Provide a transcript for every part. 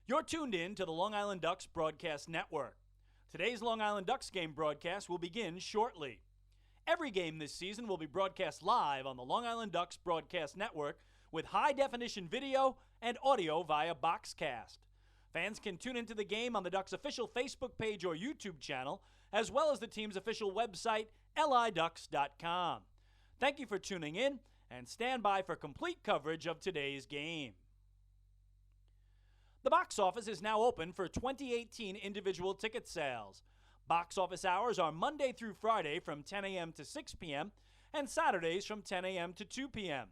You're tuned in to the Long Island Ducks Broadcast Network. Today's Long Island Ducks game broadcast will begin shortly. Every game this season will be broadcast live on the Long Island Ducks Broadcast Network with high-definition video and audio via Boxcast. Fans can tune into the game on the Ducks' official Facebook page or YouTube channel, as well as the team's official website, liducks.com. Thank you for tuning in, and stand by for complete coverage of today's game. The box office is now open for 2018 individual ticket sales. Box office hours are Monday through Friday from 10 a.m. to 6 p.m. and Saturdays from 10 a.m. to 2 p.m.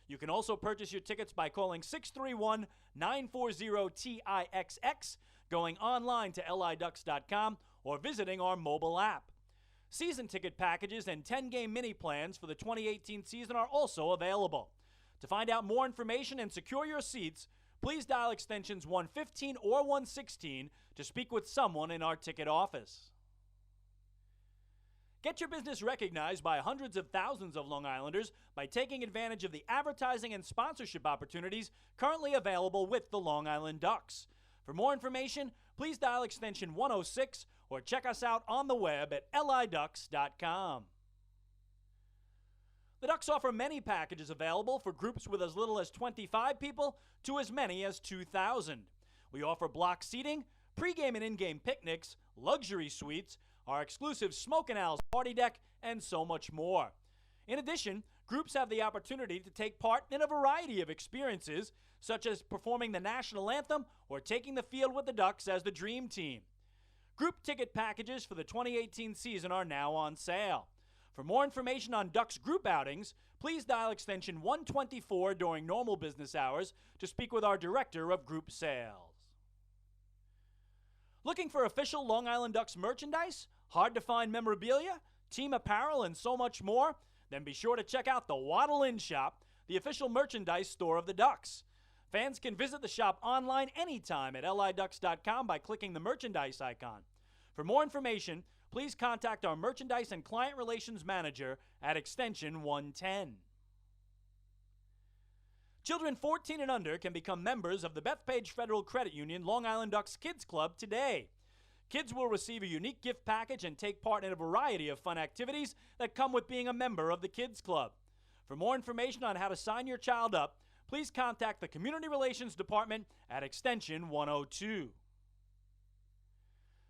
You can also purchase your tickets by calling 631-940-TIXX, going online to liducks.com, or visiting our mobile app. Season ticket packages and 10-game mini plans for the 2018 season are also available. To find out more information and secure your seats, please dial extensions 115 or 116 to speak with someone in our ticket office. Get your business recognized by hundreds of thousands of Long Islanders by taking advantage of the advertising and sponsorship opportunities currently available with the Long Island Ducks. For more information, please dial extension 106 or check us out on the web at liducks.com. The Ducks offer many packages available for groups with as little as 25 people to as many as 2,000. We offer block seating, pregame and in-game picnics, luxury suites, our exclusive Smokin' Owls party deck, and so much more. In addition, groups have the opportunity to take part in a variety of experiences, such as performing the national anthem or taking the field with the Ducks as the Dream Team. Group ticket packages for the 2018 season are now on sale. For more information on Ducks group outings, please dial extension 124 during normal business hours to speak with our Director of Group Sales. Looking for official Long Island Ducks merchandise, hard-to-find memorabilia, team apparel, and so much more? Then be sure to check out the Waddle Inn Shop, the official merchandise store of the Ducks. Fans can visit the shop online anytime at liducks.com by clicking the merchandise icon. For more information, please contact our Merchandise and Client Relations Manager at extension 110. Children 14 and under can become members of the Bethpage Federal Credit Union Long Island Ducks Kids Club today. Kids will receive a unique gift package and take part in a variety of fun activities that come with being a member of the Kids Club. For more information on how to sign your child up, please contact the Community Relations Department at extension 102.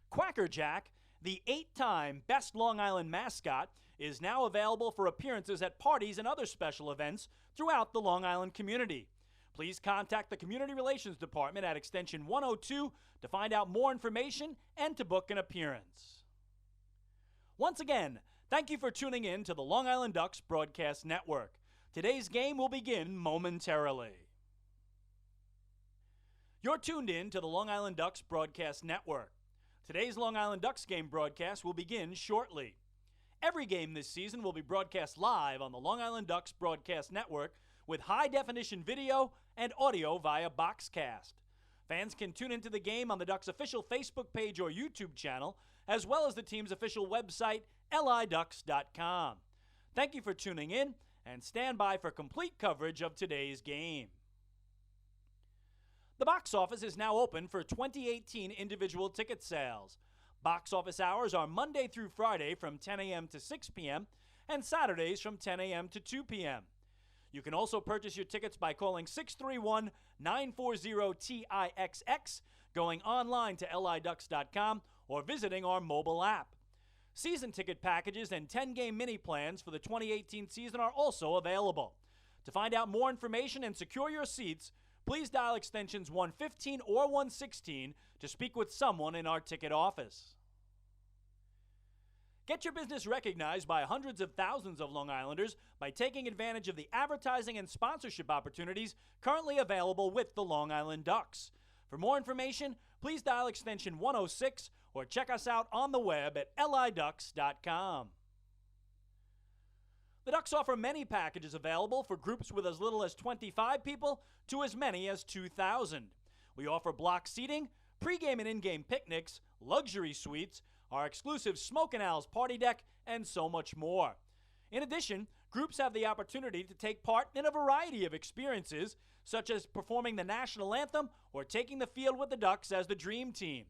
Quacker Jack, the 8-time Best Long Island mascot, is now available for appearances at parties and other special events throughout the Long Island community. Please contact the Community Relations Department at extension 102 to find out more information and to book an appearance. Once again, thank you for tuning in to the Long Island Ducks Broadcast Network. Today's game will begin momentarily. You're tuned in to the Long Island Ducks Broadcast Network. Today's Long Island Ducks game broadcast will begin shortly. Every game this season will be broadcast live on the Long Island Ducks Broadcast Network with high-definition video and audio via Boxcast. Fans can tune into the game on the Ducks' official Facebook page or YouTube channel, as well as the team's official website, liducks.com. Thank you for tuning in, and stand by for complete coverage of today's game. The box office is now open for 2018 individual ticket sales. Box office hours are Monday through Friday from 10 a.m. to 6 p.m. and Saturdays from 10 a.m. to 2 p.m. You can also purchase your tickets by calling 631-940-TIXX, going online to liducks.com, or visiting our mobile app. Season ticket packages and 10-game mini plans for the 2018 season are also available. To find out more information and secure your seats, please dial extensions 115 or 116 to speak with someone in our ticket office. Get your business recognized by hundreds of thousands of Long Islanders by taking advantage of the advertising and sponsorship opportunities currently available with the Long Island Ducks. For more information, please dial extension 106 or check us out on the web at liducks.com. The Ducks offer many packages available for groups with as little as 25 people to as many as 2,000. We offer block seating, pregame and in-game picnics, luxury suites, our exclusive Smokin' Owls party deck, and so much more. In addition, groups have the opportunity to take part in a variety of experiences, such as performing the national anthem or taking the field with the Ducks as the dream team.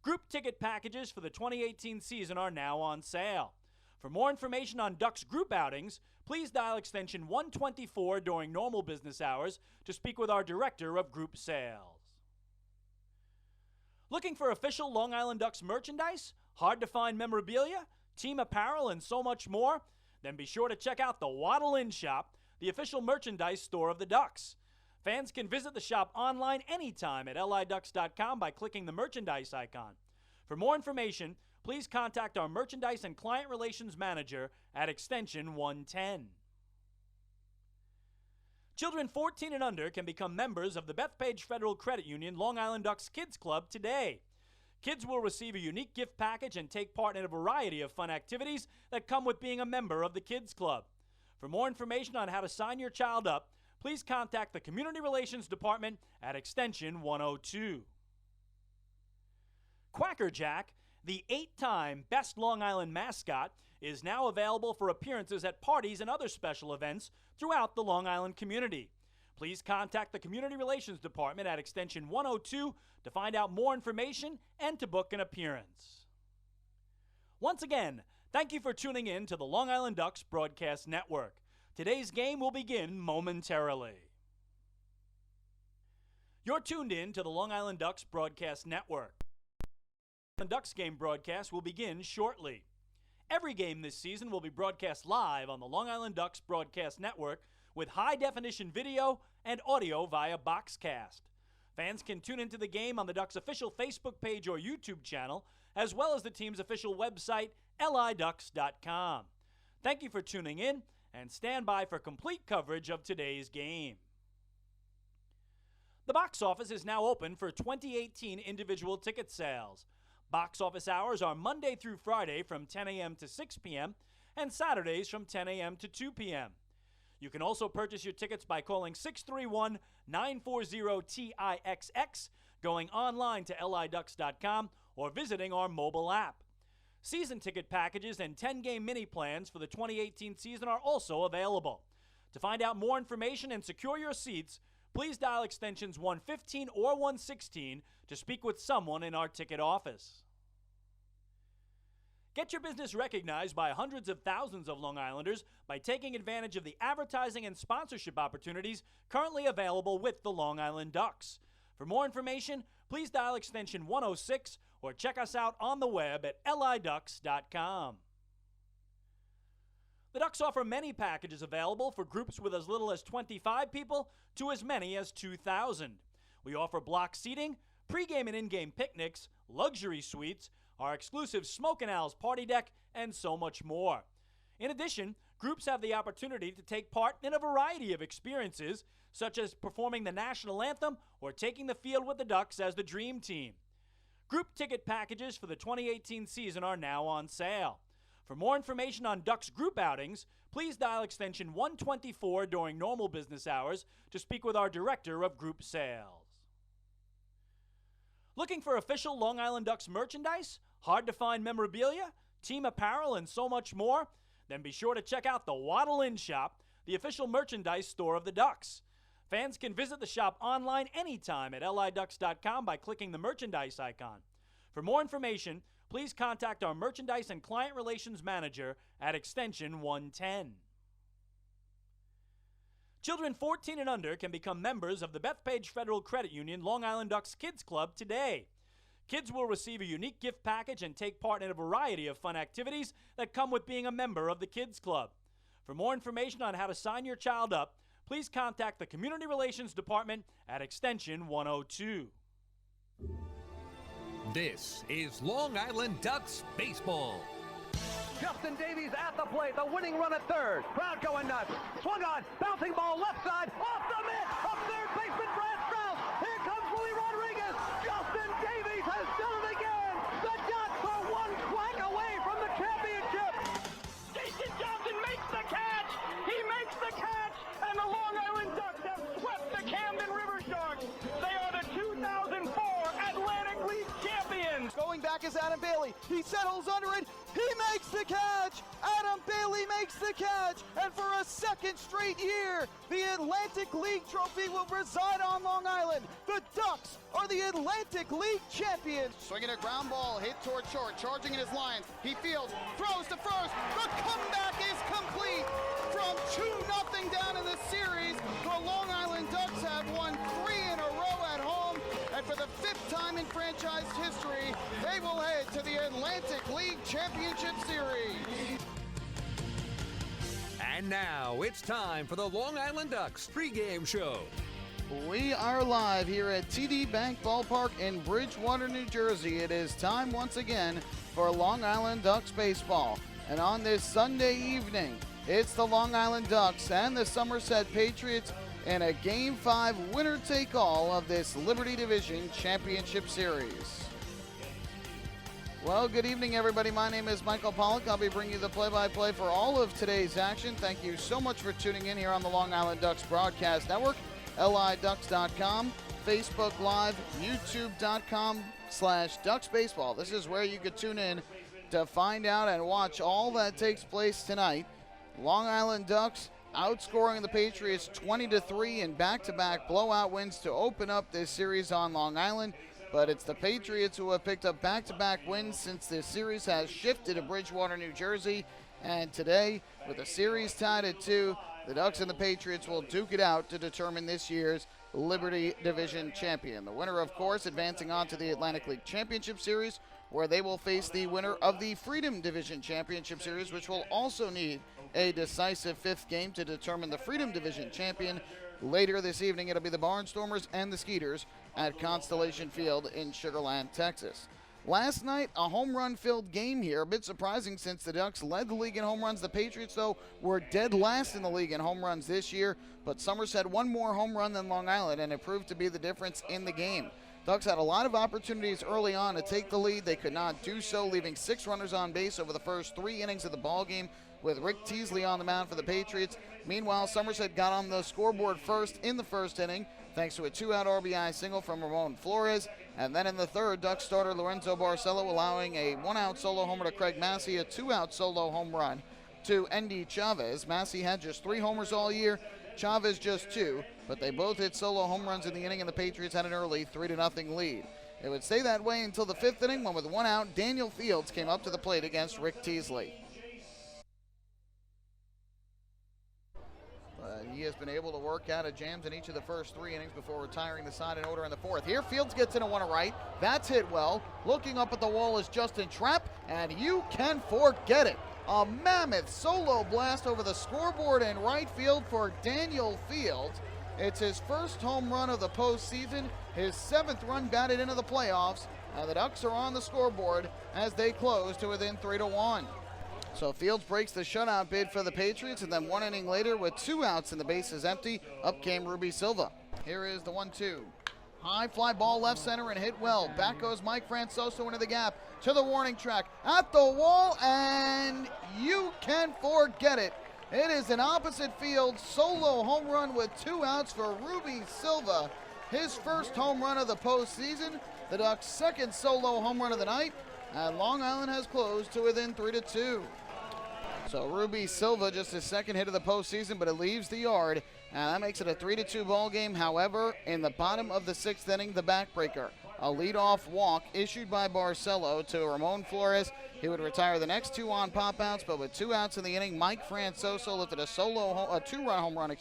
Group ticket packages for the 2018 season are now on sale. For more information on Ducks group outings, please dial extension 124 during normal business hours to speak with our Director of Group Sales. Looking for official Long Island Ducks merchandise, hard-to-find memorabilia, team apparel, and so much more? Then be sure to check out the Waddle Inn Shop, the official merchandise store of the Ducks. Fans can visit the shop online anytime at liducks.com by clicking the merchandise icon. For more information, please contact our Merchandise and Client Relations Manager at extension 110. Children 14 and under can become members of the Bethpage Federal Credit Union Long Island Ducks Kids Club today. Kids will receive a unique gift package and take part in a variety of fun activities that come with being a member of the Kids Club. For more information on how to sign your child up, please contact the Community Relations Department at extension 102. Quacker Jack, the 8-time Best Long Island mascot, is now available for appearances at parties and other special events throughout the Long Island community. Please contact the Community Relations Department at extension 102 to find out more information and to book an appearance. Once again, thank you for tuning in to the Long Island Ducks Broadcast Network. Today's game will begin momentarily. You're tuned in to the Long Island Ducks Broadcast Network. The Ducks game broadcast will begin shortly. Every game this season will be broadcast live on the Long Island Ducks Broadcast Network with high-definition video and audio via Boxcast. Fans can tune into the game on the Ducks' official Facebook page or YouTube channel, as well as the team's official website, liducks.com. Thank you for tuning in, and stand by for complete coverage of today's game. The box office is now open for 2018 individual ticket sales. Box office hours are Monday through Friday from 10 a.m. to 6 p.m. and Saturdays from 10 a.m. to 2 p.m. You can also purchase your tickets by calling 631-940-TIXX, going online to liducks.com, or visiting our mobile app. Season ticket packages and 10-game mini plans for the 2018 season are also available. To find out more information and secure your seats, please dial extensions 115 or 116 to speak with someone in our ticket office. Get your business recognized by hundreds of thousands of Long Islanders by taking advantage of the advertising and sponsorship opportunities currently available with the Long Island Ducks. For more information, please dial extension 106 or check us out on the web at liducks.com. The Ducks offer many packages available for groups with as little as 25 people to as many as 2,000. We offer block seating, pregame and in-game picnics, luxury suites, our exclusive Smokin' Owls party deck, and so much more. In addition, groups have the opportunity to take part in a variety of experiences, such as performing the national anthem or taking the field with the Ducks as the dream team. Group ticket packages for the 2018 season are now on sale. For more information on Ducks group outings, please dial extension 124 during normal business hours to speak with our Director of Group Sales. Looking for official Long Island Ducks merchandise, hard-to-find memorabilia, team apparel, and so much more? Then be sure to check out the Waddle Inn Shop, the official merchandise store of the Ducks. Fans can visit the shop online anytime at liducks.com by clicking the merchandise icon. For more information, please contact our Merchandise and Client Relations Manager at extension 110. Children 14 and under can become members of the Bethpage Federal Credit Union Long Island Ducks Kids Club today. Kids will receive a unique gift package and take part in a variety of fun activities that come with being a member of the Kids Club. For more information on how to sign your child up, please contact the Community Relations Department at extension 102. This is Long Island Ducks baseball. Justin Davies at the plate, the winning run at third. Crowd going nuts. Swung on, bouncing ball left side, off the mitt, up third baseman Brad Strauss. Here comes Willie Rodriguez. Justin Davies has done it again. The Ducks are one quack away from the championship. Jason Johnson makes the catch. He makes the catch, and the Long Island Ducks have swept the Camden River Sharks. They are the 2004 Atlantic League champions. Going back is Adam Bailey. He settles under it. He makes the catch. Adam Bailey makes the catch. And for a second straight year, the Atlantic League trophy will reside on Long Island. The Ducks are the Atlantic League champions. Swinging a ground ball, hit toward short, charging in his lines. He fields, throws to first. The comeback is complete. From 2-0 down in the series, the Long Island Ducks have won 3 in a row at home. And for the 5th time in franchise history, they will head to the Atlantic League Championship Series. And now it's time for the Long Island Ducks pregame show. We are live here at TD Bank Ballpark in Bridgewater, New Jersey. It is time once again for Long Island Ducks baseball. And on this Sunday evening, it's the Long Island Ducks and the Somerset Patriots in a Game 5 winner-take-all of this Liberty Division Championship Series. Well, good evening, everybody. My name is Michael Pollack. I'll be bringing you the play-by-play for all of today's action. Thank you so much for tuning in here on the Long Island Ducks Broadcast Network, liducks.com, Facebook Live, youtube.com/DucksBaseball. This is where you could tune in to find out and watch all that takes place tonight. Long Island Ducks outscoring the Patriots 20-3 in back-to-back blowout wins to open up this series on Long Island. But it's the Patriots who have picked up back-to-back wins since this series has shifted to Bridgewater, New Jersey. And today, with the series tied at 2, the Ducks and the Patriots will duke it out to determine this year's Liberty Division champion. The winner, of course, advancing on to the Atlantic League Championship Series, where they will face the winner of the Freedom Division Championship Series, which will also need a decisive 5th game to determine the Freedom Division champion. Later this evening, it'll be the Barnstormers and the Skeeters at Constellation Field in Sugar Land, Texas. Last night, a home run-filled game here. A bit surprising since the Ducks led the league in home runs. The Patriots, though, were dead last in the league in home runs this year. But Somerset had one more home run than Long Island, and it proved to be the difference in the game. Ducks had a lot of opportunities early on to take the lead. They could not do so, leaving 6 runners on base over the first 3 innings of the ballgame, with Rick Teasley on the mound for the Patriots. Meanwhile, Somerset got on the scoreboard first in the first inning, thanks to a 2-out RBI single from Ramon Flores. And then in the third, Ducks starter Lorenzo Barcelo allowing a 1-out solo homer to Craig Massey, a 2-out solo home run to Endy Chavez. Massey had just 3 homers all year, Chavez just 2, but they both hit solo home runs in the inning, and the Patriots had an early 3-0 lead. It would stay that way until the 5th inning, when with 1 out, Daniel Fields came up to the plate against Rick Teasley. He has been able to work out of jams in each of the first 3 innings before retiring the side in order in the 4th. Here, Fields gets in a 1 to right. That's hit well. Looking up at the wall is Justin Trapp, and you can forget it. A mammoth solo blast over the scoreboard in right field for Daniel Fields. It's his first home run of the postseason, his 7th run batted into the playoffs, and the Ducks are on the scoreboard as they close to within 3-1. So Fields breaks the shutout bid for the Patriots, and then 1 inning later, with 2 outs and the bases empty, up came Ruby Silva. Here is the 1-2. High fly ball left center and hit well. Back goes Mike Francoso into the gap to the warning track at the wall, and you can forget it. It is an opposite field solo home run with 2 outs for Ruby Silva. His first home run of the postseason, the Ducks' 2nd solo home run of the night, and Long Island has closed to within 3-2. So Ruby Silva, just his 2nd hit of the postseason, but it leaves the yard, and that makes it a 3-2 ball game. However, in the bottom of the 6th inning, the backbreaker, a leadoff walk issued by Barcelo to Ramon Flores. He would retire the next 2 on pop-outs, but with 2 outs in the inning, Mike Francoso lifted a 2-run home run,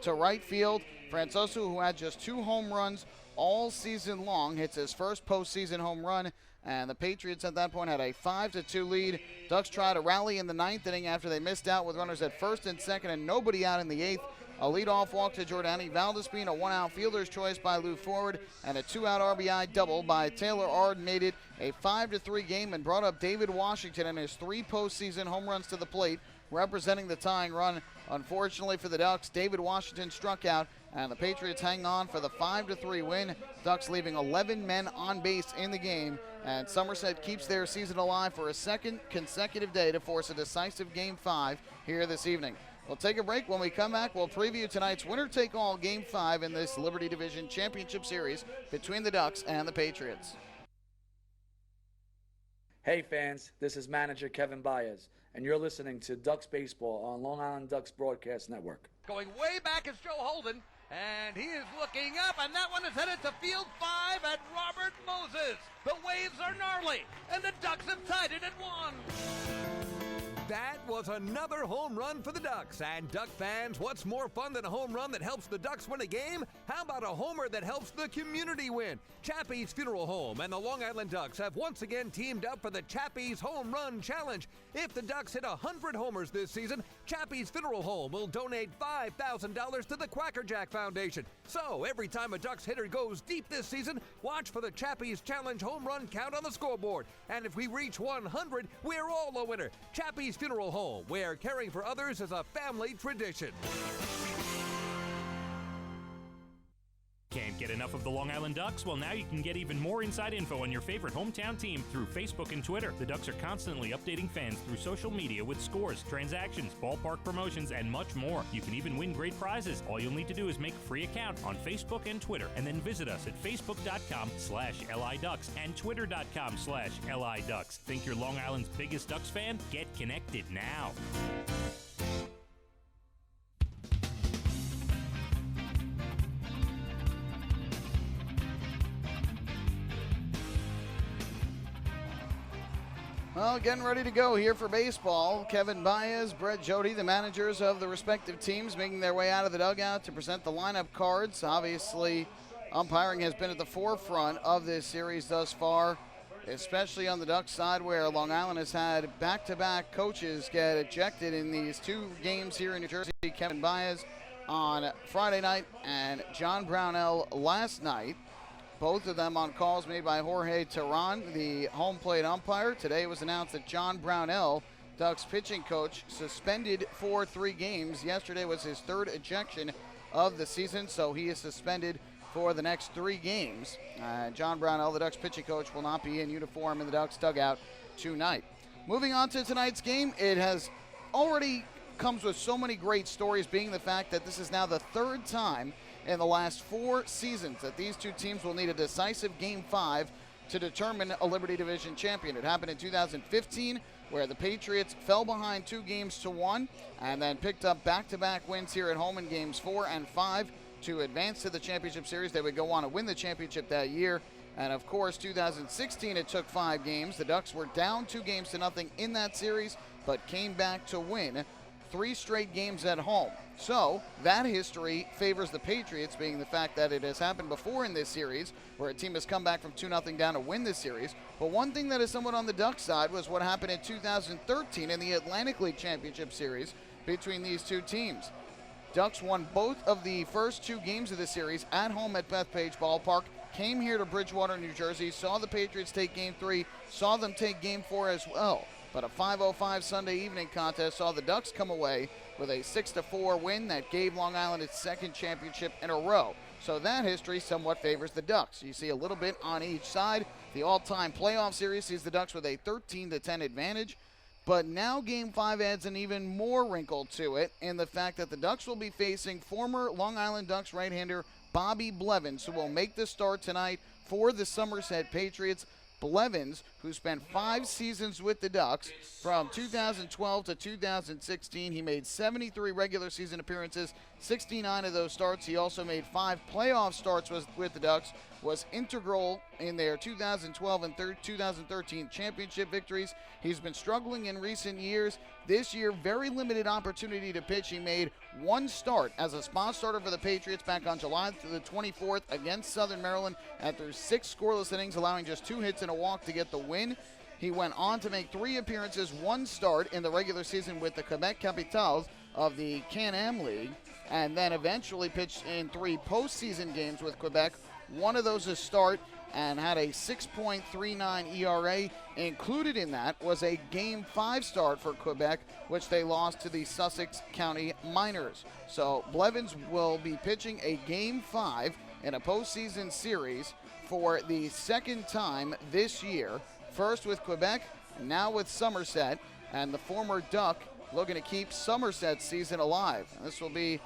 to right field. Francoso, who had just 2 home runs all season long, hits his first postseason home run, and the Patriots at that point had a 5-2 lead. Ducks try to rally in the 9th inning after they missed out with runners at 1st and 2nd and nobody out in the 8th. A leadoff walk to Jordani Valdespin, a 1-out fielder's choice by Lou Ford, and a 2-out RBI double by Taylor Ard made it a 5-3 game and brought up David Washington and his 3 postseason home runs to the plate, representing the tying run. Unfortunately for the Ducks, David Washington struck out, and the Patriots hang on for the 5-3 win. Ducks leaving 11 men on base in the game, and Somerset keeps their season alive for a 2nd consecutive day to force a decisive Game 5 here this evening. We'll take a break. When we come back, we'll preview tonight's winner-take-all Game 5 in this Liberty Division Championship Series between the Ducks and the Patriots. Hey fans, this is manager Kevin Baez, and you're listening to Ducks Baseball on Long Island Ducks Broadcast Network. Going way back is Joe Holden, and he is looking up, and that one is headed to field 5 at Robert Moses. The waves are gnarly, and the Ducks have tied it at 1. That was another home run for the Ducks. And Duck fans, what's more fun than a home run that helps the Ducks win a game? How about a homer that helps the community win? Chappie's Funeral Home and the Long Island Ducks have once again teamed up for the Chappie's Home Run Challenge. If the Ducks hit 100 homers this season, Chappie's Funeral Home will donate $5,000 to the Quackerjack Foundation. So every time a Ducks hitter goes deep this season, watch for the Chappie's Challenge home run count on the scoreboard. And if we reach 100, we're all a winner. Chappie's Funeral Home, where caring for others is a family tradition. Can't get enough of the Long Island Ducks? Well, now you can get even more inside info on your favorite hometown team through Facebook and Twitter. The Ducks are constantly updating fans through social media with scores, transactions, ballpark promotions, and much more. You can even win great prizes. All you'll need to do is make a free account on Facebook and Twitter, and then visit us at facebook.com/LIDucks and twitter.com/LIDucks. Think you're Long Island's biggest Ducks fan? Get connected now. Well, getting ready to go here for baseball. Kevin Baez, Brett Jody, the managers of the respective teams, making their way out of the dugout to present the lineup cards. Obviously, umpiring has been at the forefront of this series thus far, especially on the Ducks side, where Long Island has had back-to-back coaches get ejected in these 2 games here in New Jersey. Kevin Baez on Friday night and John Brownell last night. Both of them on calls made by Jorge Terran, the home plate umpire. Today it was announced that John Brownell, Ducks pitching coach, suspended for 3 games. Yesterday was his 3rd ejection of the season, so he is suspended for the next 3 games. John Brownell, the Ducks pitching coach, will not be in uniform in the Ducks dugout tonight. Moving on to tonight's game, it has already comes with so many great stories, being the fact that this is now the 3rd time in the last 4 seasons that these 2 teams will need a decisive Game 5 to determine a Liberty Division champion. It happened in 2015, where the Patriots fell behind 2-1 and then picked up back-to-back wins here at home in Games 4 and 5 to advance to the championship series. They would go on to win the championship that year. And, of course, 2016, it took 5 games. The Ducks were down 2-0 in that series, but came back to win 3 straight games at home. So that history favors the Patriots, being the fact that it has happened before in this series, where a team has come back from 2-0 down to win this series. But one thing that is somewhat on the Ducks side was what happened in 2013 in the Atlantic League Championship Series between these 2 teams. Ducks won both of the first 2 games of the series at home at Bethpage Ballpark, came here to Bridgewater, New Jersey, saw the Patriots take Game 3, saw them take Game 4 as well. But a 5:05 Sunday evening contest saw the Ducks come away with a 6-4 win that gave Long Island its 2nd championship in a row. So that history somewhat favors the Ducks. You see a little bit on each side. The all-time playoff series sees the Ducks with a 13-10 advantage. But now Game 5 adds an even more wrinkle to it in the fact that the Ducks will be facing former Long Island Ducks right-hander Bobby Blevins, who will make the start tonight for the Somerset Patriots. Blevins, who spent 5 seasons with the Ducks from 2012 to 2016. He made 73 regular season appearances, 69 of those starts. He also made 5 playoff starts with the Ducks, was integral in their 2012 and 2013 championship victories. He's been struggling in recent years. This year, very limited opportunity to pitch. He made 1 start as a spot starter for the Patriots back on July the 24th against Southern Maryland after 6 scoreless innings, allowing just 2 hits and a walk to get the win. He went on to make 3 appearances, 1 start in the regular season with the Quebec Capitals of the Can-Am League, and then eventually pitched in 3 postseason games with Quebec. 1 of those a start, and had a 6.39 ERA. Included in that was a Game 5 start for Quebec, which they lost to the Sussex County Miners. So Blevins will be pitching a Game 5 in a postseason series for the 2nd time this year. First with Quebec, now with Somerset, and the former Duck looking to keep Somerset's season alive. And this will be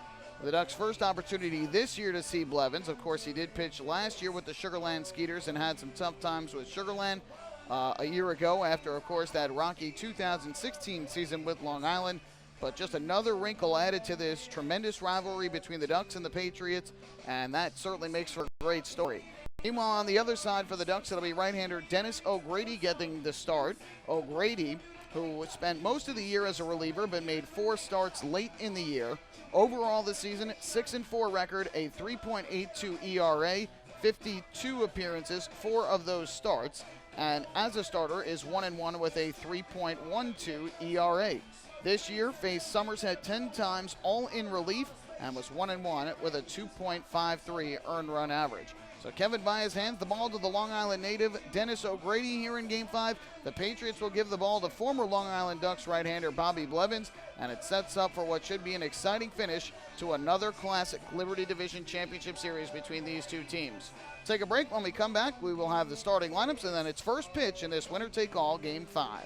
the Ducks' first opportunity this year to see Blevins. Of course, he did pitch last year with the Sugarland Skeeters and had some tough times with Sugarland. a year ago after, of course, that rocky 2016 season with Long Island. But just another wrinkle added to this tremendous rivalry between the Ducks and the Patriots, and that certainly makes for a great story. Meanwhile, on the other side for the Ducks, it'll be right-hander Dennis O'Grady getting the start. O'Grady, who spent most of the year as a reliever but made 4 starts late in the year. Overall this season, 6-4 record, a 3.82 ERA, 52 appearances, 4 of those starts, and as a starter is 1-1 with a 3.12 ERA. This year faced Somerset 10 times, all in relief, and was 1-1 with a 2.53 earned run average. So Kevin Baez hands the ball to the Long Island native Dennis O'Grady here in Game 5. The Patriots will give the ball to former Long Island Ducks right-hander Bobby Blevins, and it sets up for what should be an exciting finish to another classic Liberty Division Championship Series between these two teams. Take a break. When we come back, we will have the starting lineups, and then it's first pitch in this winner-take-all Game 5.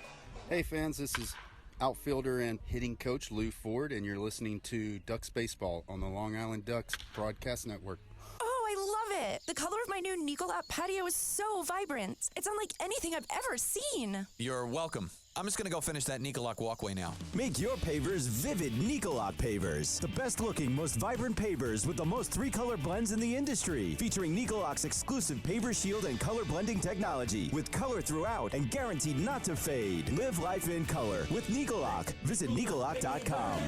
Hey fans, this is outfielder and hitting coach Lou Ford, and you're listening to Ducks Baseball on the Long Island Ducks Broadcast Network. Oh, I love it! The color of my new Nicolot patio is so vibrant. It's unlike anything I've ever seen. You're welcome. I'm just going to go finish that Nicolot walkway now. Make your pavers vivid Nicolot pavers. The best looking, most vibrant pavers with the most 3-color blends in the industry. Featuring Nicolot's exclusive paver shield and color blending technology. With color throughout and guaranteed not to fade. Live life in color with Nicolot. Visit Nicolot.com.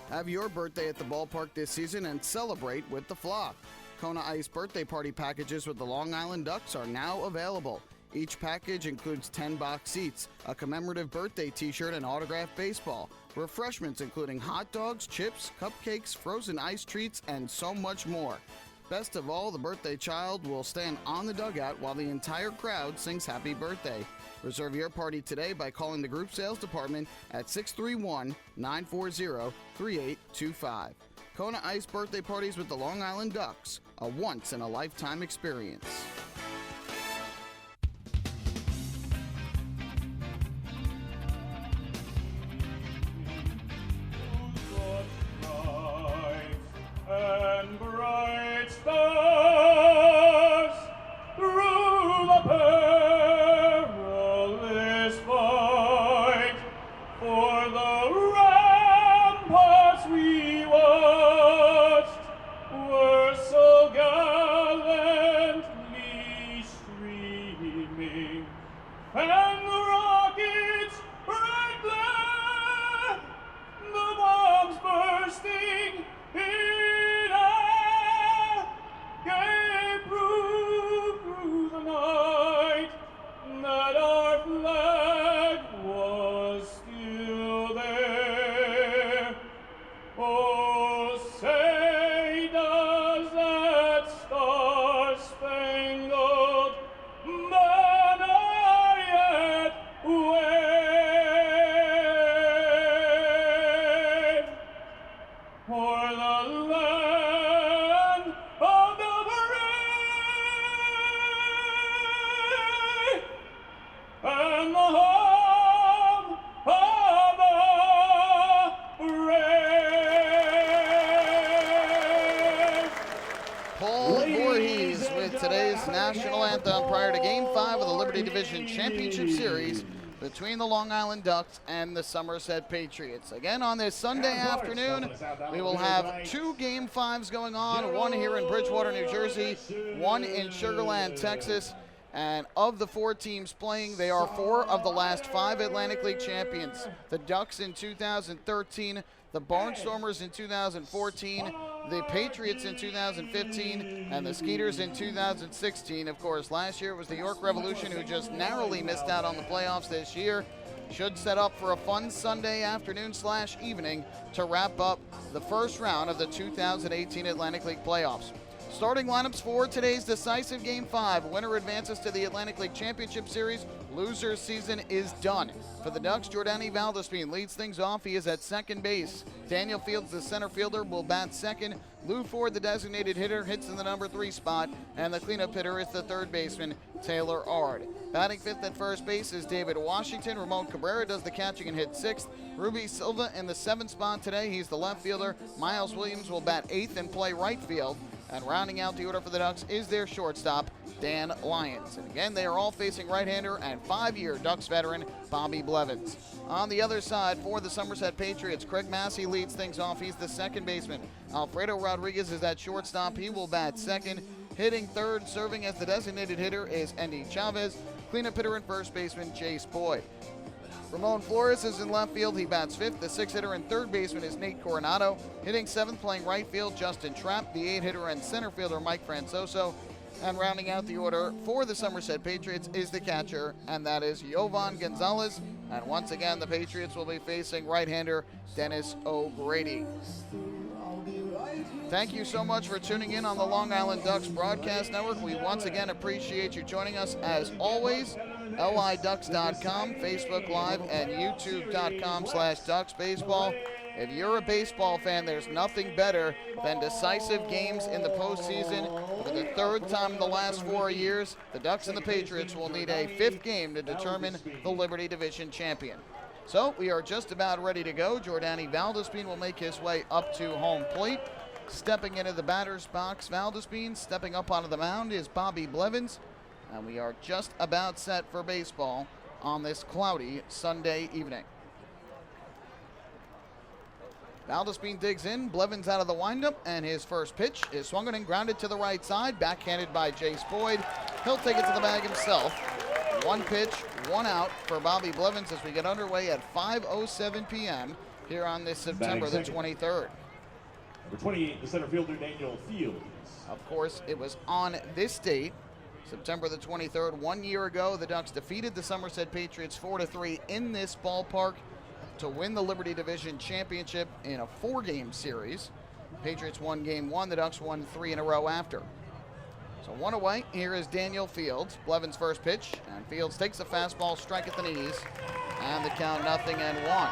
Have your birthday at the ballpark this season and celebrate with the flock. Kona Ice birthday party packages with the Long Island Ducks are now available. Each package includes 10 box seats, a commemorative birthday t-shirt, and autographed baseball. Refreshments including hot dogs, chips, cupcakes, frozen ice treats, and so much more. Best of all, the birthday child will stand on the dugout while the entire crowd sings happy birthday. Reserve your party today by calling the group sales department at 631-940-3825. Kona Ice birthday parties with the Long Island Ducks, a once-in-a-lifetime experience. And bright stars through the perilous fight, for the ramparts we watched were so gallantly streaming, and the rockets' red glare, the bombs bursting in air, gave proof through the night that our flag was still there. Oh, say does that star-spangled banner yet wave for the land of the brave and the home of the brave. Paul Voorhees with today's national anthem prior to Game 5 of the Liberty Division Championship Series between the Long Island Ducks and the Somerset Patriots. Again, on this Sunday afternoon, we will have 2 Game 5s going on, one here in Bridgewater, New Jersey, one in Sugar Land, Texas. And of the 4 teams playing, they are 4 of the last 5 Atlantic League champions. The Ducks in 2013, the Barnstormers in 2014, the Patriots in 2015, and the Skeeters in 2016. Of course, last year it was the York Revolution, who just narrowly missed out on the playoffs this year. Should set up for a fun Sunday afternoon/evening to wrap up the first round of the 2018 Atlantic League playoffs. Starting lineups for today's decisive Game 5. Winner advances to the Atlantic League Championship Series. Loser's season is done. For the Ducks, Jordani Valdespin leads things off. He is at second base. Daniel Fields, the center fielder, will bat second. Lou Ford, the designated hitter, hits in the number 3 spot. And the cleanup hitter is the third baseman, Taylor Ard. Batting fifth at first base is David Washington. Ramon Cabrera does the catching and hits 6th. Ruby Silva in the 7th spot today. He's the left fielder. Miles Williams will bat 8th and play right field. And rounding out the order for the Ducks is their shortstop, Dan Lyons. And again, they are all facing right-hander and 5-year Ducks veteran, Bobby Blevins. On the other side, for the Somerset Patriots, Craig Massey leads things off. He's the second baseman. Alfredo Rodriguez is at shortstop. He will bat second. Hitting third, serving as the designated hitter, is Andy Chavez. Cleanup hitter and first baseman, Chase Boyd. Ramon Flores is in left field. He bats fifth. The 6th hitter and third baseman is Nate Coronado. Hitting 7th, playing right field, Justin Trapp. The 8th hitter and center fielder, Mike Francoso. And rounding out the order for the Somerset Patriots is the catcher, and that is Jovan Gonzalez. And once again, the Patriots will be facing right-hander Dennis O'Grady. Thank you so much for tuning in on the Long Island Ducks Broadcast Network. We once again appreciate you joining us as always. LIDucks.com, Facebook Live, and YouTube.com/DucksBaseball. If you're a baseball fan, there's nothing better than decisive games in the postseason. For the third time in the last 4 years, the Ducks and the Patriots will need a 5th game to determine the Liberty Division champion. So we are just about ready to go. Jordani Valdespin will make his way up to home plate. Stepping into the batter's box, Valdespin. Stepping up onto the mound is Bobby Blevins. And we are just about set for baseball on this cloudy Sunday evening. Valdespin digs in, Blevins out of the windup, and his first pitch is swung and grounded to the right side, backhanded by Chase Boyd. He'll take it to the bag himself. 1 pitch, 1 out for Bobby Blevins as we get underway at 5:07 p.m. here on this September the 23rd. Number 28, the center fielder, Daniel Fields. Of course, it was on this date, September the 23rd, 1 year ago, the Ducks defeated the Somerset Patriots 4-3 in this ballpark to win the Liberty Division Championship in a 4-game series. Patriots won Game 1, the Ducks won 3 in a row after. So 1 away, here is Daniel Fields. Blevins' first pitch, and Fields takes a fastball, strike at the knees, and the count 0-1.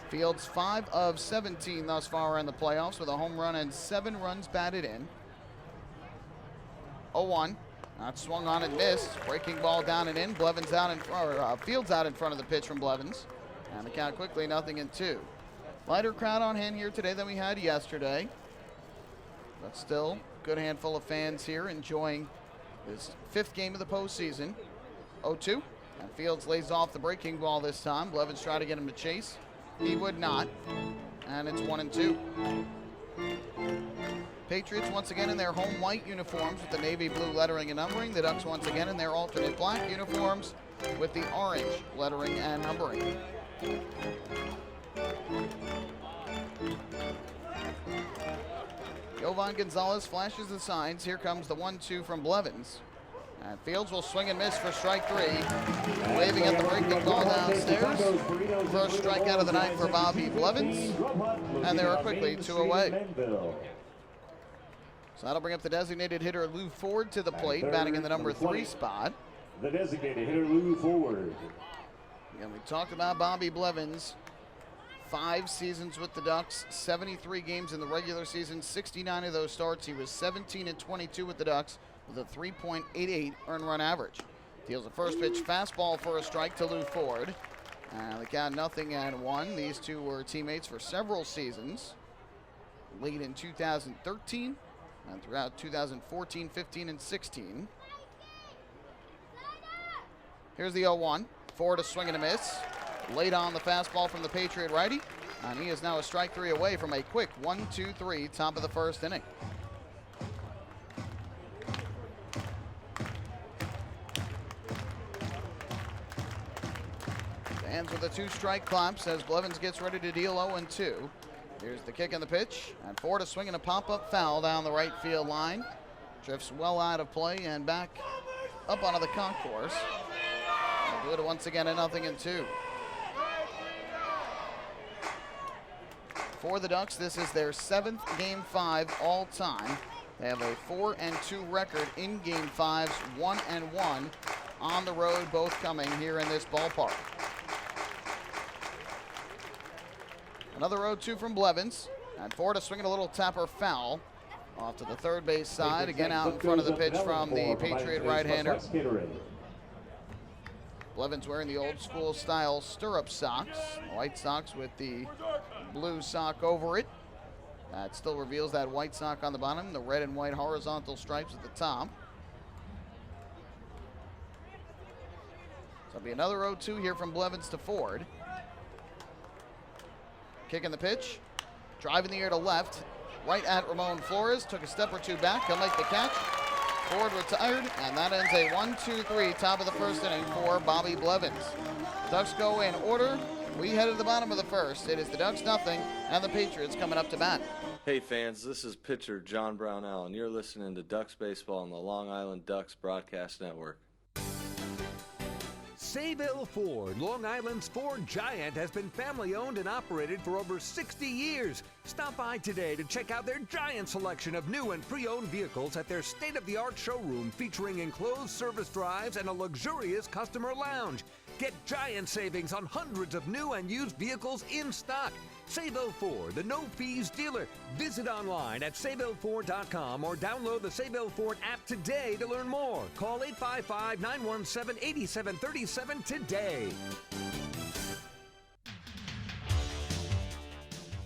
Fields 5 of 17 thus far in the playoffs with a home run and 7 runs batted in. 0-1. Not swung on and missed. Breaking ball down and in. Blevins out in front, Fields out in front of the pitch from Blevins. And the count quickly 0-2. Lighter crowd on hand here today than we had yesterday. But still, good handful of fans here enjoying this 5th game of the postseason. 0-2. And Fields lays off the breaking ball this time. Blevins tried to get him to chase. He would not. And it's 1-2. Patriots once again in their home white uniforms with the navy blue lettering and numbering. The Ducks once again in their alternate black uniforms with the orange lettering and numbering. Jovan Gonzalez flashes the signs. Here comes the 1-2 from Blevins. And Fields will swing and miss for strike 3. Waving at the breaking ball downstairs. First strikeout of the night for Bobby Blevins. And there are quickly 2 away. So that'll bring up the designated hitter Lou Ford to the plate, batting in the number 3 spot. The designated hitter Lou Ford. And we talked about Bobby Blevins. 5 seasons with the Ducks, 73 games in the regular season, 69 of those starts. He was 17-22 with the Ducks with a 3.88 earned run average. Deals a first pitch fastball for a strike to Lou Ford. And the count 0-1. These two were teammates for several seasons. Lead in 2013 and throughout 2014, 15, and 16. Here's the 0-1. Ford a swing and a miss. Late on the fastball from the Patriot righty. And he is now a strike 3 away from a quick 1-2-3 top of the first inning. Fans with a 2-strike claps as Blevins gets ready to deal 0-2. Here's the kick and the pitch. And Ford a swing and a pop-up foul down the right field line. Drifts well out of play and back up onto the concourse. They'll do it once again at 0-2. For the Ducks, this is their 7th Game 5 all-time. They have a 4-2 record in Game 5s, 1-1 on the road, both coming here in this ballpark. Another 0-2 from Blevins, and Ford is swinging a little tapper foul off to the third base side. Again, out in front of the pitch from the Patriot right-hander. Blevins wearing the old school style stirrup socks, white socks with the blue sock over it. That still reveals that white sock on the bottom, the red and white horizontal stripes at the top. So it'll be another 0-2 here from Blevins to Ford. Kicking the pitch, driving the air to left, right at Ramon Flores, took a step or two back, he'll make the catch. Ford retired, and that ends a 1-2-3 top of the first inning for Bobby Blevins. Ducks go in order. We head to the bottom of the first. It is the Ducks nothing, and the Patriots coming up to bat. Hey fans, this is pitcher John Brownell, and you're listening to Ducks Baseball on the Long Island Ducks Broadcast Network. Sayville Ford, Long Island's Ford giant, has been family-owned and operated for over 60 years. Stop by today to check out their giant selection of new and pre-owned vehicles at their state-of-the-art showroom featuring enclosed service drives and a luxurious customer lounge. Get giant savings on hundreds of new and used vehicles in stock. Sayville Ford, the no-fees dealer. Visit online at SayvilleFord.com or download the Sayville Ford app today to learn more. Call 855-917-8737 today.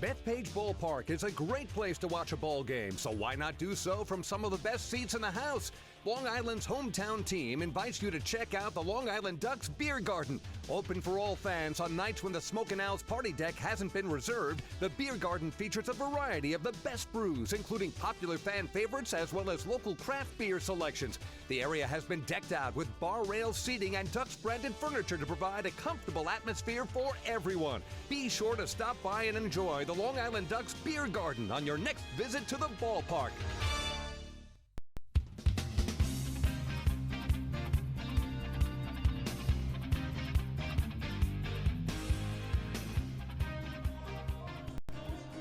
Bethpage Ballpark is a great place to watch a ball game, so why not do so from some of the best seats in the house? Long Island's hometown team invites you to check out the Long Island Ducks Beer Garden. Open for all fans on nights when the Smokin' Owl's party deck hasn't been reserved, the Beer Garden features a variety of the best brews, including popular fan favorites as well as local craft beer selections. The area has been decked out with bar rail seating and Ducks-branded furniture to provide a comfortable atmosphere for everyone. Be sure to stop by and enjoy the Long Island Ducks Beer Garden on your next visit to the ballpark.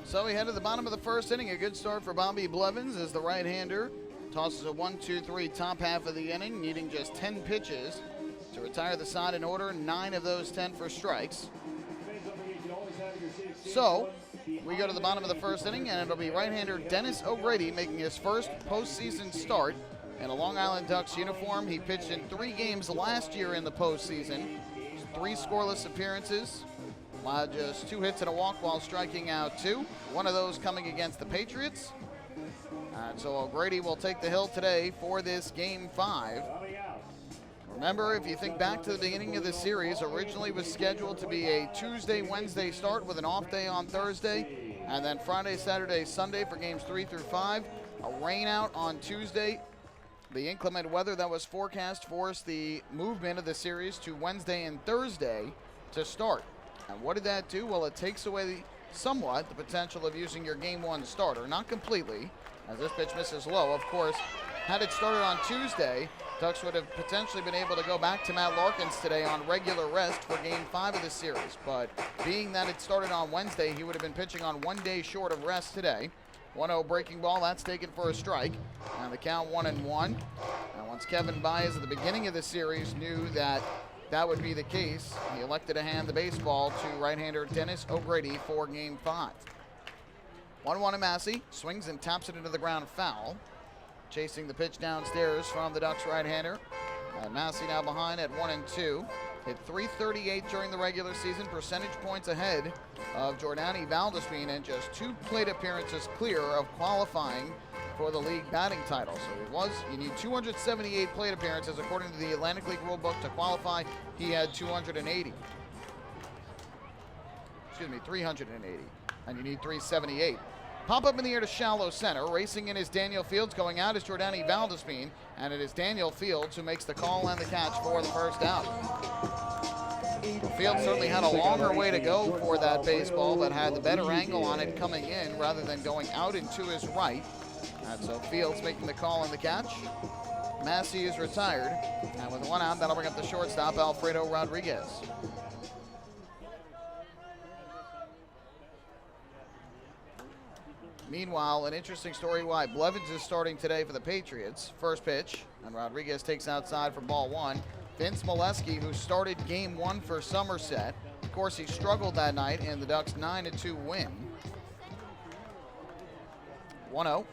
So we head to the bottom of the first inning. A good start for Bobby Blevins as the right-hander tosses a 1-2-3 top half of the inning, needing just 10 pitches to retire the side in order, 9 of those 10 for strikes. So we go to the bottom of the first inning, and it'll be right-hander Dennis O'Grady making his first postseason start in a Long Island Ducks uniform. He pitched in 3 games last year in the postseason, 3 scoreless appearances. Allowed just 2 hits and a walk while striking out 2. One of those coming against the Patriots. And so O'Grady will take the hill today for this Game 5. Remember, if you think back to the beginning of the series, originally was scheduled to be a Tuesday-Wednesday start with an off day on Thursday, and then Friday, Saturday, Sunday for Games 3 through 5. A rain out on Tuesday. The inclement weather that was forecast forced the movement of the series to Wednesday and Thursday to start. And what did that do? Well, it takes away somewhat the potential of using your Game 1 starter. Not completely, as this pitch misses low. Of course, had it started on Tuesday, Ducks would have potentially been able to go back to Matt Larkins today on regular rest for Game 5 of the series. But being that it started on Wednesday, he would have been pitching on 1 day short of rest today. 1-0 breaking ball, that's taken for a strike. And the count 1-1. And once Kevin Baez at the beginning of the series knew that would be the case, he elected to hand the baseball to right-hander Dennis O'Grady for Game 5. 1-1 to Massey, swings and taps it into the ground foul. Chasing the pitch downstairs from the Ducks right-hander. And Massey now behind at 1-2. Hit .338 during the regular season, percentage points ahead of Jordani Valdespin, and just 2 plate appearances clear of qualifying for the league batting title. So you need 278 plate appearances according to the Atlantic League rulebook to qualify. He had 380. And you need 378. Pop up in the air to shallow center. Racing in is Daniel Fields. Going out is Jordani Valdespin. And it is Daniel Fields who makes the call and the catch for the first out. Fields certainly had a longer way to go for that baseball, but had the better angle on it coming in rather than going out and to his right. And so Fields making the call and the catch. Massey is retired. And with 1 out, that'll bring up the shortstop, Alfredo Rodriguez. Meanwhile, an interesting story why Blevins is starting today for the Patriots. First pitch, and Rodriguez takes outside for ball one. Vince Molesky, who started game one for Somerset. Of course, he struggled that night in the Ducks' 9-2 win. 1-0,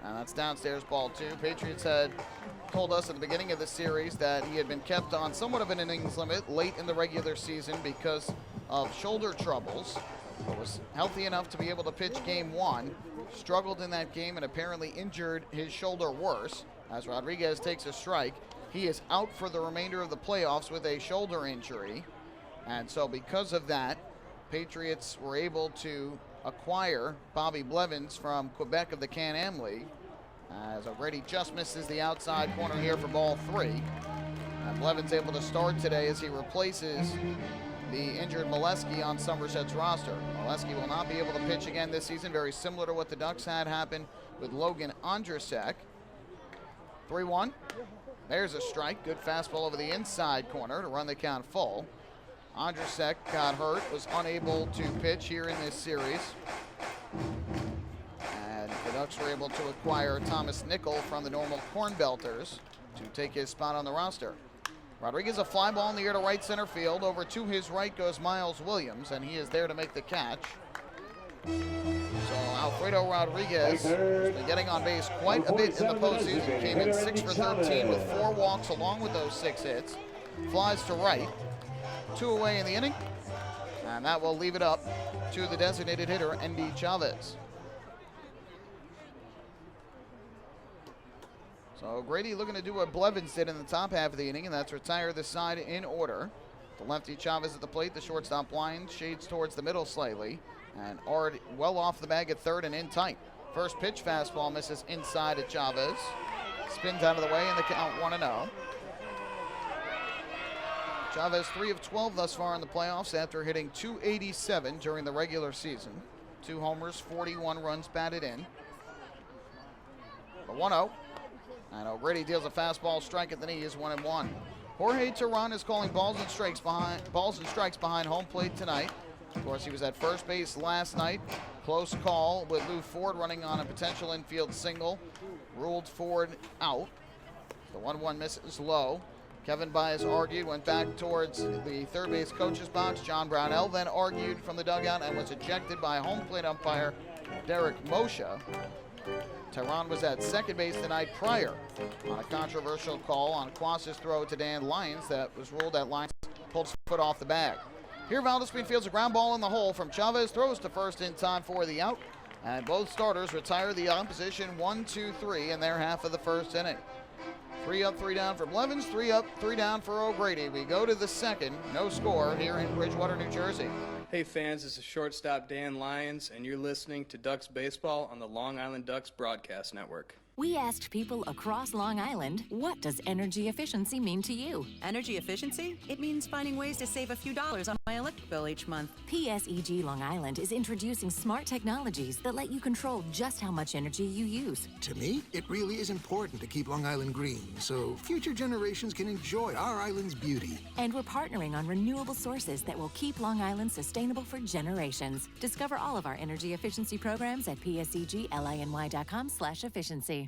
and that's downstairs ball two. Patriots had told us at the beginning of the series that he had been kept on somewhat of an innings limit late in the regular season because of shoulder troubles, but was healthy enough to be able to pitch game one. Struggled in that game and apparently injured his shoulder worse. As Rodriguez takes a strike, he is out for the remainder of the playoffs with a shoulder injury. And so because of that, Patriots were able to acquire Bobby Blevins from Quebec of the Can-Am League. As O'Grady just misses the outside corner here for ball three. And Blevins able to start today as he replaces the injured Molesky on Somerset's roster. Molesky will not be able to pitch again this season, very similar to what the Ducks had happen with Logan Andrzejczyk. 3-1. There's a strike. Good fastball over the inside corner to run the count full. Andrzejczyk got hurt, was unable to pitch here in this series. And the Ducks were able to acquire Thomas Nickel from the Normal Corn Belters to take his spot on the roster. Rodriguez, a fly ball in the air to right center field. Over to his right goes Miles Williams, and he is there to make the catch. So Alfredo Rodriguez has been getting on base quite a bit in the postseason. Came in 6 for 13 with 4 walks along with those 6 hits. Flies to right. 2 away in the inning. And that will leave it up to the designated hitter, Andy Chavez. So Grady looking to do what Blevins did in the top half of the inning, and that's retire the side in order. The lefty Chavez at the plate, the shortstop line shades towards the middle slightly. And Ard well off the bag at third and in tight. First pitch fastball misses inside at Chavez. Spins out of the way and the count 1-0. Chavez 3 of 12 thus far in the playoffs after hitting .287 during the regular season. 2 homers, 41 runs batted in. The 1-0. And O'Grady deals a fastball strike at the knees, 1-1. Jorge Teran is calling balls and strikes behind home plate tonight. Of course, he was at first base last night. Close call with Lou Ford running on a potential infield single. Ruled Ford out. The 1-1 misses low. Kevin Baez argued, went back towards the third base coach's box. John Brownell then argued from the dugout and was ejected by home plate umpire Derek Moshe. Teran was at second base the night prior on a controversial call on Quas's throw to Dan Lyons that was ruled that Lyons pulled his foot off the bag. Here, Valdespin fields a ground ball in the hole from Chavez, throws to first in time for the out, and both starters retire the opposition 1-2-3 in their half of the first inning. 3 up, 3 down for Blevins, 3 up, 3 down for O'Grady. We go to the second, no score here in Bridgewater, New Jersey. Hey fans, this is shortstop Dan Lyons, and you're listening to Ducks Baseball on the Long Island Ducks Broadcast Network. We asked people across Long Island, what does energy efficiency mean to you? Energy efficiency? It means finding ways to save a few dollars on my electric bill each month. PSEG Long Island is introducing smart technologies that let you control just how much energy you use. To me, it really is important to keep Long Island green so future generations can enjoy our island's beauty. And we're partnering on renewable sources that will keep Long Island sustainable for generations. Discover all of our energy efficiency programs at pseglyny.com/efficiency.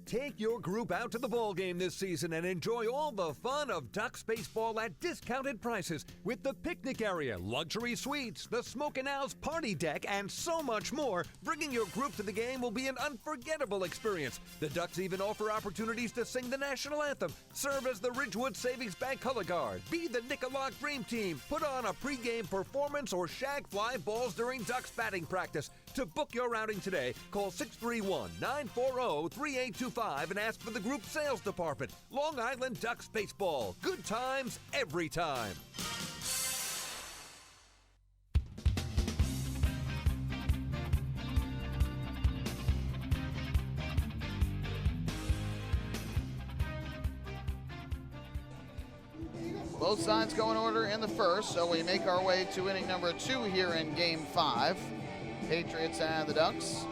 Take your group out to the ball game this season and enjoy all the fun of Ducks baseball at discounted prices with the picnic area, luxury suites, the Smokin' Owl's party deck, and so much more. Bringing your group to the game will be an unforgettable experience. The Ducks even offer opportunities to sing the national anthem, serve as the Ridgewood Savings Bank color guard, be the Nickolock Dream Team, put on a pregame performance, or shag fly balls during Ducks batting practice. To book your outing today, call 631-940-3825 and ask for the group sales department. Long Island Ducks Baseball. Good times every time. Both sides go in order in the first, so we make our way to inning number 2 here in Game 5. Patriots and the Ducks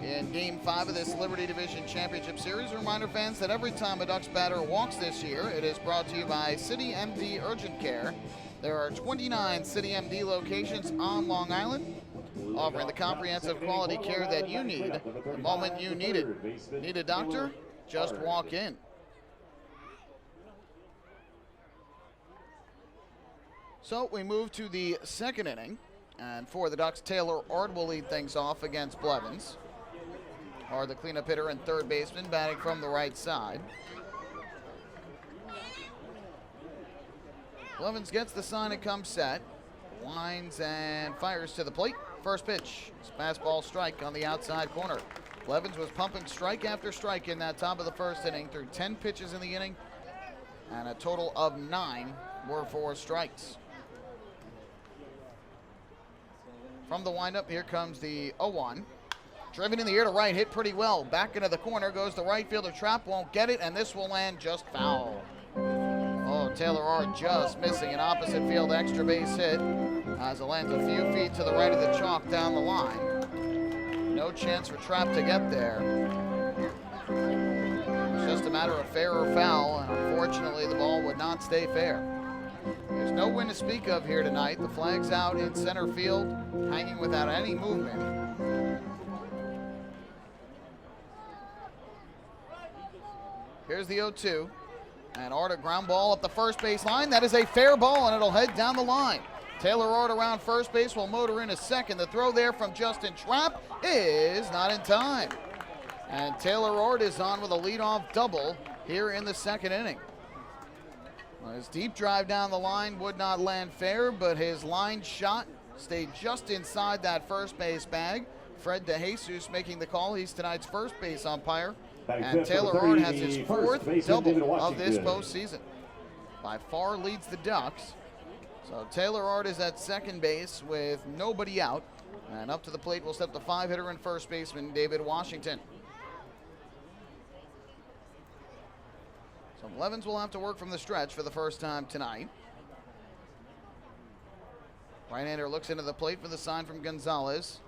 in Game 5 of this Liberty Division Championship Series. A reminder, fans, that every time a Ducks batter walks this year, it is brought to you by City MD Urgent Care. There are 29 City MD locations on Long Island. offering the comprehensive quality care that you need the moment you need it. Need a doctor? Just walk in. So we move to the second inning, and for the Ducks, Taylor Ard will lead things off against Blevins. Ard, the cleanup hitter and third baseman, batting from the right side. Blevins gets the sign and comes set. Winds and fires to the plate. First pitch, fastball strike on the outside corner. Blevins was pumping strike after strike in that top of the first inning through 10 pitches in the inning, and a total of 9 were for strikes. From the windup, here comes the 0-1. Driven in the air to right, hit pretty well. Back into the corner goes the right fielder. Trap won't get it, and this will land just foul. Oh, Taylor Ard just missing an opposite field extra base hit as it lands a few feet to the right of the chalk down the line. No chance for Trap to get there. It's just a matter of fair or foul, and unfortunately the ball would not stay fair. There's no wind to speak of here tonight. The flag's out in center field, hanging without any movement. Here's the 0-2. And Ard, a ground ball up the first base line. That is a fair ball, and it'll head down the line. Taylor Ard around first base will motor in a second. The throw there from Justin Trapp is not in time. And Taylor Ard is on with a leadoff double here in the second inning. Well, his deep drive down the line would not land fair, but his line shot stayed just inside that first base bag. Fred DeJesus making the call. He's tonight's first base umpire. And Taylor Ard has his fourth double of this postseason. By far leads the Ducks. So Taylor Ard is at second base with nobody out. And up to the plate will step the 5-hitter and first baseman David Washington. So Blevins will have to work from the stretch for the first time tonight. Right-hander looks into the plate for the sign from Gonzalez.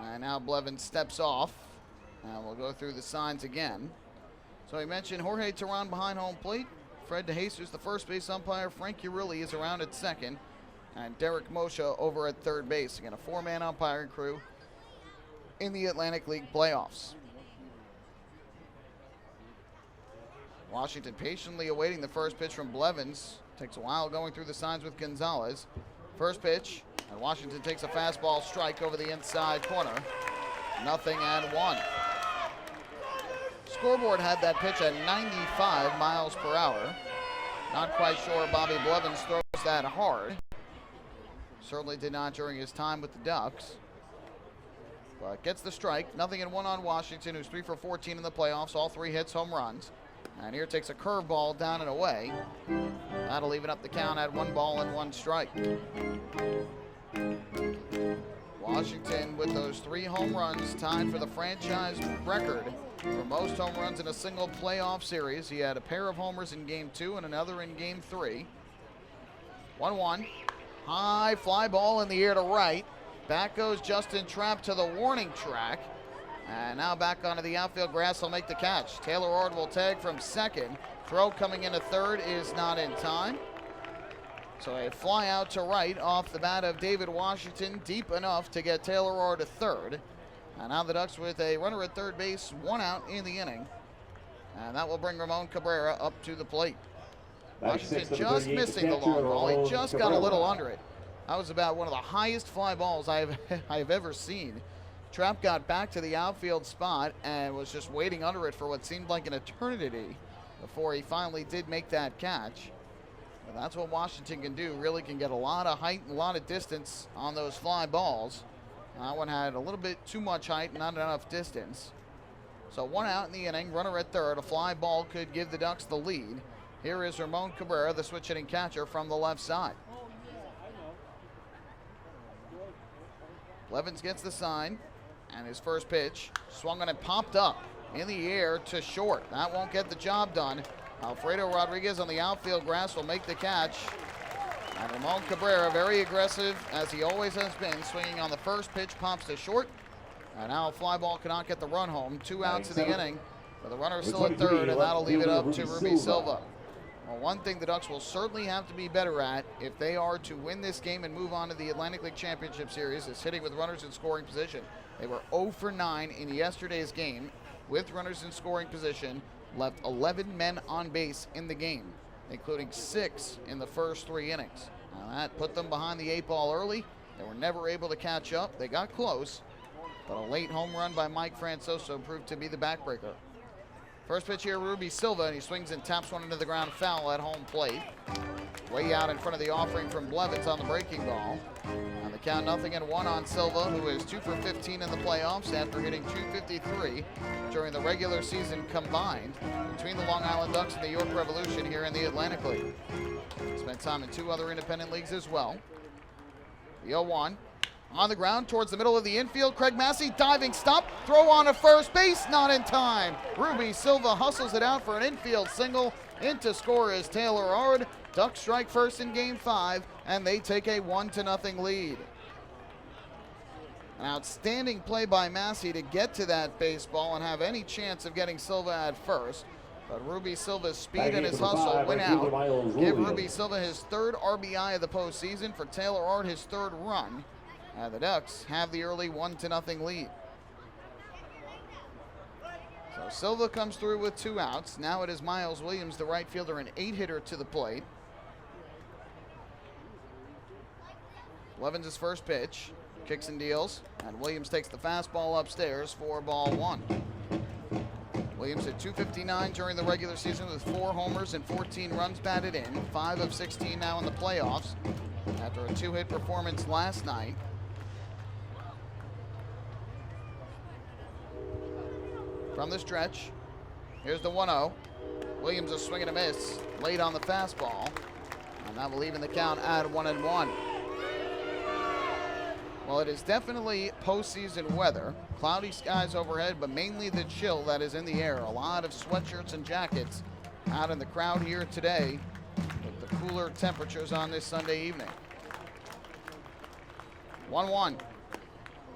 And now Blevins steps off. And we'll go through the signs again. So we mentioned Jorge Teran behind home plate. Fred DeJesus, the first base umpire. Frank Urilli is around at second. And Derek Moshe over at third base. Again, a four-man umpiring crew in the Atlantic League playoffs. Washington patiently awaiting the first pitch from Blevins. Takes a while going through the signs with Gonzalez. First pitch, and Washington takes a fastball strike over the inside corner. 0-1. Scoreboard had that pitch at 95 miles per hour. Not quite sure Bobby Blevins throws that hard. Certainly did not during his time with the Ducks. But gets the strike. 0-1 on Washington, who's 3 for 14 in the playoffs. All 3 hits, home runs. And here takes a curveball down and away. That'll even up the count at 1 ball and 1 strike. Washington with those 3 home runs tied for the franchise record for most home runs in a single playoff series. He had a pair of homers in Game 2 and another in Game 3. 1-1. High fly ball in the air to right. Back goes Justin Trapp to the warning track. And now back onto the outfield grass, he'll make the catch. Taylor Ard will tag from second. Throw coming into third is not in time. So a fly out to right off the bat of David Washington, deep enough to get Taylor Ard to third. And now the Ducks with a runner at third base, 1 out in the inning. And that will bring Ramon Cabrera up to the plate. Washington just missing the long ball. He just got a little under it. That was about one of the highest fly balls I've ever seen. Trapp got back to the outfield spot and was just waiting under it for what seemed like an eternity before he finally did make that catch. But that's what Washington can do. Really can get a lot of height and a lot of distance on those fly balls. That one had a little bit too much height, not enough distance. So 1 out in the inning, runner at third. A fly ball could give the Ducks the lead. Here is Ramon Cabrera, the switch hitting catcher from the left side. Blevins gets the sign. And his first pitch, swung on and popped up in the air to short. That won't get the job done. Alfredo Rodriguez on the outfield grass will make the catch. And Ramon Cabrera, very aggressive, as he always has been, swinging on the first pitch, pops to short. And now a fly ball cannot get the run home. 2 outs in the inning, but the runner is still at third, and that'll leave it up to Ruby Silva. Well, one thing the Ducks will certainly have to be better at if they are to win this game and move on to the Atlantic League Championship Series is hitting with runners in scoring position. They were 0 for 9 in yesterday's game with runners in scoring position, left 11 men on base in the game, including 6 in the first 3 innings. Now that put them behind the 8 ball early. They were never able to catch up. They got close, but a late home run by Mike Francoso proved to be the backbreaker. First pitch here, Ruby Silva, and he swings and taps one into the ground foul at home plate. Way out in front of the offering from Blevins on the breaking ball. On the count, 0-1 on Silva, who is 2 for 15 in the playoffs after hitting .253 during the regular season combined between the Long Island Ducks and the York Revolution here in the Atlantic League. Spent time in 2 other independent leagues as well. The 0-1. On the ground towards the middle of the infield. Craig Massey diving stop. Throw on to first base. Not in time. Ruby Silva hustles it out for an infield single. In to score is Taylor Ard. Ducks strike first in Game 5, and they take a 1-0 lead. An outstanding play by Massey to get to that baseball and have any chance of getting Silva at first. But Ruby Silva's speed and his hustle win out. Give Ruby Silva his 3rd RBI of the postseason. For Taylor Ard, his 3rd run. And the Ducks have the early 1-0 lead. So Silva comes through with 2 outs. Now it is Miles Williams, the right fielder, an 8-hitter to the plate. Blevins' first pitch. Kicks and deals. And Williams takes the fastball upstairs for ball 1. Williams hit .259 during the regular season with 4 homers and 14 runs batted in. 5 of 16 now in the playoffs after a 2-hit performance last night. From the stretch, here's the 1-0. Williams a swing and a miss late on the fastball. And that will even the count at 1-1. Well, it is definitely postseason weather. Cloudy skies overhead, but mainly the chill that is in the air. A lot of sweatshirts and jackets out in the crowd here today with the cooler temperatures on this Sunday evening. 1-1.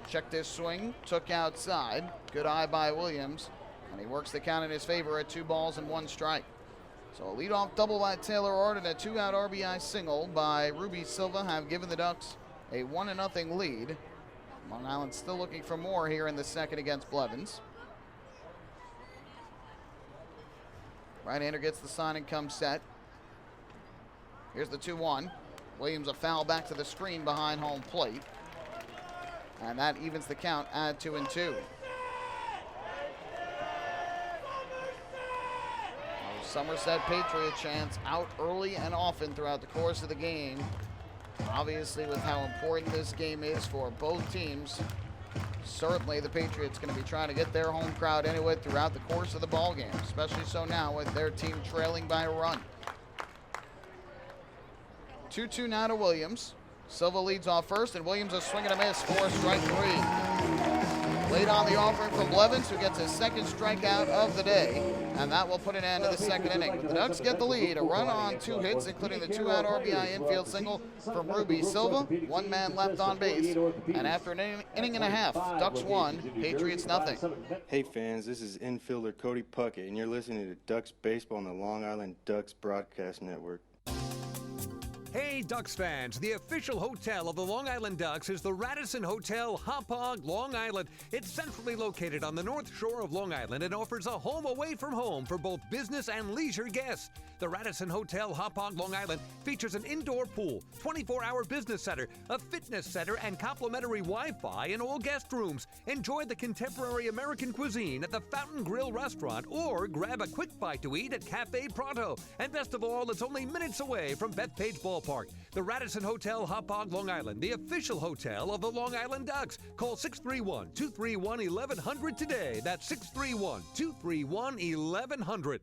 Check this swing, took outside. Good eye by Williams, and he works the count in his favor at 2 balls and 1 strike. So a leadoff double by Taylor Ard and a 2-out RBI single by Ruby Silva have given the Ducks a 1-0 lead. Long Island still looking for more here in the second against Blevins. Right-hander gets the sign and comes set. Here's the 2-1. Williams a foul back to the screen behind home plate. And that evens the count at 2-2. Somerset Patriot chants out early and often throughout the course of the game. Obviously, with how important this game is for both teams, certainly the Patriots going to be trying to get their home crowd into it throughout the course of the ball game, especially so now with their team trailing by a run. 2-2 now to Williams. Silva leads off first, and Williams a swing and a miss for strike 3. Late on the offering from Blevins, who gets his 2nd strikeout of the day, and that will put an end to the 2nd inning. But the Ducks get the lead, a run on 2 hits, including the 2-out RBI infield single from Ruby Silva. 1 man left on base, and after an inning and a half, Ducks 1, Patriots nothing. Hey fans, this is infielder Cody Puckett, and you're listening to Ducks Baseball on the Long Island Ducks Broadcast Network. Hey Ducks fans, the official hotel of the Long Island Ducks is the Radisson Hotel Hauppauge, Long Island. It's centrally located on the north shore of Long Island and offers a home away from home for both business and leisure guests. The Radisson Hotel Hauppauge, Long Island features an indoor pool, 24-hour business center, a fitness center, and complimentary Wi-Fi in all guest rooms. Enjoy the contemporary American cuisine at the Fountain Grill restaurant or grab a quick bite to eat at Cafe Pronto. And best of all, it's only minutes away from Bethpage Ballpark. The Radisson Hotel Hauppauge, Long Island, the official hotel of the Long Island Ducks. Call 631-231-1100 today. That's 631-231-1100.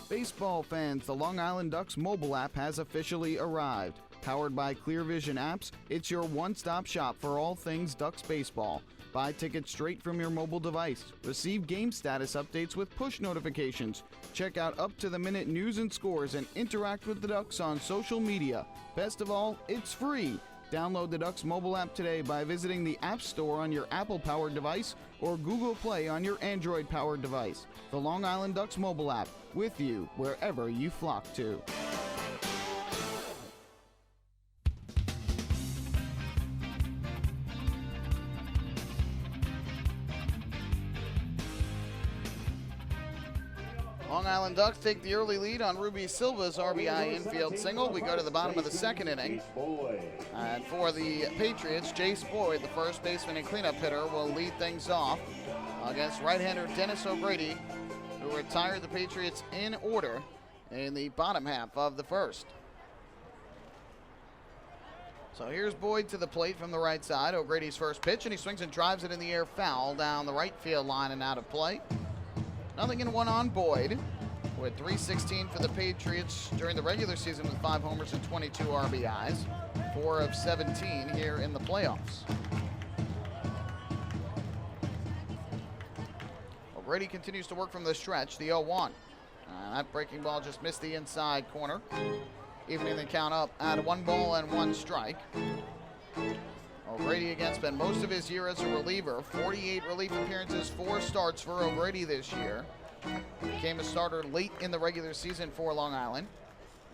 Baseball fans, the Long Island Ducks mobile app has officially arrived. Powered by Clear Vision Apps, it's your one-stop shop for all things Ducks baseball. Buy tickets straight from your mobile device. Receive game status updates with push notifications. Check out up-to-the-minute news and scores and interact with the Ducks on social media. Best of all, it's free. Download the Ducks mobile app today by visiting the App Store on your Apple-powered device or Google Play on your Android-powered device. The Long Island Ducks mobile app, with you wherever you flock to. Long Island Ducks take the early lead on Ruby Silva's RBI infield single. We go to the bottom of the second inning. And for the Patriots, Jace Boyd, the first baseman and cleanup hitter, will lead things off against right-hander Dennis O'Grady, who retired the Patriots in order in the bottom half of the first. So here's Boyd to the plate from the right side. O'Grady's first pitch, and he swings and drives it in the air foul down the right field line and out of play. Nothing in one on Boyd, with .316 for the Patriots during the regular season with 5 homers and 22 RBIs, 4 of 17 here in the playoffs. O'Grady continues to work from the stretch, the 0-1. That breaking ball just missed the inside corner, evening the count up at 1 ball and 1 strike. O'Grady again spent most of his year as a reliever. 48 relief appearances, 4 starts for O'Grady this year. Became a starter late in the regular season for Long Island.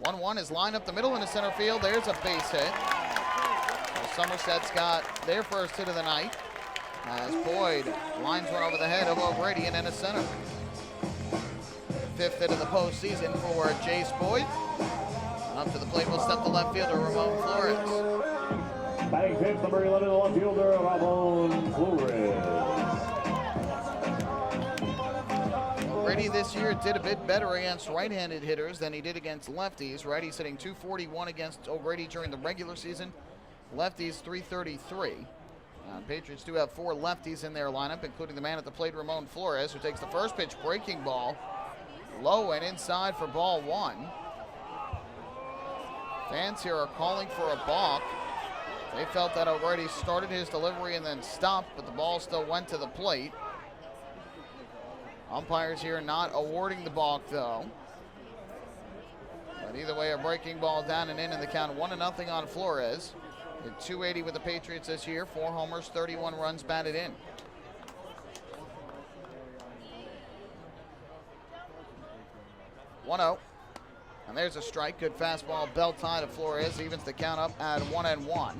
1-1 is lined up the middle into center field. There's a base hit. Somerset's got their first hit of the night as Boyd lines one over the head of O'Grady and into center. 5th hit of the postseason for Jace Boyd. And up to the plate will step the left fielder, Ramon Flores. Batting fifth, number 11, the left fielder, Ramon Flores. O'Grady this year did a bit better against right-handed hitters than he did against lefties. Righties hitting .241 against O'Grady during the regular season. Lefties .333. Patriots do have 4 lefties in their lineup, including the man at the plate, Ramon Flores, who takes the first pitch, breaking ball, low and inside for ball 1. Fans here are calling for a balk. They felt that O'Grady started his delivery and then stopped, but the ball still went to the plate. Umpires here not awarding the balk, though. But either way, a breaking ball down and in the count 1-0 on Flores. Hit .280 with the Patriots this year, 4 homers, 31 runs batted in. .1-0. And there's a strike. Good fastball, belt tie to Flores. Evens the count up at 1-1.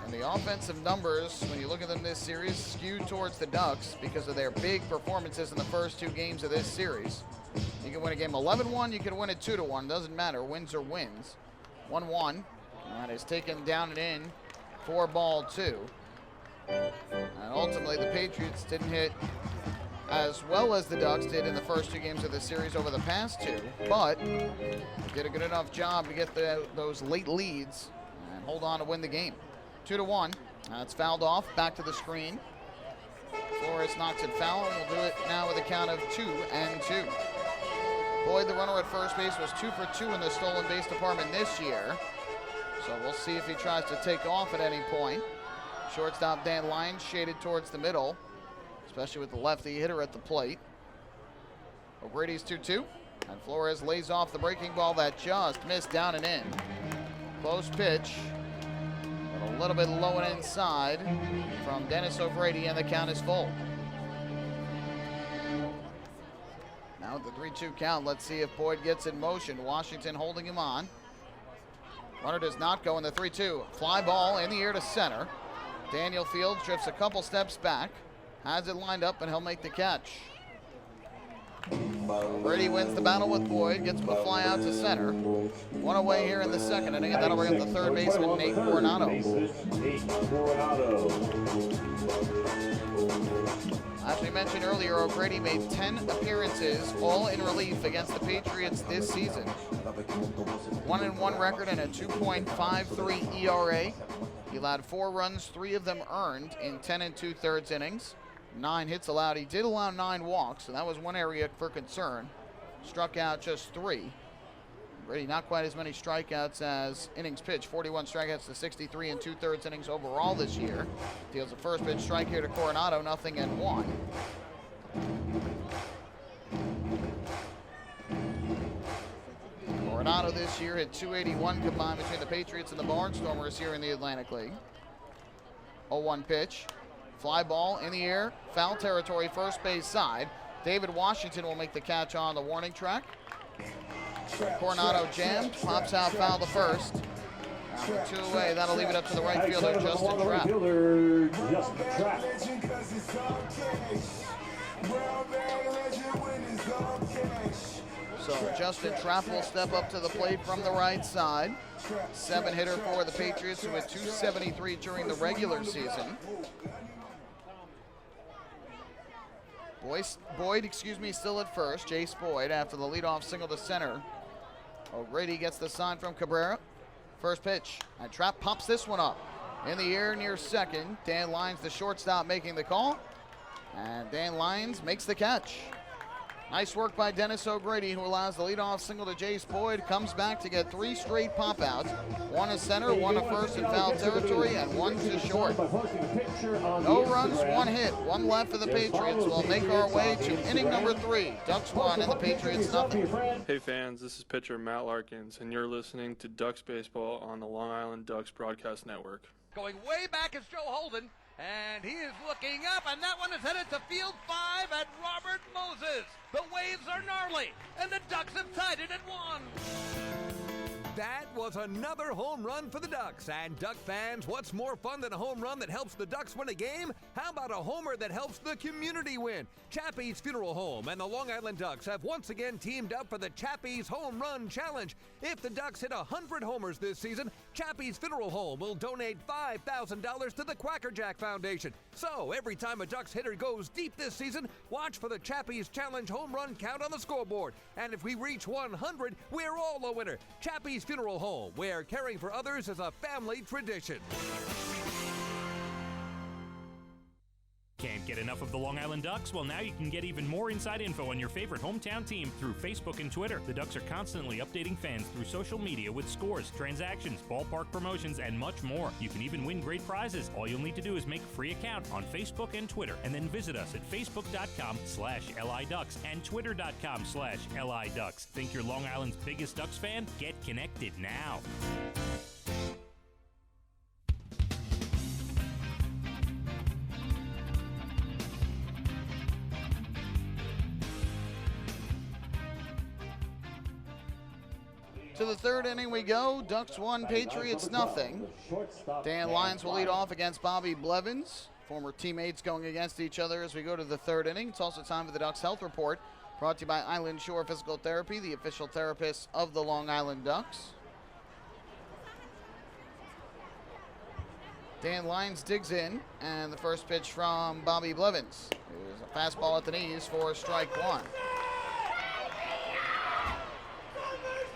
And the offensive numbers, when you look at them this series, skewed towards the Ducks because of their big performances in the first 2 games of this series. You can win a game 11-1, you can win it 2-1. Doesn't matter. Wins are wins. 1-1. That is taken down and in for ball 2. And ultimately, the Patriots didn't hit as well as the Ducks did in the first 2 games of the series over the past 2, but did a good enough job to get those late leads and hold on to win the game. 2-1. It's fouled off, back to the screen. Flores knocks it foul, and will do it now with a count of 2-2. Boyd, the runner at first base, was 2 for 2 in the stolen base department this year, so we'll see if he tries to take off at any point. Shortstop Dan Lyons shaded towards the middle, especially with the lefty hitter at the plate. O'Grady's 2-2, and Flores lays off the breaking ball that just missed down and in. Close pitch, but a little bit low and inside from Dennis O'Grady, and the count is full. Now at the 3-2 count, let's see if Boyd gets in motion. Washington holding him on. Runner does not go in the 3-2. Fly ball in the air to center. Daniel Fields drifts a couple steps back. Has it lined up, and he'll make the catch. Brady wins the battle with Boyd, gets him a fly out to center. 1 away here in the second inning, and that'll bring up the third baseman, Nate Coronado. As we mentioned earlier, O'Grady made 10 appearances, all in relief against the Patriots this season. 1-1 record and a 2.53 ERA. He allowed 4 runs, 3 of them earned in 10 2/3 innings. 9 hits allowed. He did allow 9 walks, so that was one area for concern. Struck out just 3. Brady not quite as many strikeouts as innings pitched. 41 strikeouts to 63 2/3 innings overall this year. Deals a first pitch strike here to Coronado, 0-1. Coronado this year hit .281 combined between the Patriots and the Barnstormers here in the Atlantic League. 0-1 pitch. Fly ball in the air, foul territory, first base side. David Washington will make the catch on the warning track. Coronado jammed, pops out foul to first. Now 2 away, that'll leave it up to the right fielder, Justin Trapp. So Justin Trapp will step up to the plate from the right side. 7-hitter for the Patriots, who had 273 during the regular season. Boyd, still at first. Jace Boyd after the leadoff single to center. O'Grady gets the sign from Cabrera. First pitch, and Trapp pops this one up. In the air near second. Dan Lyons, the shortstop, making the call. And Dan Lyons makes the catch. Nice work by Dennis O'Grady, who allows the leadoff single to Jace Boyd. Comes back to get 3 straight pop-outs. 1 to center, 1 to first in foul territory, and 1 to short. No runs, 1 hit, 1 left for the Patriots. We'll make our way to inning number 3. Ducks 1 and the Patriots nothing. Hey fans, this is pitcher Matt Larkins, and you're listening to Ducks Baseball on the Long Island Ducks Broadcast Network. Going way back is Joe Holden, and he is looking up, and that one is headed to field 5 at Robert Moses. The waves are gnarly, and the Ducks have tied it at 1. That was another home run for the Ducks. And Duck fans, what's more fun than a home run that helps the Ducks win a game? How about a homer that helps the community win? Chappie's Funeral Home and the Long Island Ducks have once again teamed up for the Chappie's Home Run Challenge. If the Ducks hit 100 homers this season, Chappie's Funeral Home will donate $5,000 to the Quackerjack Foundation. So every time a Ducks hitter goes deep this season, watch for the Chappie's Challenge home run count on the scoreboard. And if we reach 100, we're all a winner. Chappie's Funeral Home, where caring for others is a family tradition. Can't get enough of the Long Island Ducks? Well, now you can get even more inside info on your favorite hometown team through Facebook and Twitter. The Ducks are constantly updating fans through social media with scores, transactions, ballpark promotions, and much more. You can even win great prizes. All you'll need to do is make a free account on Facebook and Twitter, and then visit us at facebook.com/LIDucks and twitter.com/LIDucks. Think you're Long Island's biggest Ducks fan? Get connected now. To the 3rd inning we go. Ducks 1, Patriots nothing. Dan Lyons will lead off against Bobby Blevins. Former teammates going against each other as we go to the 3rd inning. It's also time for the Ducks Health Report, brought to you by Island Shore Physical Therapy, the official therapists of the Long Island Ducks. Dan Lyons digs in, and the first pitch from Bobby Blevins is a fastball at the knees for strike 1.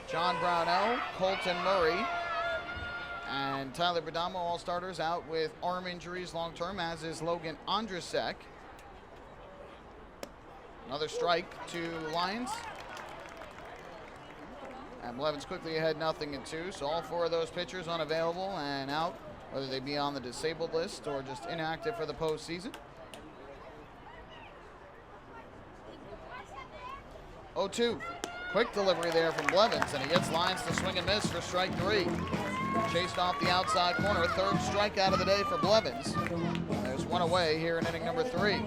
John Brownell, Colton Murray, and Tyler Badamo, all starters, out with arm injuries long-term, as is Logan Andrasek. Another strike to Lyons. And Blevins quickly ahead 0-2, so all 4 of those pitchers unavailable and out, whether they be on the disabled list or just inactive for the postseason. 0-2. Quick delivery there from Blevins, and he gets Lyons to swing and miss for strike 3. Chased off the outside corner. 3rd strikeout of the day for Blevins. And there's 1 away here in inning number 3.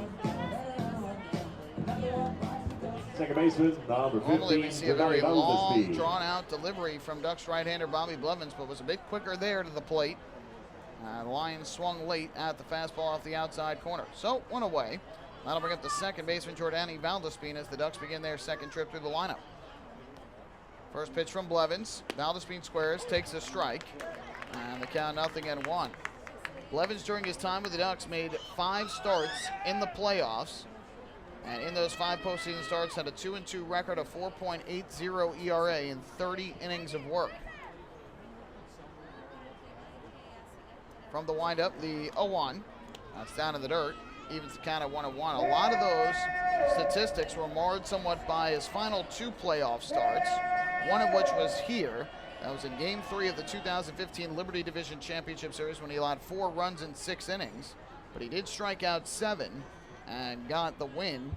Second baseman, number 15. Normally we see a very long, drawn-out delivery from Ducks right-hander Bobby Blevins, but was a bit quicker there to the plate. Lyons swung late at the fastball off the outside corner. So 1 away. That'll bring up the second baseman, Jordani Valdespin, as the Ducks begin their second trip through the lineup. First pitch from Blevins. Valdespin squares, takes a strike, and the count 0-1. Blevins, during his time with the Ducks, made 5 starts in the playoffs, and in those 5 postseason starts had a 2-2 record, a 4.80 ERA in 30 innings of work. From the windup, the 0-1. That's down in the dirt. Evens the count at 1-1. A lot of those statistics were marred somewhat by his final 2 playoff starts, one of which was here. That was in Game 3 of the 2015 Liberty Division Championship Series when he allowed 4 runs in 6 innings. But he did strike out 7 and got the win.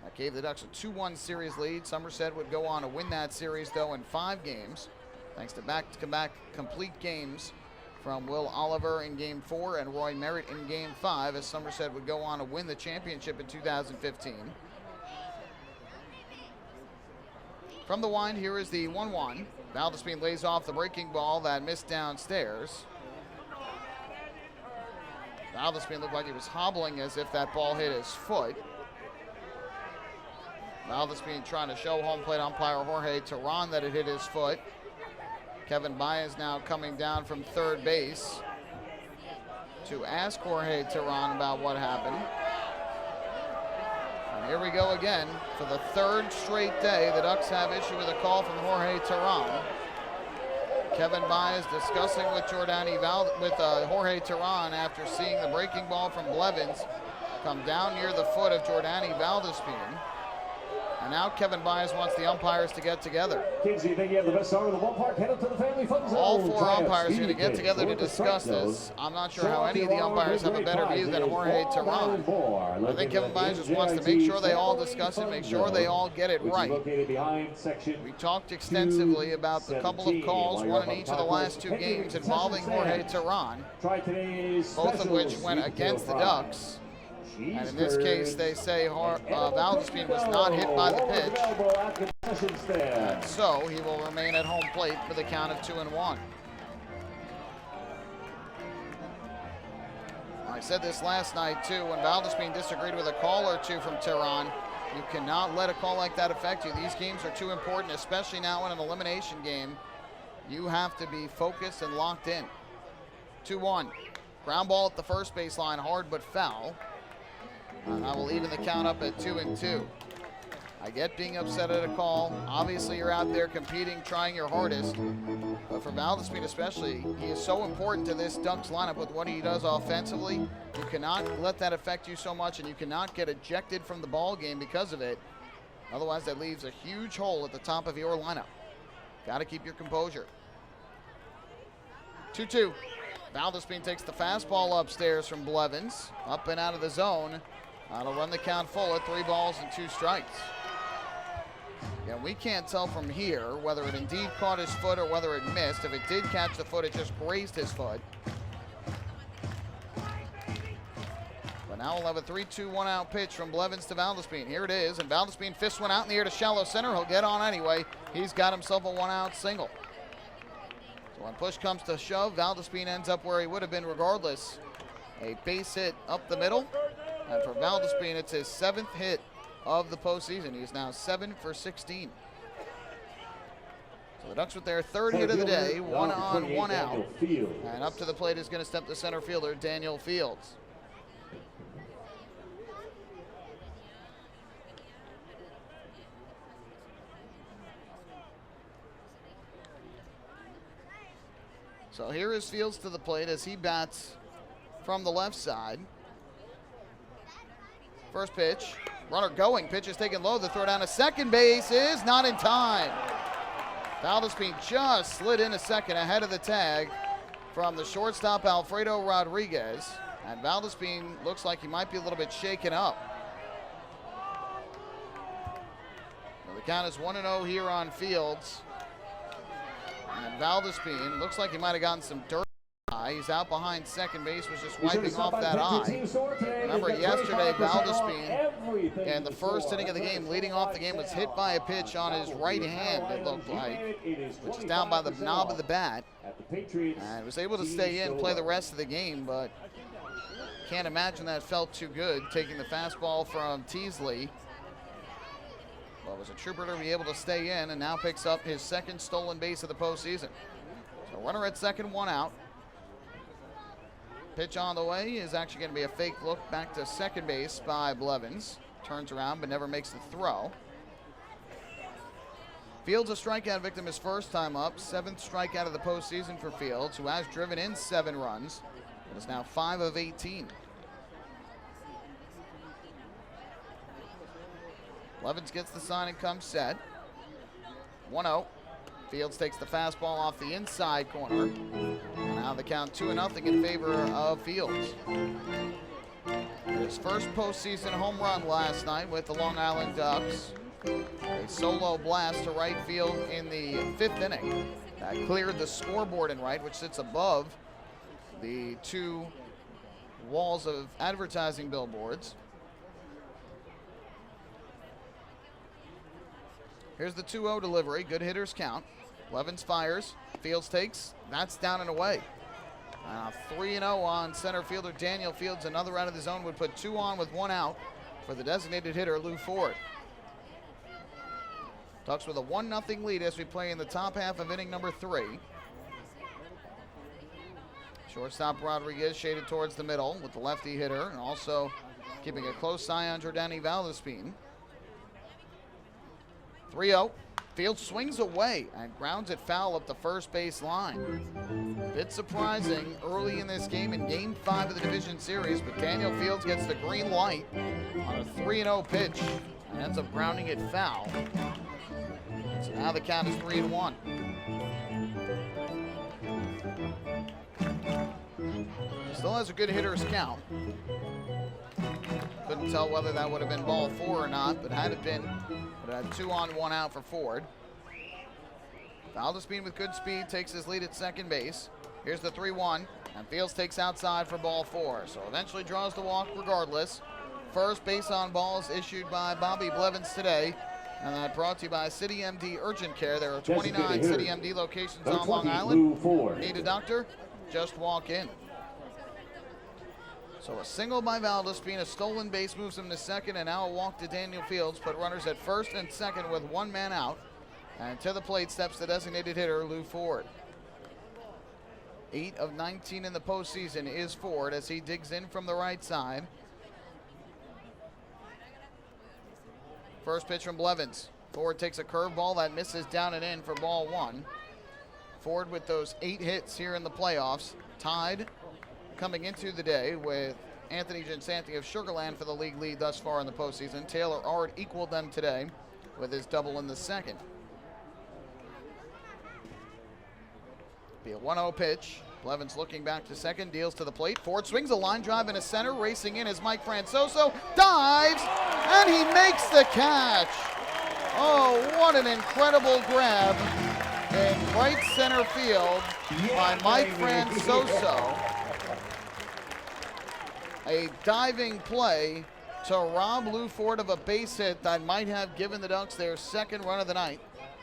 That gave the Ducks a 2-1 series lead. Somerset would go on to win that series, though, in 5 games, thanks to back-to-back complete games from Will Oliver in Game 4 and Roy Merritt in Game 5 as Somerset would go on to win the championship in 2015. From the wind, here is the 1-1. Valdespin lays off the breaking ball that missed downstairs. Valdespin looked like he was hobbling as if that ball hit his foot. Valdespin trying to show home plate umpire Jorge Terran that it hit his foot. Kevin Baez now coming down from third base to ask Jorge Terran about what happened. And here we go again. For the third straight day, the Ducks have issue with a call from Jorge Terran. Kevin Baez discussing with Jorge Terran after seeing the breaking ball from Blevins come down near the foot of Jordani Valdespin. And now Kevin Baez wants the umpires to get together. Kinsey, think you have the best song in the ballpark. Head up to the family fun zone. All four umpires are going to get together to discuss this. I'm not sure how any of the umpires have a better view than Jorge Terran. I think Kevin Baez just wants to make sure they all discuss it, make sure they all get it right. We talked extensively about the couple of calls, one in each of the last two games involving Jorge Terran, both of which went against the Ducks. And in this case, they say Valdespin was not hit by the pitch. And so he will remain at home plate for the count of 2-1. I said this last night, too, when Valdespin disagreed with a call or two from Terran. You cannot let a call like that affect you. These games are too important, especially now in an elimination game. You have to be focused and locked in. 2-1. Ground ball at the first baseline, hard but foul. And I will even the count up at 2-2. I get being upset at a call. Obviously, you're out there competing, trying your hardest. But for Valdespin especially, he is so important to this Ducks lineup with what he does offensively. You cannot let that affect you so much, and you cannot get ejected from the ball game because of it. Otherwise, that leaves a huge hole at the top of your lineup. Got to keep your composure. 2-2. Valdespin takes the fastball upstairs from Blevins, up and out of the zone. That'll run the count full at 3 balls and 2 strikes. Yeah, we can't tell from here whether it indeed caught his foot or whether it missed. If it did catch the foot, it just grazed his foot. But now we'll have a 3-2, 1-out pitch from Blevins to Valdespin. Here it is, and Valdespin fists one out in the air to shallow center. He'll get on anyway. He's got himself a 1-out single. So when push comes to shove, Valdespin ends up where he would have been regardless. A base hit up the middle. And for Valdespin, it's his 7th hit of the postseason. He is now 7 for 16. So the Ducks with their 3rd hit of the day, 1 on, 1 out. And up to the plate is going to step the center fielder, Daniel Fields. So here is Fields to the plate as he bats from the left side. First pitch, runner going, pitch is taken low. The throw down to second base is not in time. Valdespin just slid into second ahead of the tag from the shortstop Alfredo Rodriguez. And Valdespin looks like he might be a little bit shaken up. So the count is 1-0 here on Fields. And Valdespin looks like he might have gotten some dirt. He's out behind second base, was just wiping off that eye. Remember, yesterday, Valdespin, in the first inning of the game, leading off the game, was hit by a pitch on his right hand, it looked like, which is down by the knob of the bat. And was able to stay in, play the rest of the game, but can't imagine that felt too good, taking the fastball from Teasley. But was a trooper to be able to stay in, and now picks up his 2nd stolen base of the postseason. So runner at second, 1 out. Pitch on the way is actually going to be a fake look back to second base by Blevins. Turns around but never makes the throw. Fields a strikeout victim his first time up. 7th strikeout of the postseason for Fields, who has driven in 7 runs. It is now 5 of 18. Blevins gets the sign and comes set. 1-0. Fields takes the fastball off the inside corner. Now the count 2-0 in favor of Fields. His first postseason home run last night with the Long Island Ducks. A solo blast to right field in the 5th inning. That cleared the scoreboard in right, which sits above the two walls of advertising billboards. Here's the 2-0 delivery. Good hitters count. Blevins fires. Fields takes. That's down and away. 3-0 on center fielder Daniel Fields. Another out of the zone would put 2 on with 1 out for the designated hitter Lou Ford. Ducks with a 1-0 lead as we play in the top half of inning number 3. Shortstop Rodriguez shaded towards the middle with the lefty hitter, and also keeping a close eye on Jordani Valdespin. 3-0. Fields swings away and grounds it foul up the first base line. Bit surprising early in this game, in Game 5 of the division series, but Daniel Fields gets the green light on a 3-0 pitch and ends up grounding it foul. So now the count is 3-1. Still has a good hitter's count. Couldn't tell whether that would have been ball 4 or not, but had it been, would have had 2 on, 1 out for Ford. Valdespin with good speed takes his lead at second base. Here's the 3-1, and Fields takes outside for ball 4. So eventually draws the walk regardless. First base on balls issued by Bobby Blevins today. And that brought to you by City MD Urgent Care. There are 29 City MD locations on Long Island. Need a doctor? Just walk in. So a single by Valdespin, a stolen base moves him to second, and now a walk to Daniel Fields. Put runners at first and second with 1 man out. And to the plate steps the designated hitter, Lou Ford. 8 of 19 in the postseason is Ford as he digs in from the right side. First pitch from Blevins. Ford takes a curveball that misses down and in for ball 1. Ford with those 8 hits here in the playoffs, tied coming into the day with Anthony Ginsanti of Sugarland for the league lead thus far in the postseason. Taylor Ard equaled them today with his double in the second. Be a 1-0 pitch. Blevins looking back to second, deals to the plate. Ford swings a line drive into center. Racing in is Mike Francoso. Dives, and he makes the catch. Oh, what an incredible grab in right center field by Mike Francoso. A diving play to rob Lou Ford of a base hit that might have given the Ducks their second run of the night.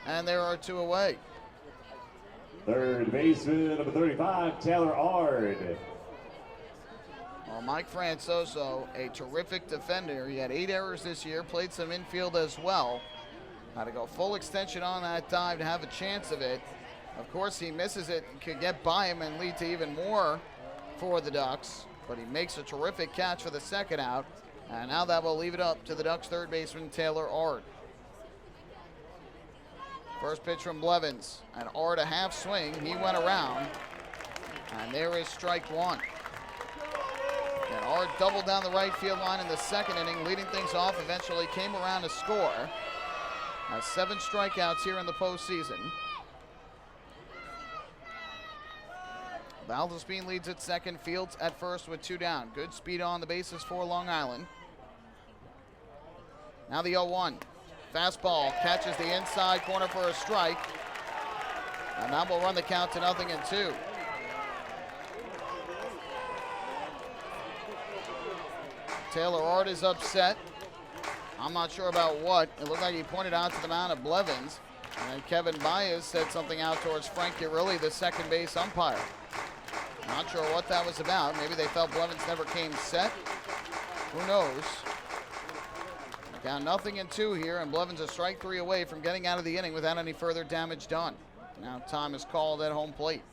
And there are 2 away. Third baseman, number 35, Taylor Ard. Well, Mike Francoso, a terrific defender. He had 8 errors this year, played some infield as well. Had to go full extension on that dive to have a chance of it. Of course, he misses it, could get by him and lead to even more for the Ducks. But he makes a terrific catch for the second out. And now that will leave it up to the Ducks third baseman, Taylor Ard. First pitch from Blevins, and Ard a half swing. He went around, and there is strike 1. And Ard doubled down the right field line in the second inning, leading things off. Eventually came around to score. Has 7 strikeouts here in the postseason. Valdespin leads at second, Fields at first with 2 down. Good speed on the bases for Long Island. Now the 0-1. Fastball catches the inside corner for a strike. And that will run the count to 0-2. Taylor Ard is upset. I'm not sure about what. It looked like he pointed out to the mound of Blevins. And Kevin Baez said something out towards Frank Urilli, the second base umpire. Not sure what that was about. Maybe they felt Blevins never came set. Who knows? Down 0-2 here, and Blevins a strike 3 away from getting out of the inning without any further damage done. Now time is called at home plate.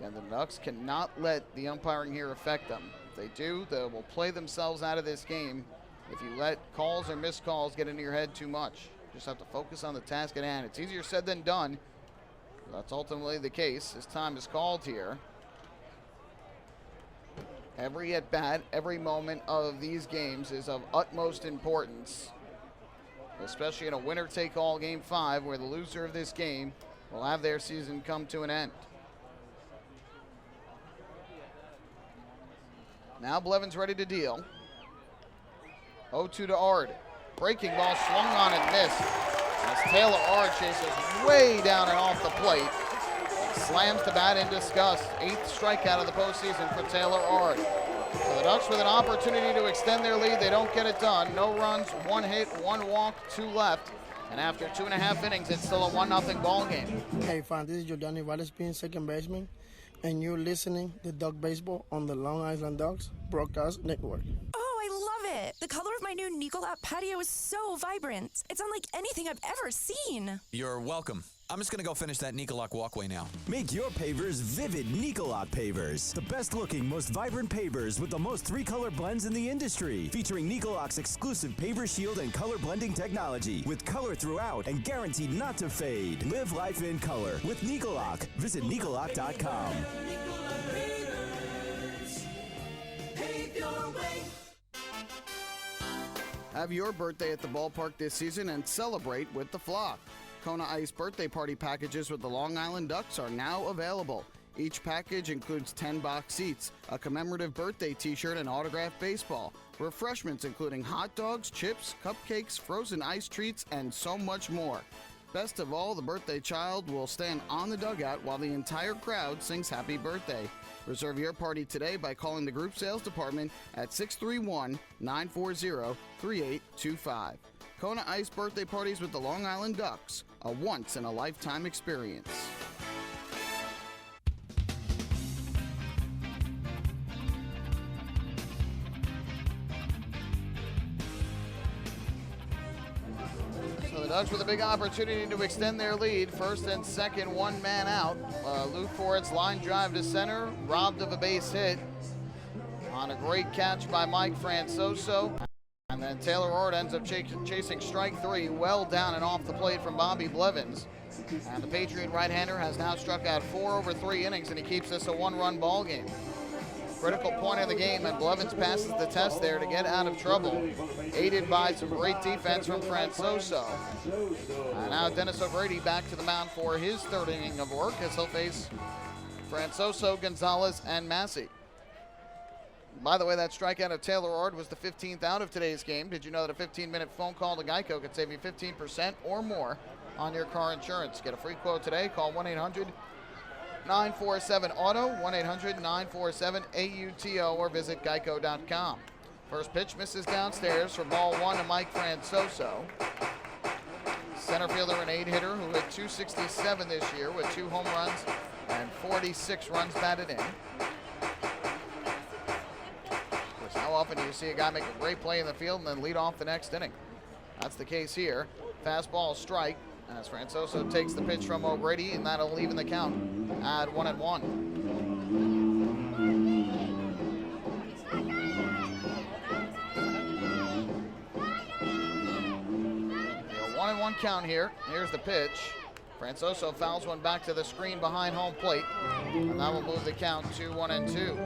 And the Ducks cannot let the umpiring here affect them. If they do, they will play themselves out of this game if you let calls or missed calls get into your head too much. Just have to focus on the task at hand. It's easier said than done. That's ultimately the case as time is called here. Every at-bat, every moment of these games is of utmost importance, especially in a winner-take-all Game 5 where the loser of this game will have their season come to an end. Now Blevins ready to deal. 0-2 to Ard. Breaking ball swung on and missed as Taylor Ard chases way down and off the plate. slams the bat in disgust. 8th strikeout of the postseason for Taylor Ard. So the Ducks with an opportunity to extend their lead. They don't get it done. No runs, 1 hit, 1 walk, 2 left. And after 2.5 innings, it's still a 1-0 ball game. Hey, fans, this is Jordani Valdespin, second baseman, and you're listening to Duck Baseball on the Long Island Ducks Broadcast Network. Oh, I love it. The color of my new Nicolot patio is so vibrant. It's unlike anything I've ever seen. You're welcome. I'm just going to go finish that Nicolak walkway now. Make your pavers vivid Nicolak pavers. The best looking, most vibrant pavers with the most 3-color blends in the industry. Featuring Nicolak's exclusive paver shield and color blending technology. With color throughout and guaranteed not to fade. Live life in color with Nicolak. Visit Nicolak.com. Have your birthday at the ballpark this season and celebrate with the Flock. Kona Ice birthday party packages with the Long Island Ducks are now available. Each package includes 10 box seats, a commemorative birthday t-shirt, and autographed baseball. Refreshments including hot dogs, chips, cupcakes, frozen ice treats, and so much more. Best of all, the birthday child will stand on the dugout while the entire crowd sings happy birthday. Reserve your party today by calling the group sales department at 631-940-3825. Kona Ice birthday parties with the Long Island Ducks, a once-in-a-lifetime experience. So the Ducks with a big opportunity to extend their lead. First and second, 1 man out. Lou Ford's line drive to center, robbed of a base hit on a great catch by Mike Francoso. And then Taylor Ard ends up chasing strike 3 well down and off the plate from Bobby Blevins. And the Patriot right-hander has now struck out 4 over 3 innings, and he keeps this a 1-run ball game. Critical point of the game, and Blevins passes the test there to get out of trouble, aided by some great defense from Francoso. And now Dennis O'Grady back to the mound for his 3rd inning of work as he'll face Francoso, Gonzalez, and Massey. By the way, that strikeout of Taylor Ard was the 15th out of today's game. Did you know that a 15-minute phone call to Geico could save you 15% or more on your car insurance? Get a free quote today. Call 1-800-947-AUTO, 1-800-947-AUTO, or visit geico.com. First pitch misses downstairs for ball 1 to Mike Francoso. Center fielder and 8-hitter who hit .267 this year with 2 home runs and 46 runs batted in. How often do you see a guy make a great play in the field and then lead off the next inning? That's the case here. Fastball strike as Francoso takes the pitch from O'Grady, and that'll even the count at 1-1. A 1-1 count here. Here's the pitch. Francoso fouls one back to the screen behind home plate, and that will move the count to 1-2.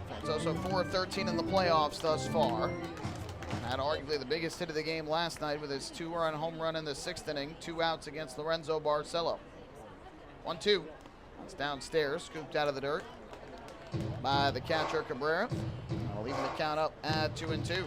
Francoso 4 of 13 in the playoffs thus far. Had arguably the biggest hit of the game last night with his 2-run home run in the 6th inning, 2 outs against Lorenzo Barcelo. 1-2. It's downstairs, scooped out of the dirt by the catcher Cabrera. I'll even the count up at 2-2.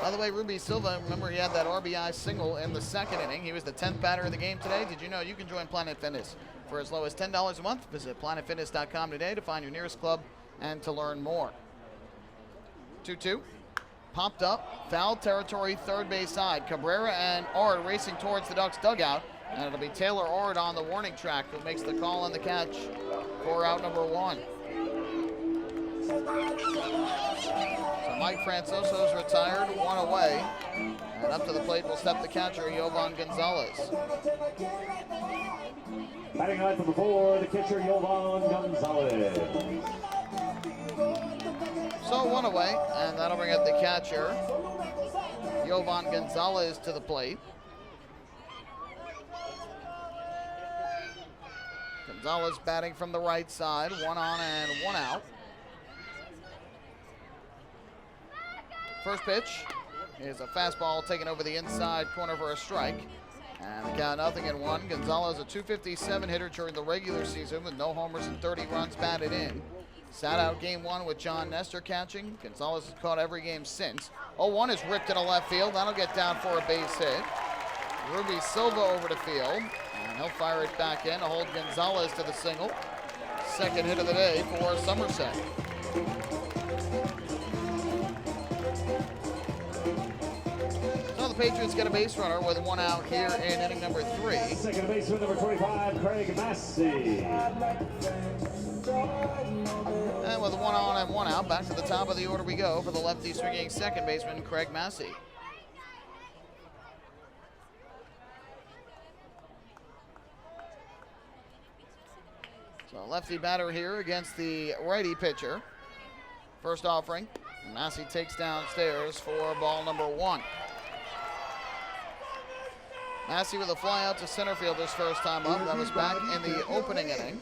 By the way, Ruby Silva, remember he had that RBI single in the 2nd inning. He was the 10th batter of the game today. Did you know you can join Planet Fitness for as low as $10 a month? Visit planetfitness.com today to find your nearest club and to learn more. 2-2. Popped up, foul territory, 3rd base side. Cabrera and Ard racing towards the Ducks dugout, and it'll be Taylor Ard on the warning track who makes the call on the catch for out number 1. So Mike Francoso's retired, 1 away. And up to the plate will step the catcher, Yovan Gonzalez. Batting line from the 4, the catcher, Yovan Gonzalez. So 1 away, and that'll bring up the catcher, Yovan Gonzalez, to the plate. Gonzalez batting from the right side, 1 on and 1 out. First pitch is a fastball taken over the inside corner for a strike. And the count 0-1. Gonzalez, a .257 hitter during the regular season with no homers and 30 runs batted in. Sat out game 1 with John Nestor catching. Gonzalez has caught every game since. 0-1 is ripped into left field. That'll get down for a base hit. Ruby Silva over to field. And he'll fire it back in to hold Gonzalez to the single. Second hit of the day for Somerset. So the Patriots get a base runner with 1 out here in inning number 3. Second baseman, number 25, Craig Massey. And with 1 on and 1 out, back to the top of the order we go for the lefty swinging second baseman, Craig Massey. So lefty batter here against the righty pitcher. First offering, Massey takes downstairs for ball number 1. Massey with a fly out to center field his first time up. That was back in the opening inning.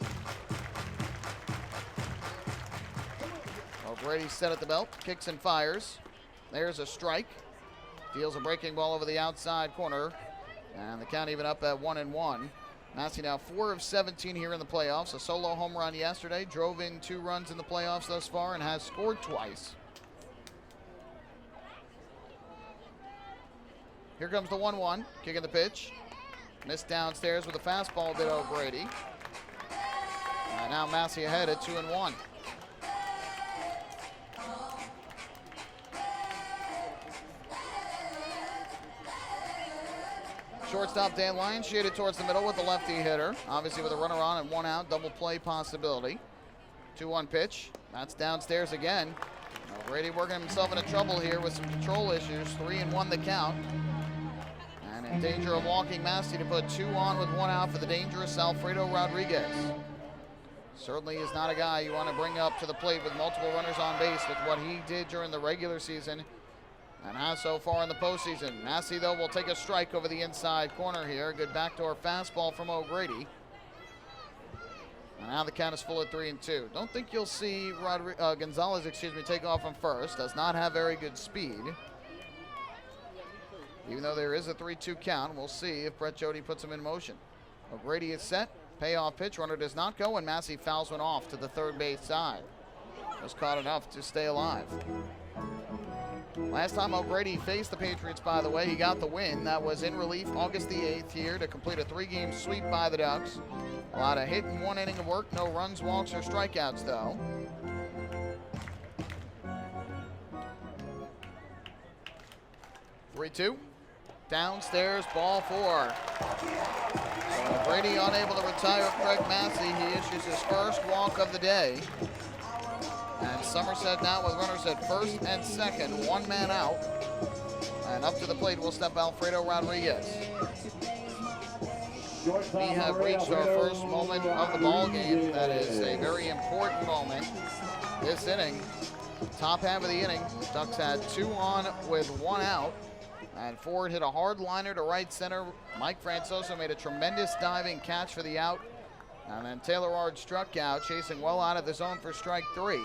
O'Grady set at the belt, kicks and fires. There's a strike. Deals a breaking ball over the outside corner. And the count even up at 1-1. Massey now 4 of 17 here in the playoffs. A solo home run yesterday. Drove in 2 runs in the playoffs thus far and has scored twice. Here comes the 1-1. Kicking the pitch. Missed downstairs with a fastball did O'Grady. And now Massey ahead at 2-1. Shortstop Dan Lyons shaded towards the middle with the lefty hitter. Obviously with a runner on and 1 out, double play possibility. 2-1 pitch. That's downstairs again. O'Grady working himself into trouble here with some control issues. 3-1 the count. And in danger of walking Massey to put 2 on with 1 out for the dangerous Alfredo Rodriguez. Certainly is not a guy you want to bring up to the plate with multiple runners on base with what he did during the regular season and has so far in the postseason. Massey, though, will take a strike over the inside corner here. Good backdoor fastball from O'Grady. And now the count is full at 3-2. Don't think you'll see Gonzalez, take off from first. Does not have very good speed. Even though there is a 3-2 count, we'll see if Brett Jody puts him in motion. O'Grady is set. Payoff pitch. Runner does not go, and Massey fouls one off to the third base side. Was caught enough to stay alive. Last time O'Grady faced the Patriots, by the way, he got the win. That was in relief August the 8th here to complete a 3-game sweep by the Ducks. A lot of hit in 1 inning of work. No runs, walks, or strikeouts, though. Three-two. Downstairs, ball 4. So O'Grady unable to retire Craig Massey. He issues his first walk of the day. And Somerset now with runners at first and second, 1 man out. And up to the plate will step Alfredo Rodriguez. We have reached our first moment of the ball game. That is a very important moment this inning. Top half of the inning, Ducks had 2 on with 1 out. And Ford hit a hard liner to right center. Mike Francoso made a tremendous diving catch for the out. And then Taylor Ard struck out, chasing well out of the zone for strike 3.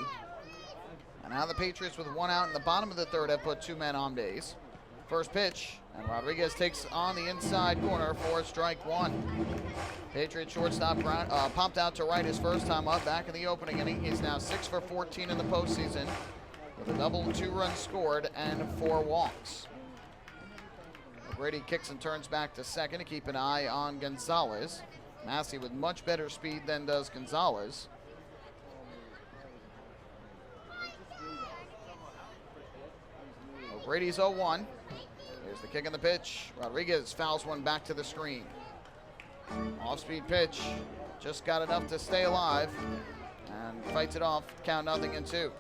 And now the Patriots with 1 out in the bottom of the third have put 2 men on base. First pitch, and Rodriguez takes on the inside corner for strike 1. Patriots shortstop popped out to right his first time up back in the opening inning. He's now 6 for 14 in the postseason with a double, 2 runs scored, and 4 walks. O'Grady kicks and turns back to second to keep an eye on Gonzalez. Massey with much better speed than does Gonzalez. O'Grady's 0-1. Here's the kick and the pitch. Rodriguez fouls one back to the screen. Off-speed pitch. Just got enough to stay alive and fights it off. Count 0-2.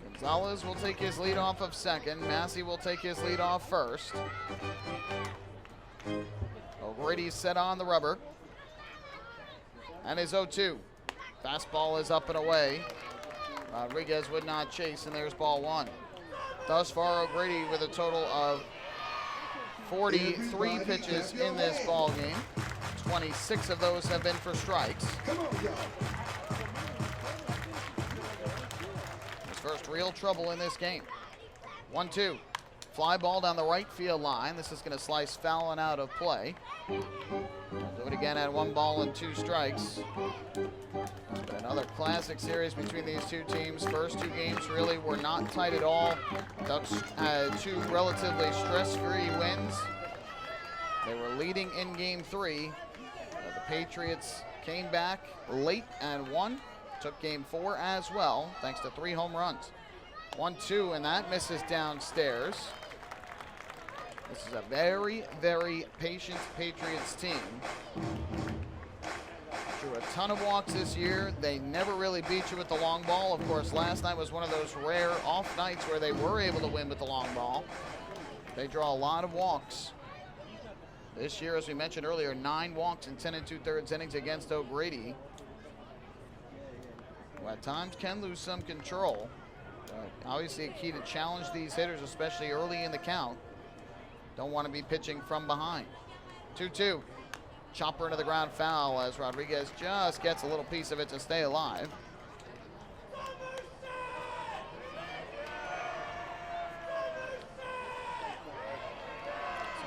Gonzalez will take his lead off of second. Massey will take his lead off first. O'Grady's set on the rubber. And his 0-2. Fastball is up and away. Rodriguez would not chase, and there's ball 1. Thus far, O'Grady with a total of 43 pitches in this ball game. 26 of those have been for strikes. His first real trouble in this game. 1-2. fly ball down the right field line. This is going to slice foul and out of play. We'll do it again at 1 ball and 2 strikes. It's been another classic series between these two teams. First 2 games really were not tight at all. Ducks had 2 relatively stress-free wins. They were leading in game 3. The Patriots came back late and won. Took game 4 as well, thanks to 3 home runs. 1-2, and that misses downstairs. This is a very, very patient Patriots team. Drew a ton of walks this year. They never really beat you with the long ball. Of course, last night was one of those rare off nights where they were able to win with the long ball. They draw a lot of walks. This year, as we mentioned earlier, 9 walks in 10 2/3 innings against O'Grady. Who at times can lose some control. Obviously a key to challenge these hitters, especially early in the count. Don't want to be pitching from behind. 2-2. Chopper into the ground foul as Rodriguez just gets a little piece of it to stay alive. So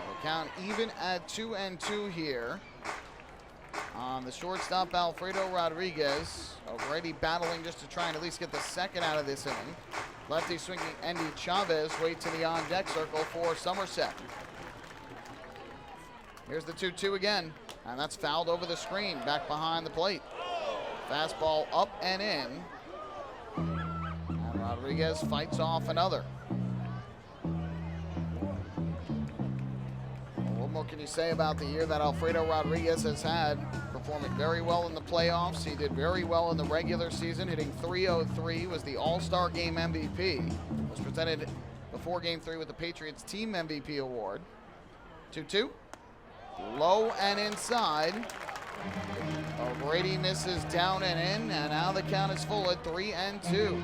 the count even at 2-2 here. On the shortstop, Alfredo Rodriguez. O'Grady battling just to try and at least get the second out of this inning. Lefty swinging Andy Chavez waits in the on-deck circle for Somerset. Here's the 2-2 again, and that's fouled over the screen, back behind the plate. Fastball up and in, and Rodriguez fights off another. What more can you say about the year that Alfredo Rodriguez has had? Performing very well in the playoffs. He did very well in the regular season, hitting .303, was the All-Star Game MVP. Was presented before Game 3 with the Patriots Team MVP Award. 2-2. Low and inside. O'Grady misses down and in, and now the count is full at 3-2.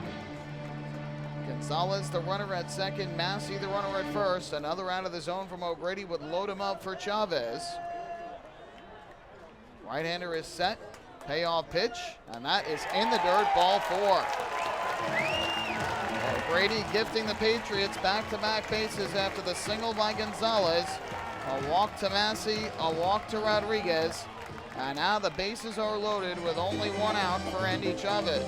Gonzalez, the runner at second. Massey, the runner at first. Another out of the zone from O'Grady would load him up for Chavez. Right-hander is set. Payoff pitch, and that is in the dirt, ball 4. O'Grady gifting the Patriots back-to-back bases after the single by Gonzalez. A walk to Massey, a walk to Rodriguez, and now the bases are loaded with only 1 out for Andy Chavez.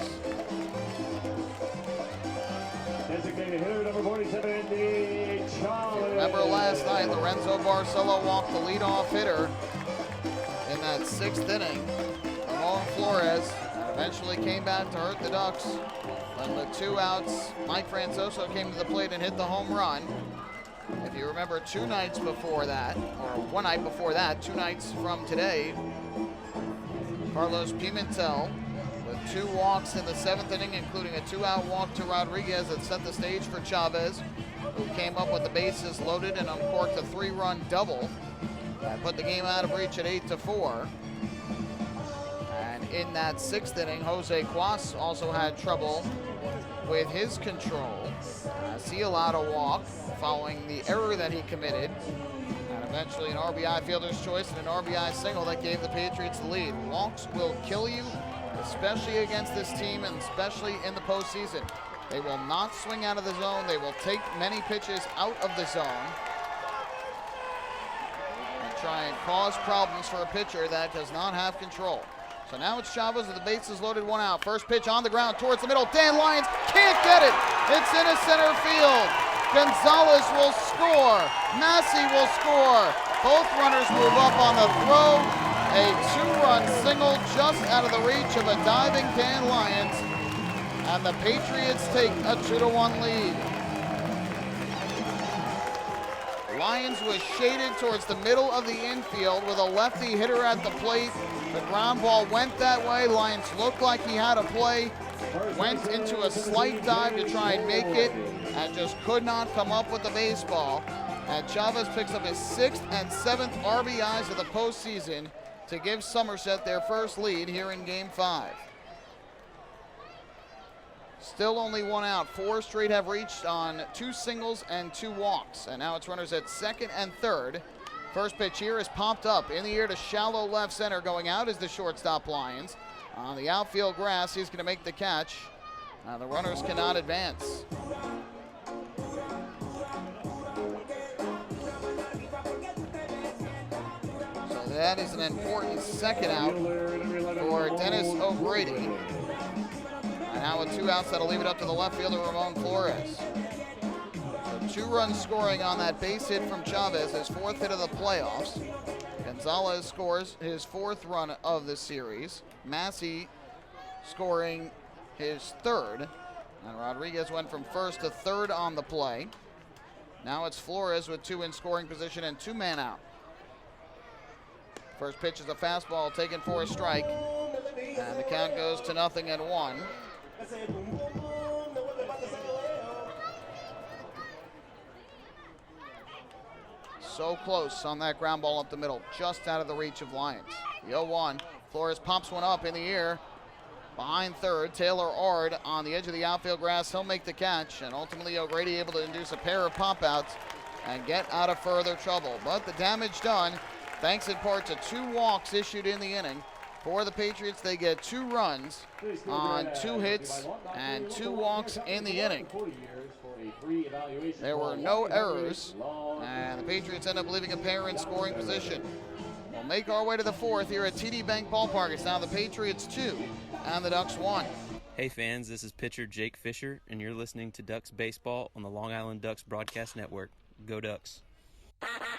Designated hitter number 47, Andy Chavez. Remember last night, Lorenzo Barcelo walked the leadoff hitter in that 6th inning. Ramon Flores eventually came back to hurt the Ducks. When with 2 outs, Mike Francoso came to the plate and hit the home run. If you remember 2 nights before that, or 1 night before that, 2 nights from today, Carlos Pimentel with 2 walks in the 7th inning, including a 2-out walk to Rodriguez that set the stage for Chavez, who came up with the bases loaded and uncorked a 3-run double. That put the game out of reach at 8-4. And in that 6th inning, Jose Cuas also had trouble with his control. He allowed a walk following the error that he committed. And eventually an RBI fielder's choice and an RBI single that gave the Patriots the lead. Walks will kill you, especially against this team and especially in the postseason. They will not swing out of the zone. They will take many pitches out of the zone and try and cause problems for a pitcher that does not have control. So now it's Chavez with the bases loaded, 1 out. First pitch on the ground towards the middle. Dan Lyons can't get it. It's into center field. Gonzalez will score. Massey will score. Both runners move up on the throw. A 2-run single just out of the reach of a diving Dan Lyons. And the Patriots take a 2-1 lead. Lyons was shaded towards the middle of the infield with a lefty hitter at the plate. The ground ball went that way. Lyons looked like he had a play. Went into a slight dive to try and make it and just could not come up with the baseball. And Chavez picks up his 6th and 7th RBIs of the postseason to give Somerset their first lead here in Game 5. Still only 1 out. 4 straight have reached on 2 singles and 2 walks. And now it's runners at second and third. First pitch here is popped up in the air to shallow left center. Going out is the shortstop Lyons. On the outfield grass, he's going to make the catch. The runners cannot advance. that is an important second out for Dennis O'Grady. And now with 2 outs, that'll leave it up to the left fielder, Ramon Flores. So 2 runs scoring on that base hit from Chavez, his 4th hit of the playoffs. Gonzalez scores his 4th run of the series. Massey scoring his 3rd. And Rodriguez went from 1st to 3rd on the play. Now it's Flores with 2 in scoring position and 2 men out. First pitch is a fastball taken for a strike. And the count goes to 0-1. So close on that ground ball up the middle, just out of the reach of Lyons. The 0-1. Flores pops one up in the air. Behind third, Taylor Ard on the edge of the outfield grass. He'll make the catch, and ultimately O'Grady able to induce a pair of pop-outs and get out of further trouble. But the damage done, thanks in part to 2 walks issued in the inning. For the Patriots, they get 2 runs on 2 hits and 2 walks in the inning. There were no errors, and the Patriots end up leaving a pair in scoring position. We'll make our way to the 4th here at TD Bank Ballpark. It's now the Patriots 2 and the Ducks 1. Hey fans, this is pitcher Jake Fisher, and you're listening to Ducks Baseball on the Long Island Ducks Broadcast Network. Go Ducks.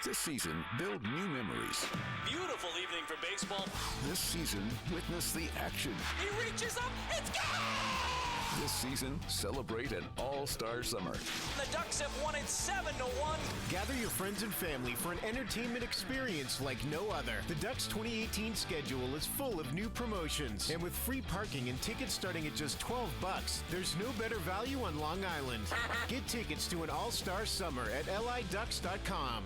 This season, build new memories. Beautiful evening for baseball. This season, witness the action. He reaches up, it's gone! This season, celebrate an all-star summer. The Ducks have won it 7-1. Gather your friends and family for an entertainment experience like no other. The Ducks 2018 schedule is full of new promotions, and with free parking and tickets starting at just $12, there's no better value on Long Island. Get tickets to an all-star summer at liducks.com.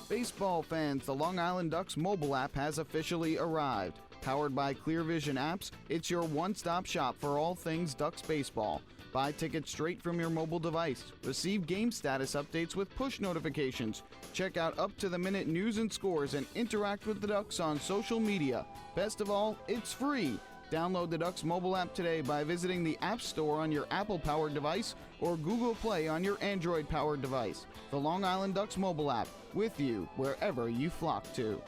Baseball fans, the Long Island Ducks mobile app has officially arrived. Powered by Clear Vision Apps, it's your one-stop shop for all things Ducks baseball. Buy tickets straight from your mobile device. Receive game status updates with push notifications. Check out up-to-the-minute news and scores and interact with the Ducks on social media. Best of all, it's free. Download the Ducks mobile app today by visiting the App Store on your Apple-powered device or Google Play on your Android-powered device. The Long Island Ducks mobile app, with you wherever you flock to.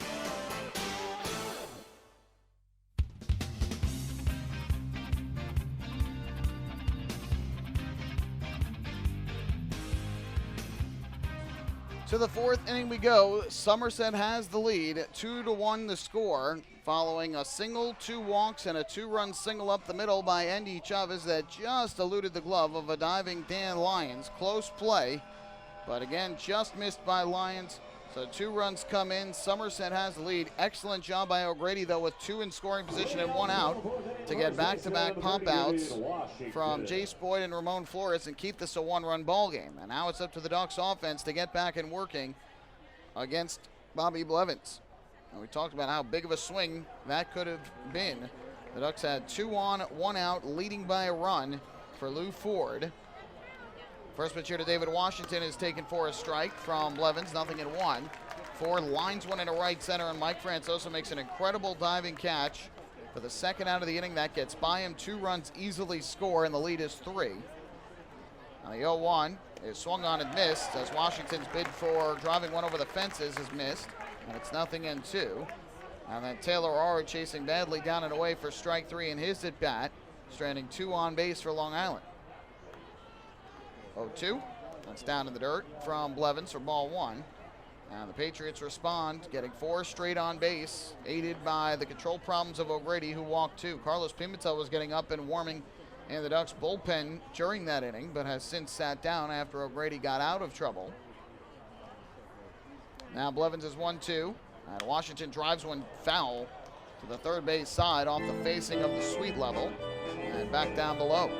To the 4th inning we go. Somerset has the lead, 2-1 the score, following a single, 2 walks, and a 2-run single up the middle by Andy Chavez that just eluded the glove of a diving Dan Lyons. Close play, but again, just missed by Lyons. So 2 runs come in. Somerset has the lead. Excellent job by O'Grady, though, with 2 in scoring position and 1 out to get back-to-back pop-outs from Jace Boyd and Ramon Flores and keep this a 1-run ball game. And now it's up to the Ducks offense to get back and working against Bobby Blevins. And we talked about how big of a swing that could have been. The Ducks had 2 on, 1 out, leading by a run for Lou Ford. First pitch here to David Washington is taken for a strike from Blevins, 0-1. Ford lines one into right center, and Mike Francoso makes an incredible diving catch for the 2nd out of the inning. That gets by him. 2 runs easily score, and the lead is 3. Now the 0-1 is swung on and missed as Washington's bid for driving one over the fences is missed, and it's 0-2. And then Taylor Ard chasing badly down and away for strike 3 in his at bat, stranding 2 on base for Long Island. 0-2. That's down in the dirt from Blevins for ball 1. And the Patriots respond, getting 4 straight on base, aided by the control problems of O'Grady, who walked 2. Carlos Pimentel was getting up and warming in the Ducks bullpen during that inning, but has since sat down after O'Grady got out of trouble. Now Blevins is 1-2, and Washington drives one foul to the third base side off the facing of the suite level and back down below.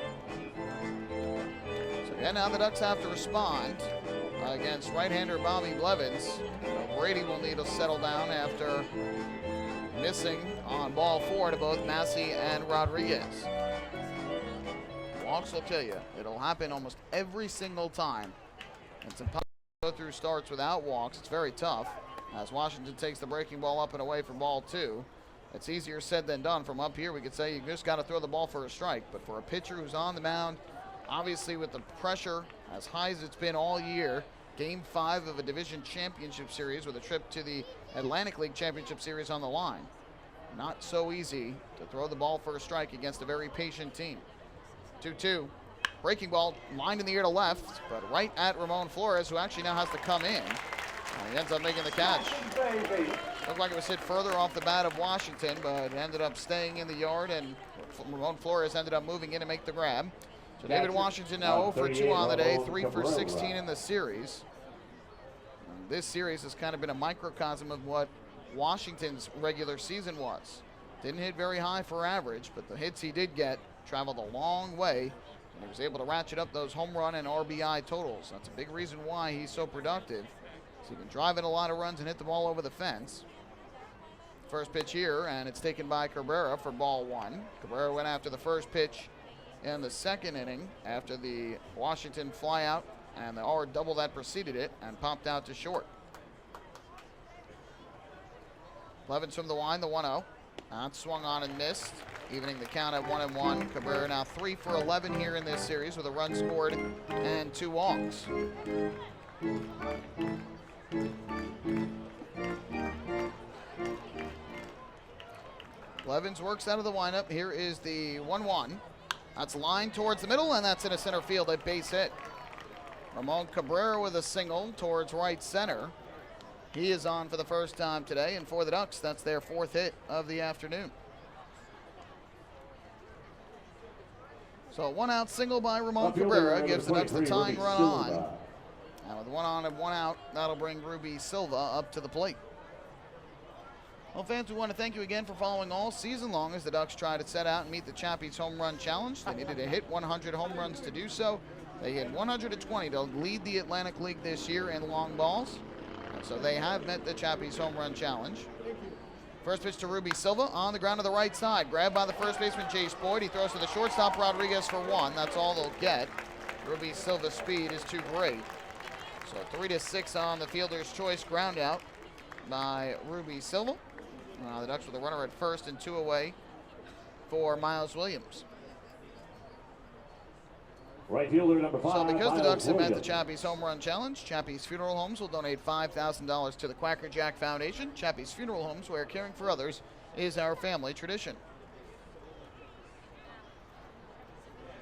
And now the Ducks have to respond against right-hander Bobby Blevins. O'Grady will need to settle down after missing on ball 4 to both Massey and Rodriguez. Walks will kill you. It'll happen almost every single time. It's impossible to go through starts without walks. It's very tough as Washington takes the breaking ball up and away for ball 2. It's easier said than done. From up here, we could say you just got to throw the ball for a strike. But for a pitcher who's on the mound, obviously with the pressure as high as it's been all year, Game 5 of a division championship series with a trip to the Atlantic League Championship Series on the line. Not so easy to throw the ball for a strike against a very patient team. 2-2. Breaking ball lined in the air to left, but right at Ramon Flores, who actually now has to come in. And he ends up making the catch. Looked like it was hit further off the bat of Washington, but it ended up staying in the yard, and Ramon Flores ended up moving in to make the grab. So David Washington now 0 for 2 on the day, 3 for 16 in the series. And this series has kind of been a microcosm of what Washington's regular season was. Didn't hit very high for average, but the hits he did get traveled a long way, and he was able to ratchet up those home run and RBI totals. That's a big reason why he's so productive. So he can drive in a lot of runs and hit the ball over the fence. First pitch here, and it's taken by Cabrera for ball 1. Cabrera went after the first pitch in the second inning after the Washington flyout, and the R double that preceded it and popped out to short. Blevins from the line, the 1-0. That swung on and missed, evening the count at 1-1. Cabrera now 3 for 11 here in this series with a run scored and 2 walks. Blevins works out of the windup. Here is the 1-1. That's lined towards the middle, and that's in a center field at base hit. Ramon Cabrera with a single towards right center. He is on for the first time today, and for the Ducks, that's their 4th hit of the afternoon. So a 1-out single by Ramon Cabrera gives the Ducks the tying run on. And with 1 on and 1 out, that'll bring Ruby Silva up to the plate. Well, fans, we want to thank you again for following all season long as the Ducks try to set out and meet the Chappies Home Run Challenge. They needed to hit 100 home runs to do so. They hit 120 to lead the Atlantic League this year in long balls. And so they have met the Chappies Home Run Challenge. First pitch to Ruby Silva on the ground to the right side. Grabbed by the first baseman, Jace Boyd. He throws to the shortstop, Rodriguez, for 1. That's all they'll get. Ruby Silva's speed is too great. So 3-6 on the fielder's choice ground out by Ruby Silva. The Ducks with a runner at first and 2 away for Miles Williams. Right fielder number 5. So because the Ducks have met the Williams. Chappies Home Run Challenge, Chappies Funeral Homes will donate $5,000 to the Quacker Jack Foundation. Chappies Funeral Homes, where caring for others is our family tradition.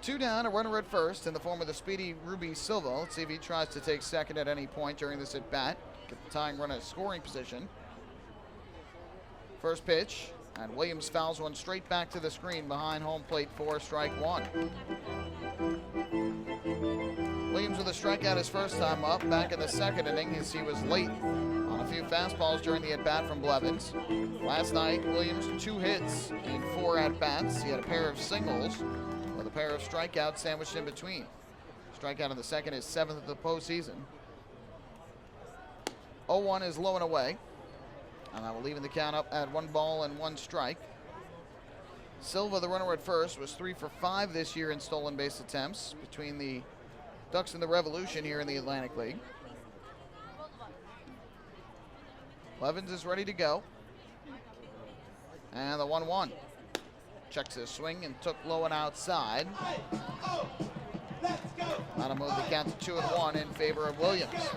2 down, a runner at first in the form of the speedy Ruby Silva. Let's see if he tries to take second at any point during this at bat. Get the tying run at scoring position. First pitch, and Williams fouls one straight back to the screen behind home plate for strike 1. Williams with a strikeout his first time up. Back in the second inning as he was late on a few fastballs during the at-bat from Blevins. Last night, Williams 2 hits in 4 at-bats. He had a pair of singles with a pair of strikeouts sandwiched in between. Strikeout in the second is 7th of the postseason. 0-1 is low and away. And that will leave the count up at 1 ball and 1 strike. Silva, the runner at first, was 3 for 5 this year in stolen base attempts between the Ducks and the Revolution here in the Atlantic League. Blevins is ready to go. And the 1-1. Checks his swing and took low and outside. That'll move the count to 2-1 in favor of Williams.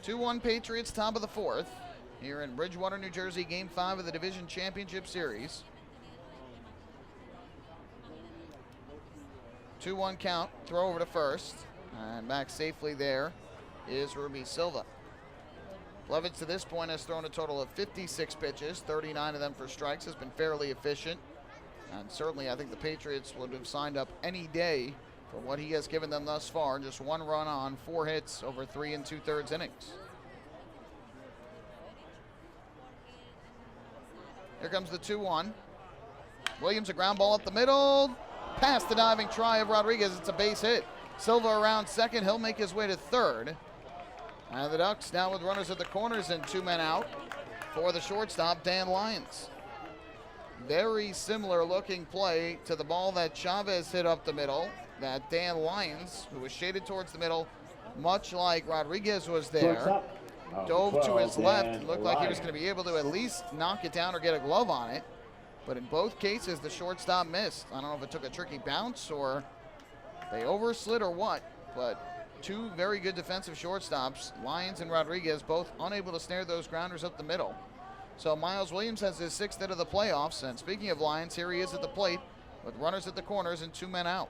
2-1 Patriots, top of the 4th, here in Bridgewater, New Jersey, Game 5 of the Division Championship Series. 2-1 count, throw over to first, and back safely there is Ruby Silva. Blevins to this point has thrown a total of 56 pitches, 39 of them for strikes, has been fairly efficient, and certainly I think the Patriots would have signed up any day for what he has given them thus far. Just 1 run on 4 hits over 3 2/3 innings. Here comes the 2-1. Williams, a ground ball up the middle. Past the diving try of Rodriguez. It's a base hit. Silva around second. He'll make his way to third. And the Ducks now with runners at the corners and 2 men out for the shortstop, Dan Lyons. Very similar looking play to the ball that Chavez hit up the middle. That Dan Lyons, who was shaded towards the middle, much like Rodriguez was there, dove to his left. It looked like he was going to be able to at least knock it down or get a glove on it. but in both cases, the shortstop missed. I don't know if it took a tricky bounce or they overslid or what, but two very good defensive shortstops, Lyons and Rodriguez, both unable to snare those grounders up the middle. So Miles Williams has his 6th hit of the playoffs, and speaking of Lyons, here he is at the plate with runners at the corners and 2 men out.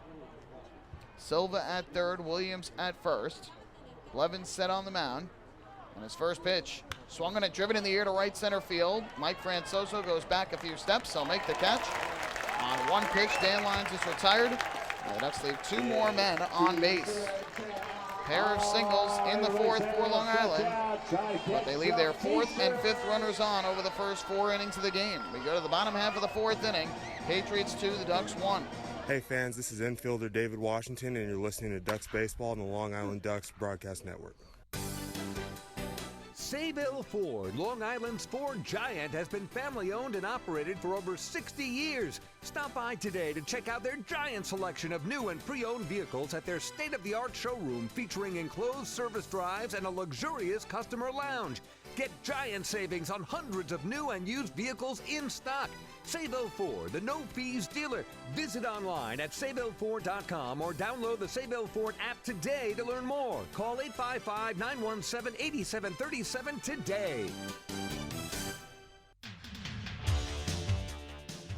Silva at third, Williams at first. Blevins set on the mound. And his first pitch, swung on it, driven in the air to right center field. Mike Francoso goes back a few steps. He'll make the catch. On one pitch, Dan Lyons is retired. The Ducks leave 2 more men on base. Pair of singles in the 4th for Long Island, but they leave their 4th and 5th runners on over the first 4 innings of the game. We go to the bottom half of the 4th inning. Patriots 2, the Ducks 1. Hey fans, this is infielder David Washington, and you're listening to Ducks Baseball on the Long Island Ducks Broadcast Network. Sayville Ford, Long Island's Ford giant, has been family-owned and operated for over 60 years. Stop by today to check out their giant selection of new and pre-owned vehicles at their state-of-the-art showroom featuring enclosed service drives and a luxurious customer lounge. Get giant savings on hundreds of new and used vehicles in stock. Sayville Ford, the no-fees dealer. Visit online at SayvilleFord.com or download the Sayville Ford app today to learn more. Call 855-917-8737 today.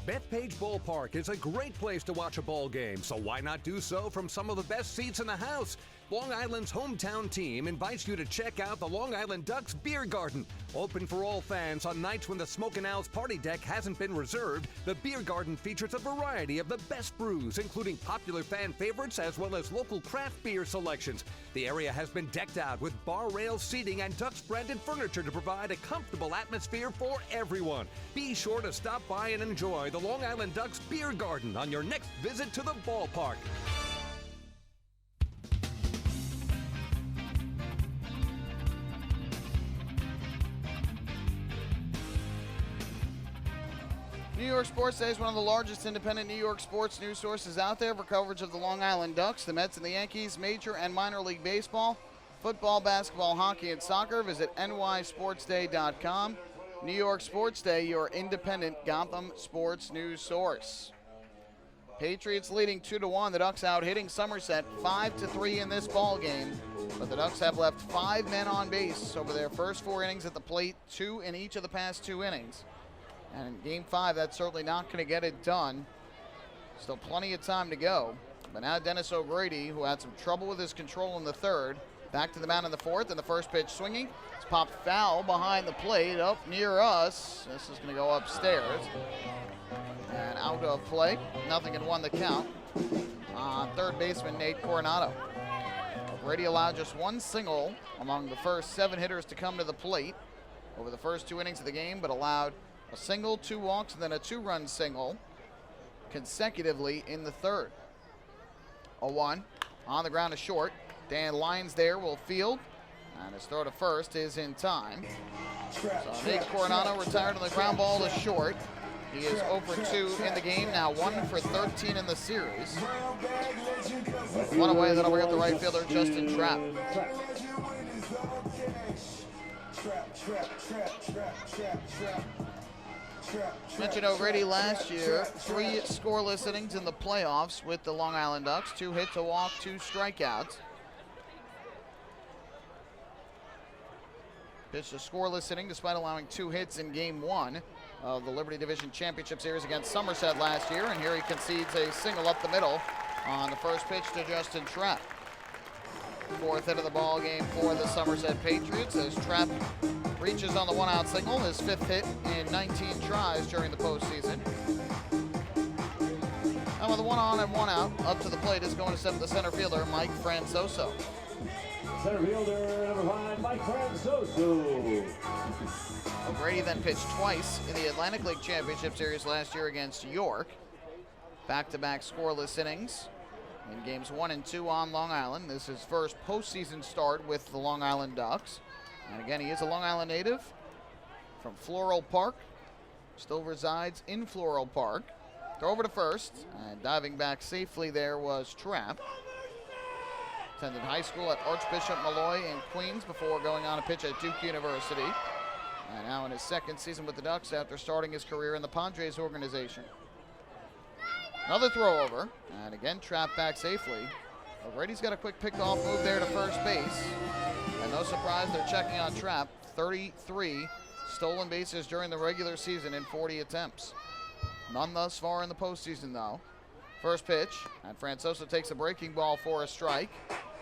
Bethpage Ballpark is a great place to watch a ball game, so why not do so from some of the best seats in the house? Long Island's hometown team invites you to check out the Long Island Ducks Beer Garden. Open for all fans on nights when the Smokin' Owl's party deck hasn't been reserved, the Beer Garden features a variety of the best brews, including popular fan favorites as well as local craft beer selections. The area has been decked out with bar rail seating and Ducks-branded furniture to provide a comfortable atmosphere for everyone. Be sure to stop by and enjoy the Long Island Ducks Beer Garden on your next visit to the ballpark. New York Sports Day is one of the largest independent New York sports news sources out there for coverage of the Long Island Ducks, the Mets and the Yankees, major and minor league baseball, football, basketball, hockey, and soccer. Visit nysportsday.com. New York Sports Day, your independent Gotham sports news source. Patriots leading 2-1. The Ducks out hitting Somerset 5-3 in this ball game, but the Ducks have left 5 men on base over their first 4 innings at the plate, 2 in each of the past 2 innings. And in Game 5, that's certainly not going to get it done. Still plenty of time to go. But now Dennis O'Grady, who had some trouble with his control in the 3rd, back to the mound in the 4th, and the first pitch swinging. It's popped foul behind the plate up near us. This is going to go upstairs. And out of play. Nothing and 1 the count on third baseman Nate Coronado. O'Grady allowed just 1 single among the first 7 hitters to come to the plate over the first 2 innings of the game, but allowed a single, 2 walks, and then a 2-run single consecutively in the 3rd. 0-1 on the ground to short. Dan Lyons there will field, and his throw to first is in time. So Nate Coronado retired on the ground ball to short. He is 0 for 2 in the game, now 1 for 13 in the series. One away, that'll bring up the right fielder, Justin Trapp. Mentioned O'Grady last year, 3 scoreless innings in the playoffs with the Long Island Ducks, 2 hits, a walk, 2 strikeouts. Pitched a scoreless inning despite allowing 2 hits in Game 1 of the Liberty Division Championship Series against Somerset last year, and here he concedes a single up the middle on the first pitch to Justin Trapp. 4th hit of the ball game for the Somerset Patriots as Trapp reaches on the 1-out single, his 5th hit in 19 tries during the postseason. And with a 1 on and 1 out, up to the plate is going to step the center fielder, Mike Francoso. Center fielder, number 5, Mike Francoso. O'Grady then pitched twice in the Atlantic League Championship Series last year against York. Back-to-back scoreless innings in games 1 and 2 on Long Island. This is his first postseason start with the Long Island Ducks. And again, he is a Long Island native from Floral Park. Still resides in Floral Park. Throw over to first, and diving back safely there was Trapp. Attended high school at Archbishop Malloy in Queens before going on to pitch at Duke University. And now in his second season with the Ducks after starting his career in the Padres organization. Another throw over, and again trapped back safely. Brady's got a quick pickoff move there to first base. And no surprise, they're checking on Trapp. 33 stolen bases during the regular season in 40 attempts. None thus far in the postseason, though. First pitch, and Francoso takes a breaking ball for a strike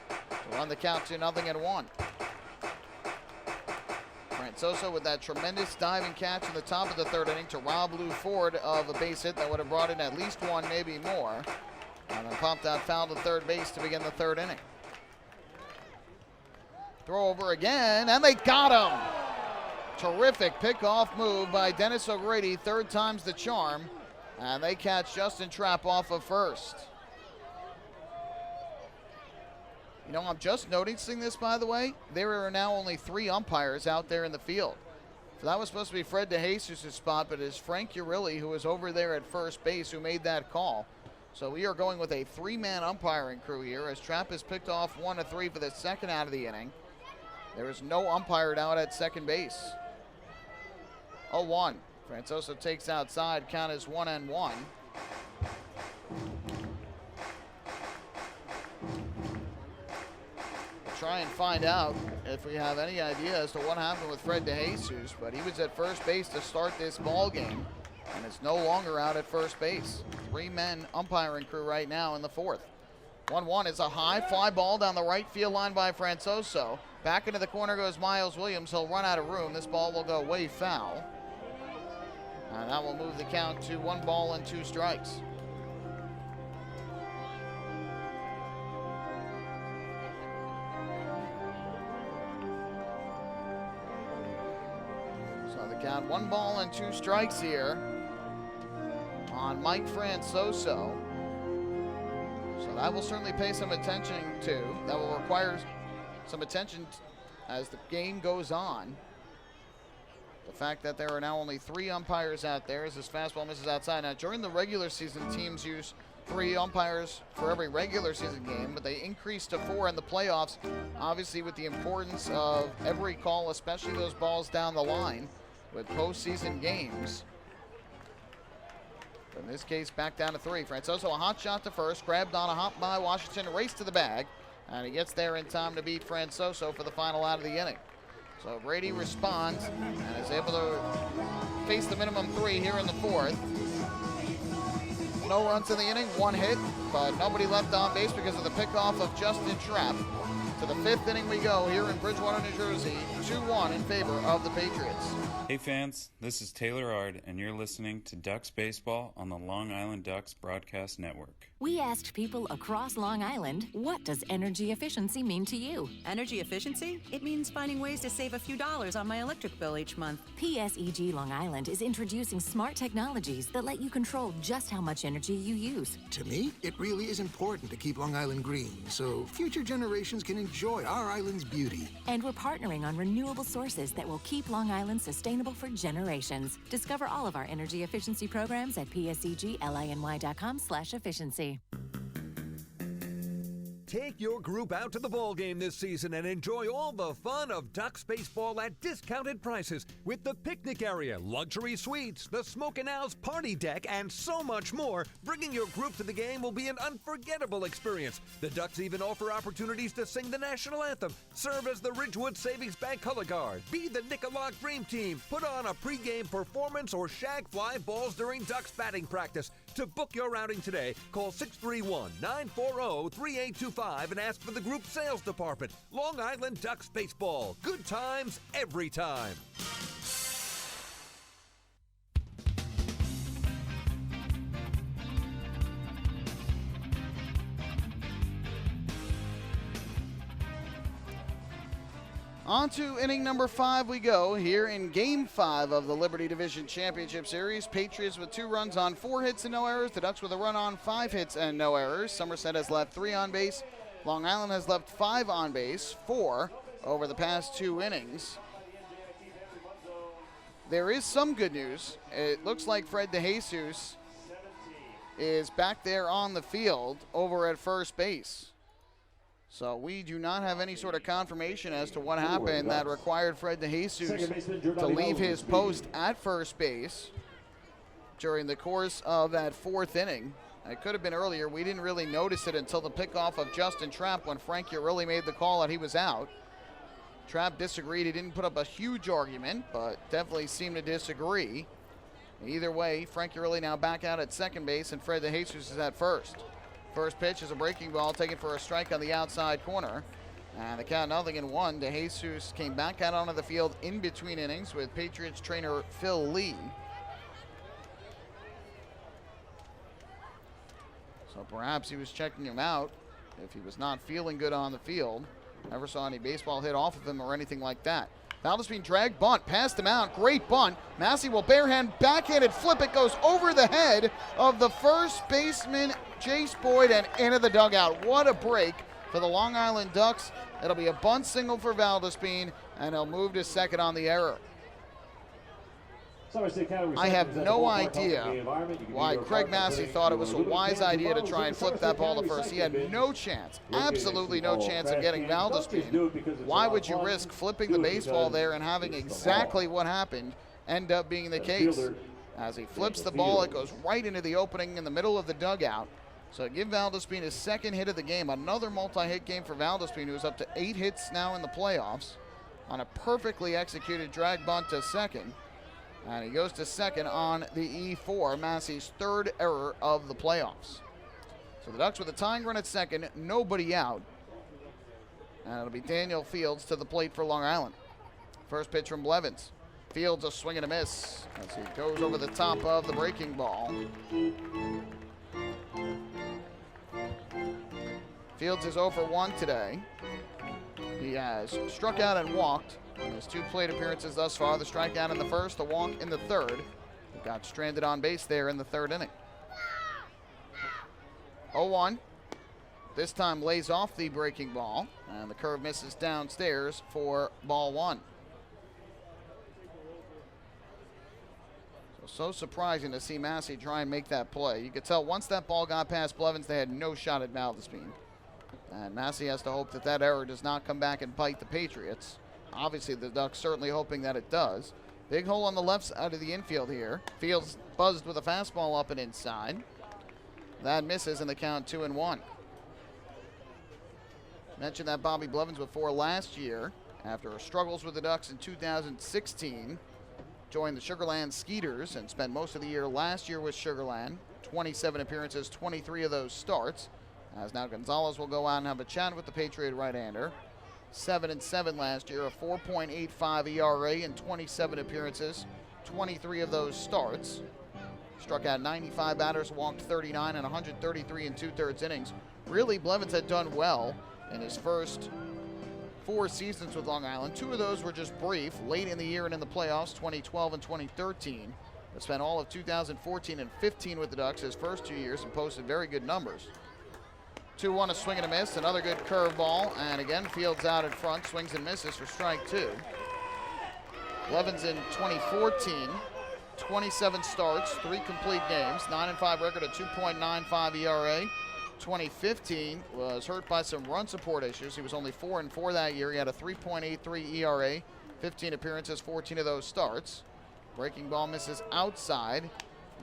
to run the count to 0-1. Francoso with that tremendous diving catch in the top of the third inning to rob Lou Ford of a base hit that would have brought in at least one, maybe more. And then popped out foul to third base to begin the third inning. Throw over again, and they got him. Terrific pickoff move by Dennis O'Grady, third time's the charm. And they catch Justin Trapp off of first. You know, I'm just noticing this, by the way. There are now only 3 umpires out there in the field. So that was supposed to be Fred DeJesus' spot, but it's Frank Urilli, who was over there at first base, who made that call. So we are going with a 3-man umpiring crew here as Trapp is picked off 1 of 3 for the second out of the inning. There is no umpire out at second base. 0-1. Francoso takes outside, count is 1-1. Try and find out if we have any idea as to what happened with Fred DeJesus, but he was at first base to start this ball game, and it's no longer out at first base. 3-men umpiring crew right now in the fourth. 1-1 is a high fly ball down the right field line by Francoso. Back into the corner goes Miles Williams. He'll run out of room. This ball will go way foul. And that will move the count to 1 ball and 2 strikes. So the count 1 ball and 2 strikes here on Mike Francoso. So that will certainly pay some attention to. That will require some attention as the game goes on. The fact that there are now only 3 umpires out there as this fastball misses outside. Now, during the regular season, teams use 3 umpires for every regular season game, but they increased to 4 in the playoffs, obviously with the importance of every call, especially those balls down the line with postseason games. In this case, back down to 3. Francoso, a hot shot to first, grabbed on a hop by Washington, race to the bag, and he gets there in time to beat Francoso for the final out of the inning. So Brady responds and is able to face the minimum 3 here in the fourth. No runs in the inning, 1 hit, but nobody left on base because of the pickoff of Justin Trapp. To the 5th inning we go here in Bridgewater, New Jersey, 2-1 in favor of the Patriots. Hey fans, this is Taylor Ard, and you're listening to Ducks Baseball on the Long Island Ducks Broadcast Network. We asked people across Long Island, what does energy efficiency mean to you? Energy efficiency? It means finding ways to save a few dollars on my electric bill each month. PSEG Long Island is introducing smart technologies that let you control just how much energy you use. To me, it really is important to keep Long Island green so future generations can enjoy our island's beauty. And we're partnering on renewable sources that will keep Long Island sustainable for generations. Discover all of our energy efficiency programs at psegLiny.com/efficiency. Take your group out to the ball game this season and enjoy all the fun of Ducks baseball at discounted prices with the picnic area, luxury suites, the Smokin' Owl's party deck, and so much more. Bringing your group to the game will be an unforgettable experience. The Ducks even offer opportunities to sing the national anthem, serve as the Ridgewood Savings Bank color guard, be the Nicolak Dream Team, put on a pregame performance, or shag fly balls during Ducks batting practice. To book your outing today, call 631-940-3825 and ask for the group sales department. Long Island Ducks Baseball. Good times every time. On to inning number 5 we go here in Game 5 of the Liberty Division Championship Series. Patriots with 2 runs on 4 hits and no errors. The Ducks with a run on 5 hits and no errors. Somerset has left 3 on base. Long Island has left 5 on base, 4 over the past 2 innings. There is some good news. It looks like Fred DeJesus is back there on the field over at first base. So we do not have any sort of confirmation as to what happened that required Fred DeJesus to leave his post at first base during the course of that 4th inning. It could have been earlier. We didn't really notice it until the pickoff of Justin Trapp when Frank Urelli made the call that he was out. Trapp disagreed. He didn't put up a huge argument, but definitely seemed to disagree. Either way, Frank Urelli now back out at second base, and Fred DeJesus is at first. First pitch is a breaking ball taken for a strike on the outside corner. And the count 0-1. DeJesus came back out onto the field in between innings with Patriots trainer Phil Lee. So perhaps he was checking him out if he was not feeling good on the field. Never saw any baseball hit off of him or anything like that. Valdespin drag bunt, passed him out, great bunt. Massey will barehand, backhanded flip. It goes over the head of the first baseman, Jace Boyd, and into the dugout. What a break for the Long Island Ducks. It'll be a bunt single for Valdespin, and he'll move to second on the error. I have no idea why Craig Massey thought it was a wise idea to try and flip that ball to first. He had no chance, absolutely no chance of getting Valdespin. Why would you risk flipping the baseball there and having exactly what happened end up being the case? As he flips the ball, it goes right into the opening in the middle of the dugout. So give Valdespin his second hit of the game. Another multi-hit game for Valdespin, who's up to 8 hits now in the playoffs on a perfectly executed drag bunt to second. And he goes to second on the E4, Massey's 3rd error of the playoffs. So the Ducks with a tying run at second, nobody out. And it'll be Daniel Fields to the plate for Long Island. First pitch from Blevins. Fields a swing and a miss as he goes over the top of the breaking ball. Fields is 0 for 1 today. He has struck out and walked in his 2 plate appearances thus far. The strikeout in the first, the walk in the third. He got stranded on base there in the 3rd inning. 0-1. This time lays off the breaking ball, and the curve misses downstairs for ball 1. So surprising to see Massey try and make that play. You could tell once that ball got past Blevins, they had no shot at Valdespin. And Massey has to hope that that error does not come back and bite the Patriots. Obviously, the Ducks certainly hoping that it does. Big hole on the left side of the infield here. Fields buzzed with a fastball up and inside. That misses in the count 2-1. Mentioned that Bobby Blevins before last year. After struggles with the Ducks in 2016, joined the Sugarland Skeeters and spent most of the year last year with Sugarland. 27 appearances, 23 of those starts. As now Gonzalez will go out and have a chat with the Patriot right-hander. 7-7 last year, a 4.85 ERA in 27 appearances, 23 of those starts. Struck out 95 batters, walked 39, and 133 and 2/3 innings. Really, Blevins had done well in his first 4 seasons with Long Island. 2 of those were just brief, late in the year and in the playoffs, 2012 and 2013. But spent all of 2014 and 15 with the Ducks, his first 2 years, and posted very good numbers. 2-1, a swing and a miss, another good curveball, and again, Fields out in front, swings and misses for strike 2. Blevins in 2014, 27 starts, 3 complete games, 9-5 record, a 2.95 ERA. 2015 was hurt by some run support issues. He was only 4-4 that year. He had a 3.83 ERA, 15 appearances, 14 of those starts. Breaking ball misses outside,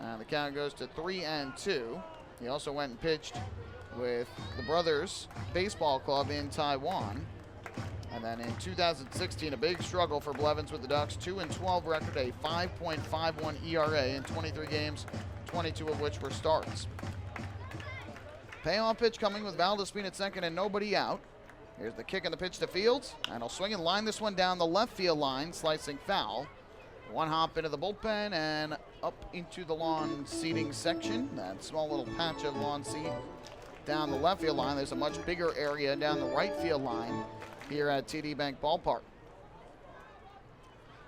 and the count goes to 3-2. He also went and pitched with the Brothers Baseball Club in Taiwan. And then in 2016, a big struggle for Blevins with the Ducks. 2-12 record, a 5.51 ERA in 23 games, 22 of which were starts. Payoff pitch coming with Valdespin at second and nobody out. Here's the kick and the pitch to Fields. And he'll swing and line this one down the left field line, slicing foul. 1 hop into the bullpen and up into the lawn seating section. That small little patch of lawn seat down the left field line. There's a much bigger area down the right field line here at TD Bank Ballpark.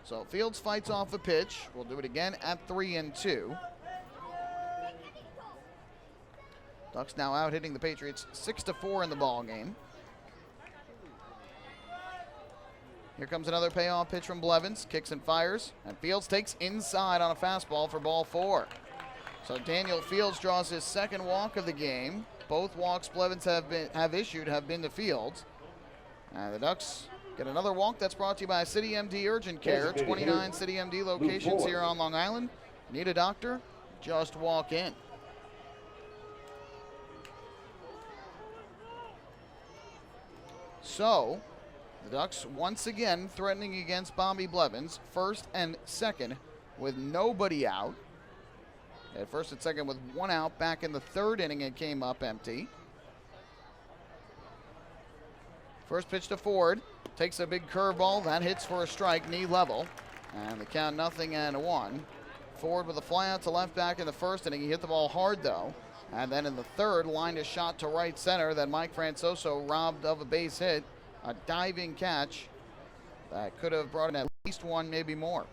So Fields fights off a pitch. We'll do it again at 3-2. Ducks now out hitting the Patriots 6-4 in the ball game. Here comes another payoff pitch from Blevins. Kicks and fires. And Fields takes inside on a fastball for ball 4. So Daniel Fields draws his second walk of the game. Both walks Blevins have issued have been to Fields. And the Ducks get another walk. That's brought to you by City MD Urgent Care. 29 City MD locations here on Long Island. Need a doctor? Just walk in. So, the Ducks once again threatening against Bobby Blevins. First and second with nobody out. At first and second with one out. Back in the third inning, it came up empty. First pitch to Ford. Takes a big curveball. That hits for a strike, knee level. And the count 0-1. Ford with a fly out to left back in the first inning. He hit the ball hard, though. And then in the third, lined a shot to right center that Mike Francoso robbed of a base hit. A diving catch that could have brought in at least one, maybe more.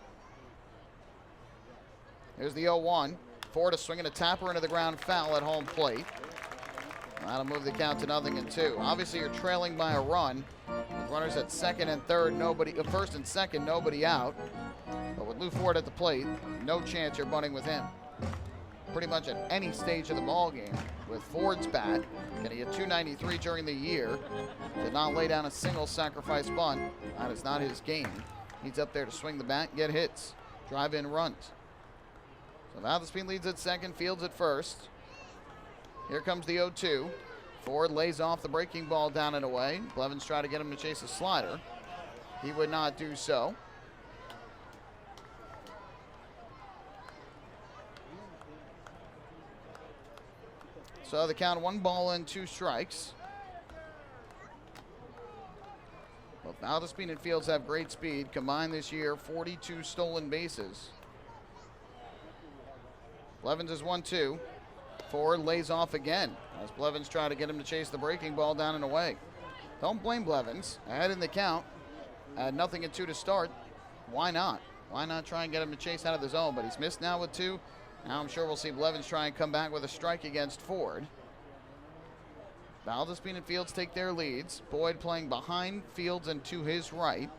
Here's the 0-1. Ford a swing and a tapper into the ground, foul at home plate. That'll move the count to 0-2. Obviously, you're trailing by a run. With runners at second and third, first and second, nobody out. But with Lou Ford at the plate, no chance you're bunting with him. Pretty much at any stage of the ball game. With Ford's bat, getting a .293 during the year, did not lay down a single sacrifice bunt. That is not his game. He's up there to swing the bat, get hits, drive in runs. So Valdespin leads at second, Fields at first. Here comes the 0-2. Ford lays off the breaking ball down and away. Blevins try to get him to chase a slider. He would not do so. So the count 1-2 strikes. Both Valdespin and Fields have great speed. Combined this year, 42 stolen bases. Blevins is 1-2. Ford lays off again as Blevins try to get him to chase the breaking ball down and away. Don't blame Blevins. Ahead in the count. At 0-2 to start. Why not? Why not try and get him to chase out of the zone? But he's missed now with 2. Now I'm sure we'll see Blevins try and come back with a strike against Ford. Valdespin and Fields take their leads. Boyd playing behind Fields and to his right.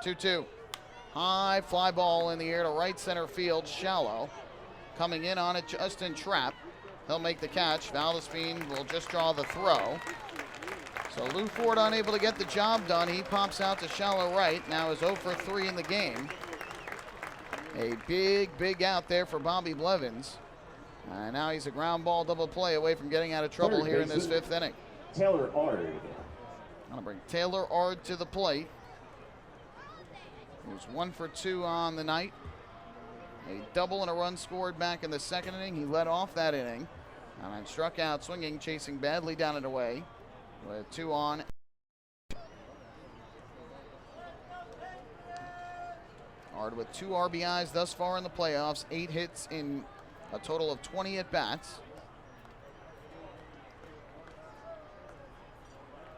2-2. High fly ball in the air to right center field, shallow. Coming in on it, Justin Trapp. He'll make the catch. Valdespin will just draw the throw. So Lou Ford unable to get the job done. He pops out to shallow right. Now is 0 for 3 in the game. A big out there for Bobby Blevins. And now he's a ground ball double play away from getting out of trouble here in this 5th inning. Taylor Ard. I'm going to bring Taylor Ard to the plate. He was 1 for 2 on the night. A double and a run scored back in the 2nd inning. He led off that inning. And then struck out swinging, chasing badly down and away. With 2 on. Ard with 2 RBIs thus far in the playoffs. 8 hits in a total of 20 at-bats.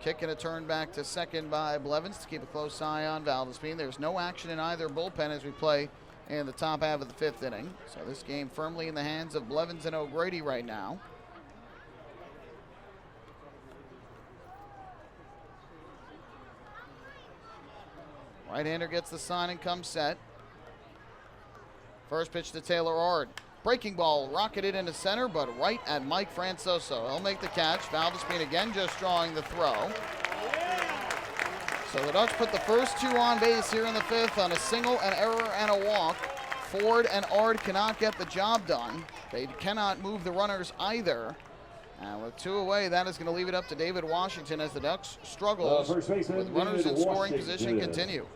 Kick and a turn back to second by Blevins to keep a close eye on Valdespin. There's no action in either bullpen as we play in the top half of the 5th inning. So this game firmly in the hands of Blevins and O'Grady right now. Right-hander gets the sign and comes set. First pitch to Taylor Ard. Breaking ball rocketed into center, but right at Mike Francoso. He'll make the catch. Valdespin again just drawing the throw. So the Ducks put the first 2 on base here in the 5th on a single, an error, and a walk. Ford and Ard cannot get the job done. They cannot move the runners either. And with 2 away, that is going to leave it up to David Washington as the Ducks struggles with runners in scoring position continue.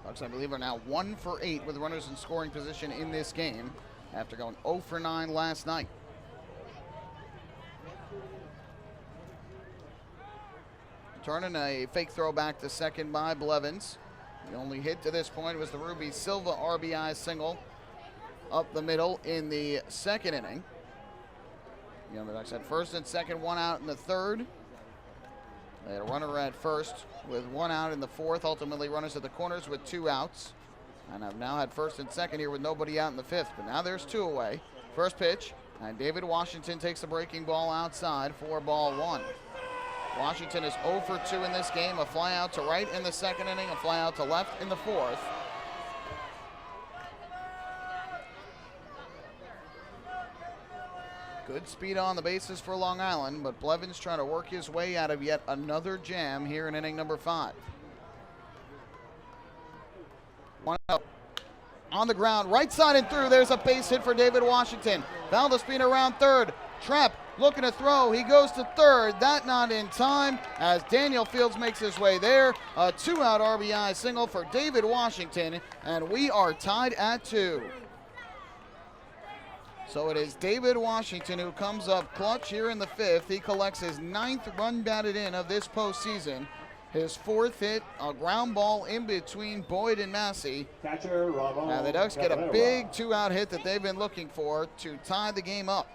Ducks, I believe, are now 1 for 8 with runners in scoring position in this game after going 0 for 9 last night. Turning a fake throw back to second by Blevins. The only hit to this point was the Ruby Silva RBI single up the middle in the 2nd inning. The Ducks had first and second, 1 out in the 3rd. They had a runner at first with 1 out in the 4th. Ultimately, runners at the corners with 2 outs. And have now had first and second here with nobody out in the 5th. But now there's 2 away. First pitch And David Washington takes the breaking ball outside for ball one. Washington is 0 for 2 in this game. A fly out to right in the second inning, a fly out to left in the fourth. Good speed on the bases for Long Island, but Blevins trying to work his way out of yet another jam here in inning number 5. 1-0. On the ground, right side and through. There's a base hit for David Washington. Valdespina around third. Trapp looking to throw. He goes to third. That not in time as Daniel Fields makes his way there. A 2-out RBI single for David Washington, and we are tied at 2. So it is David Washington who comes up clutch here in the 5th. He collects his 9th run batted in of this postseason. His 4th hit, a ground ball in between Boyd and Massey. Now the Ducks get a big 2-out hit that they've been looking for to tie the game up.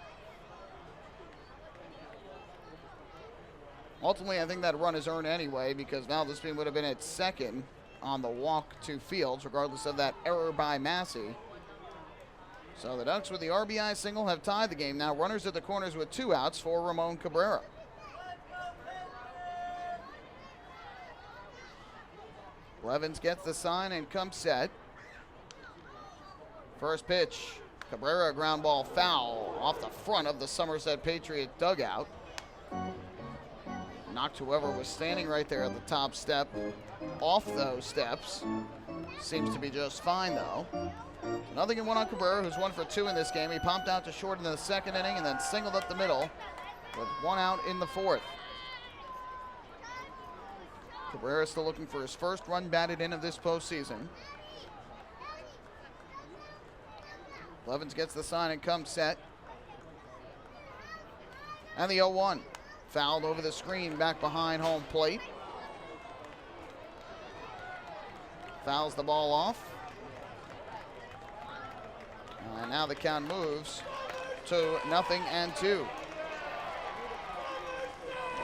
Ultimately, I think that run is earned anyway because Valdespina would have been at second on the walk to Fields, regardless of that error by Massey. So the Ducks with the RBI single have tied the game. Now runners at the corners with 2 outs for Ramon Cabrera. Blevins gets the sign and comes set. First pitch, Cabrera ground ball foul off the front of the Somerset Patriot dugout. Knocked whoever was standing right there at the top step off those steps. Seems to be just fine though. Nothing in 1 on Cabrera, who's 1 for 2 in this game. He popped out to short in the second inning and then singled up the middle with 1 out in the 4th. Cabrera still looking for his first run batted in of this postseason. Blevins gets the sign and comes set. And the 0-1. Fouled over the screen back behind home plate. Fouls the ball off. And now the count moves to 0-2.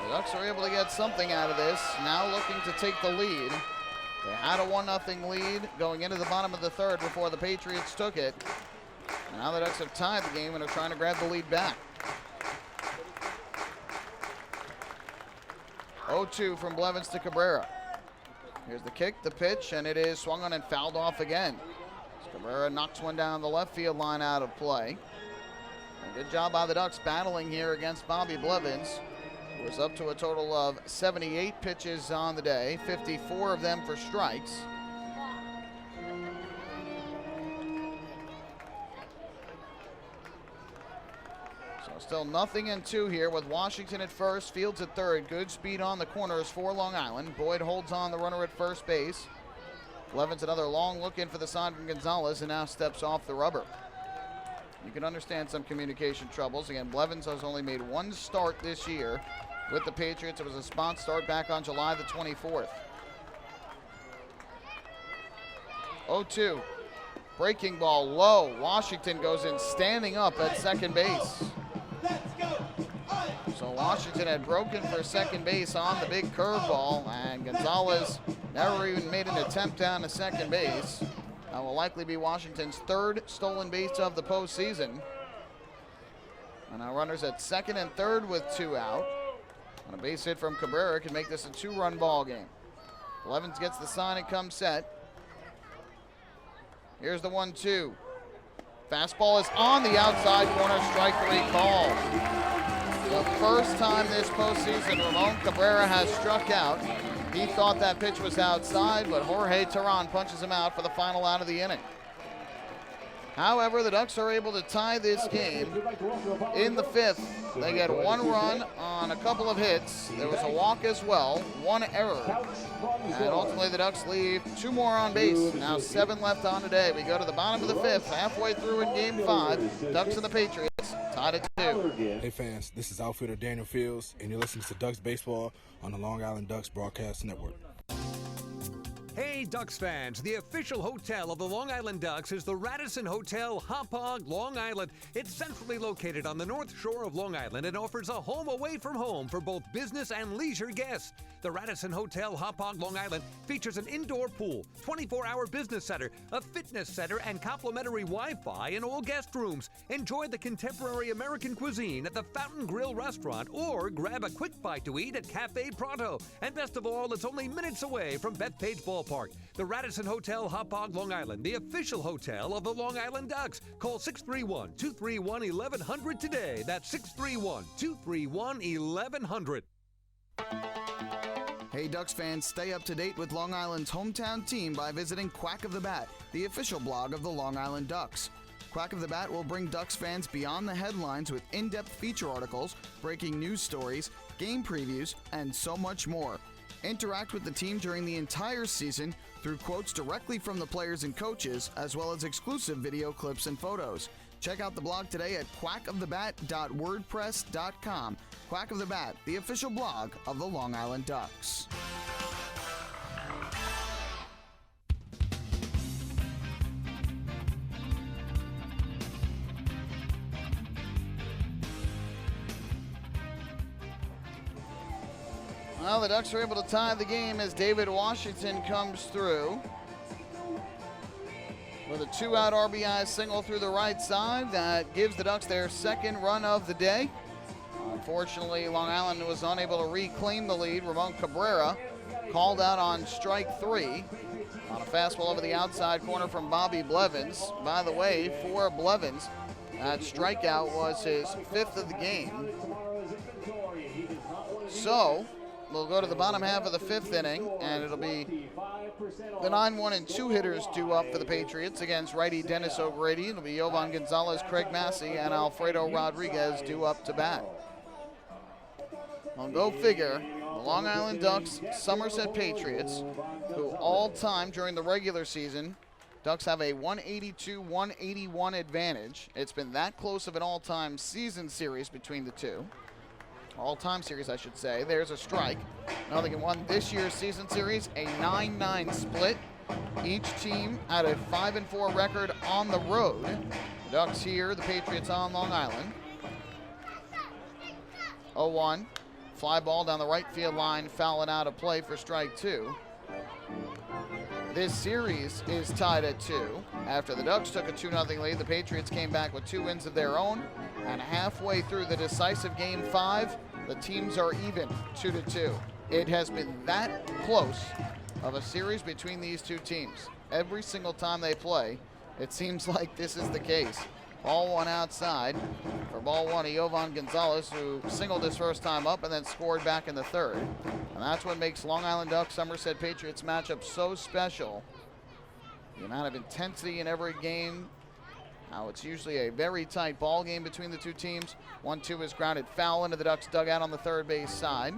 The Ducks are able to get something out of this. Now looking to take the lead. They had a 1-0 lead going into the bottom of the 3rd before the Patriots took it. And now the Ducks have tied the game and are trying to grab the lead back. 0-2 from Blevins to Cabrera. Here's the kick, the pitch, and it is swung on and fouled off again. Cabrera knocks one down the left field line out of play. And good job by the Ducks battling here against Bobby Blevins, who was up to a total of 78 pitches on the day, 54 of them for strikes. So still 0-2 here with Washington at first, Fields at third. Good speed on the corners for Long Island. Boyd holds on the runner at first base. Blevins another long look in for the sign from Gonzalez and now steps off the rubber. You can understand some communication troubles. Again, Blevins has only made 1 start this year with the Patriots. It was a spot start back on July the 24th. 0-2. Breaking ball low. Washington goes in standing up at second base. So Washington had broken for second base on the big curveball, and Gonzalez never even made an attempt down to second base. That will likely be Washington's 3rd stolen base of the postseason. And now runners at second and third with 2 out. And a base hit from Cabrera can make this a 2-run ball game. Blevins gets the sign and comes set. Here's the 1-2. Fastball is on the outside corner, strike 3 call. The first time this postseason Ramon Cabrera has struck out. He thought that pitch was outside, but Jorge Terán punches him out for the final out of the inning. However, the Ducks are able to tie this game in the 5th. They get 1 run on a couple of hits. There was a walk as well, 1 error. And ultimately the Ducks leave 2 more on base. Now 7 left on today. We go to the bottom of the 5th, halfway through in game 5. Ducks and the Patriots tied at 2. Hey fans, this is outfielder Daniel Fields, and you're listening to Ducks Baseball on the Long Island Ducks Broadcast Network. Hey Ducks fans, the official hotel of the Long Island Ducks is the Radisson Hotel Hauppauge, Long Island. It's centrally located on the north shore of Long Island and offers a home away from home for both business and leisure guests. The Radisson Hotel, Hauppauge, Long Island features an indoor pool, 24-hour business center, a fitness center, and complimentary Wi-Fi in all guest rooms. Enjoy the contemporary American cuisine at the Fountain Grill restaurant or grab a quick bite to eat at Cafe Pronto. And best of all, it's only minutes away from Bethpage Ballpark. The Radisson Hotel, Hauppauge, Long Island, the official hotel of the Long Island Ducks. Call 631-231-1100 today. That's 631-231-1100. Hey Ducks fans, stay up to date with Long Island's hometown team by visiting Quack of the Bat, the official blog of the Long Island Ducks. Quack of the Bat will bring Ducks fans beyond the headlines with in-depth feature articles, breaking news stories, game previews, and so much more. Interact with the team during the entire season through quotes directly from the players and coaches, as well as exclusive video clips and photos. Check out the blog today at quackofthebat.wordpress.com. Quack of the Bat, the official blog of the Long Island Ducks. Well, the Ducks are able to tie the game as David Washington comes through with a 2-out RBI single through the right side. That gives the Ducks their second run of the day. Unfortunately, Long Island was unable to reclaim the lead. Ramon Cabrera called out on strike 3 on a fastball over the outside corner from Bobby Blevins. By the way, for Blevins, that strikeout was his 5th of the game. So we'll go to the bottom half of the 5th inning, and it'll be the 9-1 and 2 hitters due up for the Patriots against righty Dennis O'Grady. It'll be Jovan Gonzalez, Craig Massey, and Alfredo Rodriguez due up to bat. Well, go figure, the Long Island Ducks, Somerset Patriots, who all time during the regular season, Ducks have a 182-181 advantage. It's been that close of an all-time season series between the two. All-time series, I should say. There's a strike. Nothing won this year's season series, a 9-9 split. Each team had a 5-4 record on the road. The Ducks here, the Patriots on Long Island. 0-1. Fly ball down the right field line, fouling out of play for strike 2. This series is tied at 2. After the Ducks took a 2-0 lead, the Patriots came back with 2 wins of their own. And halfway through the decisive Game 5, the teams are even, 2-2. It has been that close of a series between these two teams. Every single time they play, it seems like this is the case. Ball one outside. For ball one, Jovan Gonzalez, who singled his first time up and then scored back in the 3rd. And that's what makes Long Island Ducks Somerset Patriots matchup so special. The amount of intensity in every game. Now it's usually a very tight ball game between the two teams. 1-2 is grounded foul into the Ducks dugout on the third base side.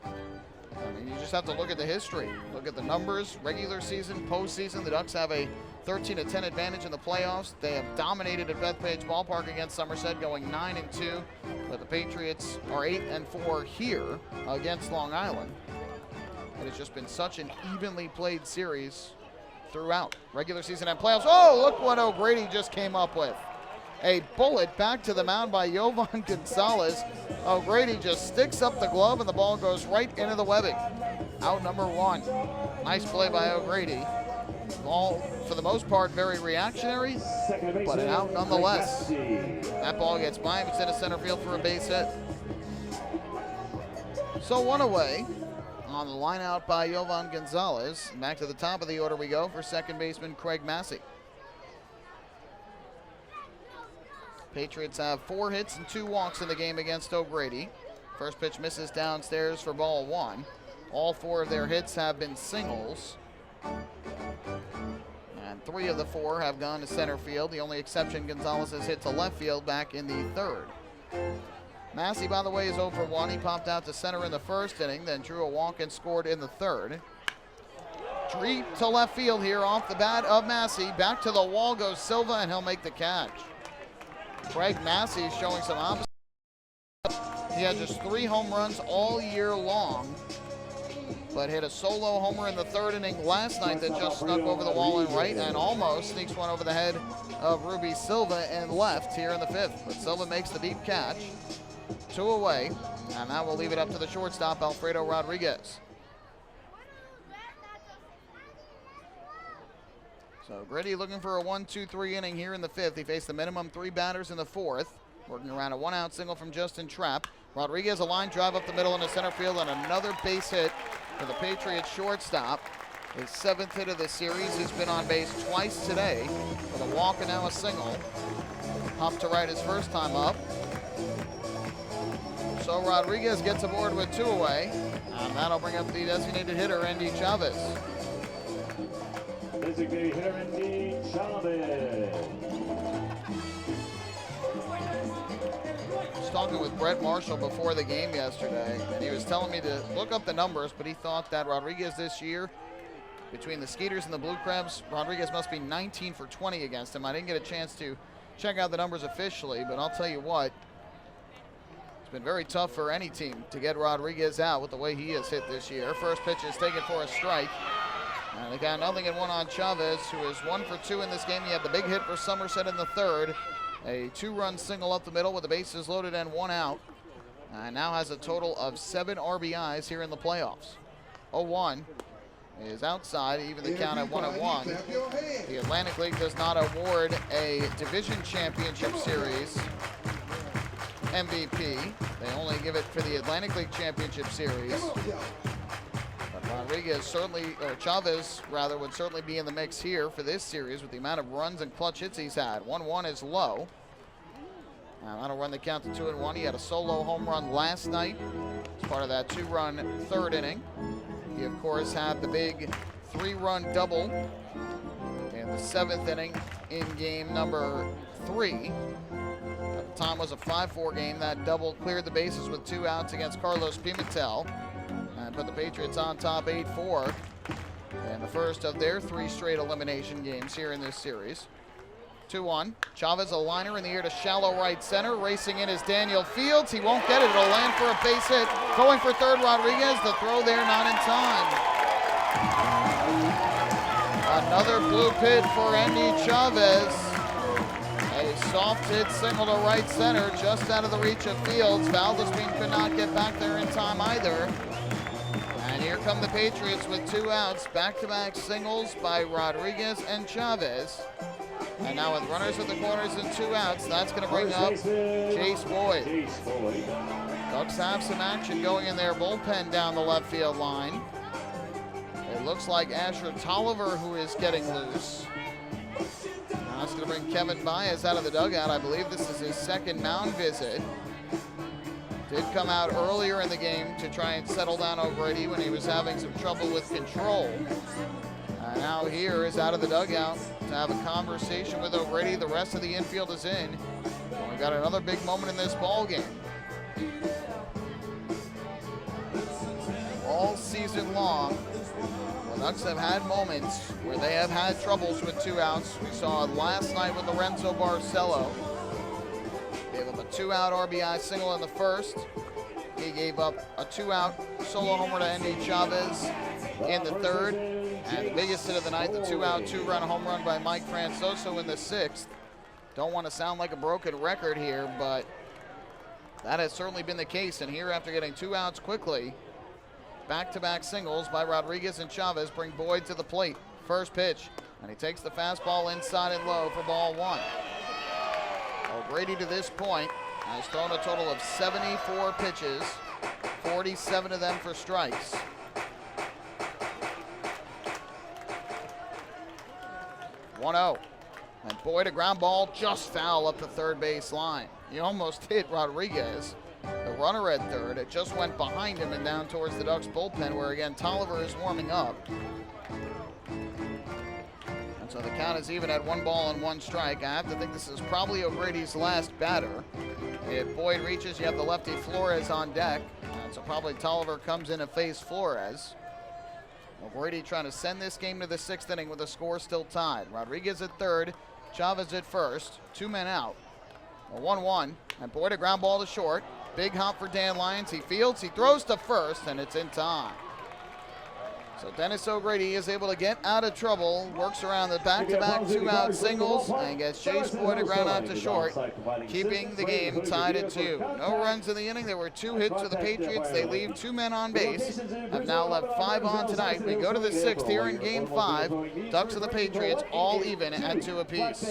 I mean, you just have to look at the history. Look at the numbers, regular season, postseason. The Ducks have a 13-10 advantage in the playoffs. They have dominated at Bethpage Ballpark against Somerset, going 9-2. But the Patriots are 8-4 here against Long Island. It has just been such an evenly played series throughout regular season and playoffs. Oh, look what O'Grady just came up with. A bullet back to the mound by Jovan Gonzalez. O'Grady just sticks up the glove and the ball goes right into the webbing. Out number 1. Nice play by O'Grady. Ball, for the most part, very reactionary, but an out nonetheless. That ball gets by him. It's into center field for a base hit. So 1 away. On the line out by Jovan Gonzalez. Back to the top of the order we go for second baseman Craig Massey. Patriots have 4 hits and 2 walks in the game against O'Grady. First pitch misses downstairs for ball 1. All 4 of their hits have been singles. And 3 of the 4 have gone to center field. The only exception, Gonzalez has hit to left field back in the 3rd. Massey, by the way, is 0-for-1. He popped out to center in the 1st inning, then drew a walk and scored in the 3rd. Deep to left field here off the bat of Massey. Back to the wall goes Silva, and he'll make the catch. Craig Massey is showing some opposite. He had just 3 home runs all year long, but hit a solo homer in the 3rd inning last night that just snuck over the wall in right and almost sneaks one over the head of Ruby Silva in left here in the 5th. But Silva makes the deep catch. 2 away, and that will leave it up to the shortstop, Alfredo Rodriguez. So Gritty looking for a 1-2-3 inning here in the 5th. He faced the minimum 3 batters in the 4th, working around a 1-out single from Justin Trapp. Rodriguez a line drive up the middle into center field and another base hit for the Patriots shortstop. His 7th hit of the series. He's been on base twice today with a walk and now a single. Hop to right his first time up. So Rodriguez gets aboard with 2 away, and that'll bring up the designated hitter, Andy Chavez. Designated hitter, Andy Chavez. I was talking with Brett Marshall before the game yesterday, and he was telling me to look up the numbers, but he thought that Rodriguez this year, between the Skeeters and the Blue Crabs, Rodriguez must be 19 for 20 against him. I didn't get a chance to check out the numbers officially, but I'll tell you what, it's been very tough for any team to get Rodriguez out with the way he has hit this year. First pitch is taken for a strike. And they got 0-1 on Chavez, who is 1 for 2 in this game. He had the big hit for Somerset in the 3rd. A 2-run single up the middle with the bases loaded and 1 out. And now has a total of 7 RBIs here in the playoffs. 0-1 is outside, even the count at 1-1. The Atlantic League does not award a division championship series MVP. They only give it for the Atlantic League Championship Series. But Rodriguez certainly, or Chavez rather, would certainly be in the mix here for this series with the amount of runs and clutch hits he's had. 1-1 is low. That'll run the count to 2-1. He had a solo home run last night as part of that 2-run 3rd inning. He, of course, had the big 3-run double in the 7th inning in game number 3. At the time was a 5-4 game. That double cleared the bases with 2 outs against Carlos Pimentel and put the Patriots on top 8-4 in the first of their 3 straight elimination games here in this series. 2-1. Chavez a liner in the air to shallow right center. Racing in is Daniel Fields. He won't get it. It'll land for a base hit. Going for 3rd, Rodriguez. The throw there not in time. Another blue pit for Andy Chavez. A soft hit single to right center, just out of the reach of Fields. Valdespin could not get back there in time either. And here come the Patriots with 2 outs. Back-to-back singles by Rodriguez and Chavez. And now with runners at the corners and 2 outs, that's going to bring up Chase Boyd. Ducks have some action going in their bullpen down the left field line. It looks like Asher Tolliver who is getting loose. Now that's going to bring Kevin Baez out of the dugout. I believe this is his 2nd mound visit. Did come out earlier in the game to try and settle down O'Grady when he was having some trouble with control. Now here is out of the dugout to have a conversation with O'Grady. The rest of the infield is in. We've got another big moment in this ball game. All season long, the Ducks have had moments where they have had troubles with 2 outs. We saw it last night with Lorenzo Barcelo. Gave up a 2-out RBI single in the 1st. He gave up a 2-out solo homer to Andy Chavez in the 3rd. And the biggest hit of the night, the 2-out, 2-run home run by Mike Francoso in the 6th. Don't want to sound like a broken record here, but that has certainly been the case. And here, after getting 2 outs quickly, back-to-back singles by Rodriguez and Chavez bring Boyd to the plate. First pitch, and he takes the fastball inside and low for ball 1. O'Grady to this point has thrown a total of 74 pitches, 47 of them for strikes. 1-0. And Boyd, a ground ball just foul up the 3rd base line. He almost hit Rodriguez, the runner at 3rd. It just went behind him and down towards the Ducks bullpen, where again Tolliver is warming up. And so the count is even at 1 ball and 1 strike. I have to think this is probably O'Grady's last batter. If Boyd reaches, you have the lefty Flores on deck. And so probably Tolliver comes in to face Flores. O'Grady trying to send this game to the 6th inning with the score still tied. Rodriguez at 3rd, Chavez at 1st, 2 men out. A 1-1, and Boyd a ground ball to short. Big hop for Dan Lyons. He fields, he throws to 1st, and it's in time. So Dennis O'Grady is able to get out of trouble, works around the back-to-back two-out singles, and gets Chase Boyd to ground out to short, keeping the game tied at 2. No runs in the inning. There were 2 hits for the Patriots. They leave 2 men on base. Have now left 5 on tonight. We go to the 6th here in Game 5. Ducks and the Patriots all even at 2 apiece.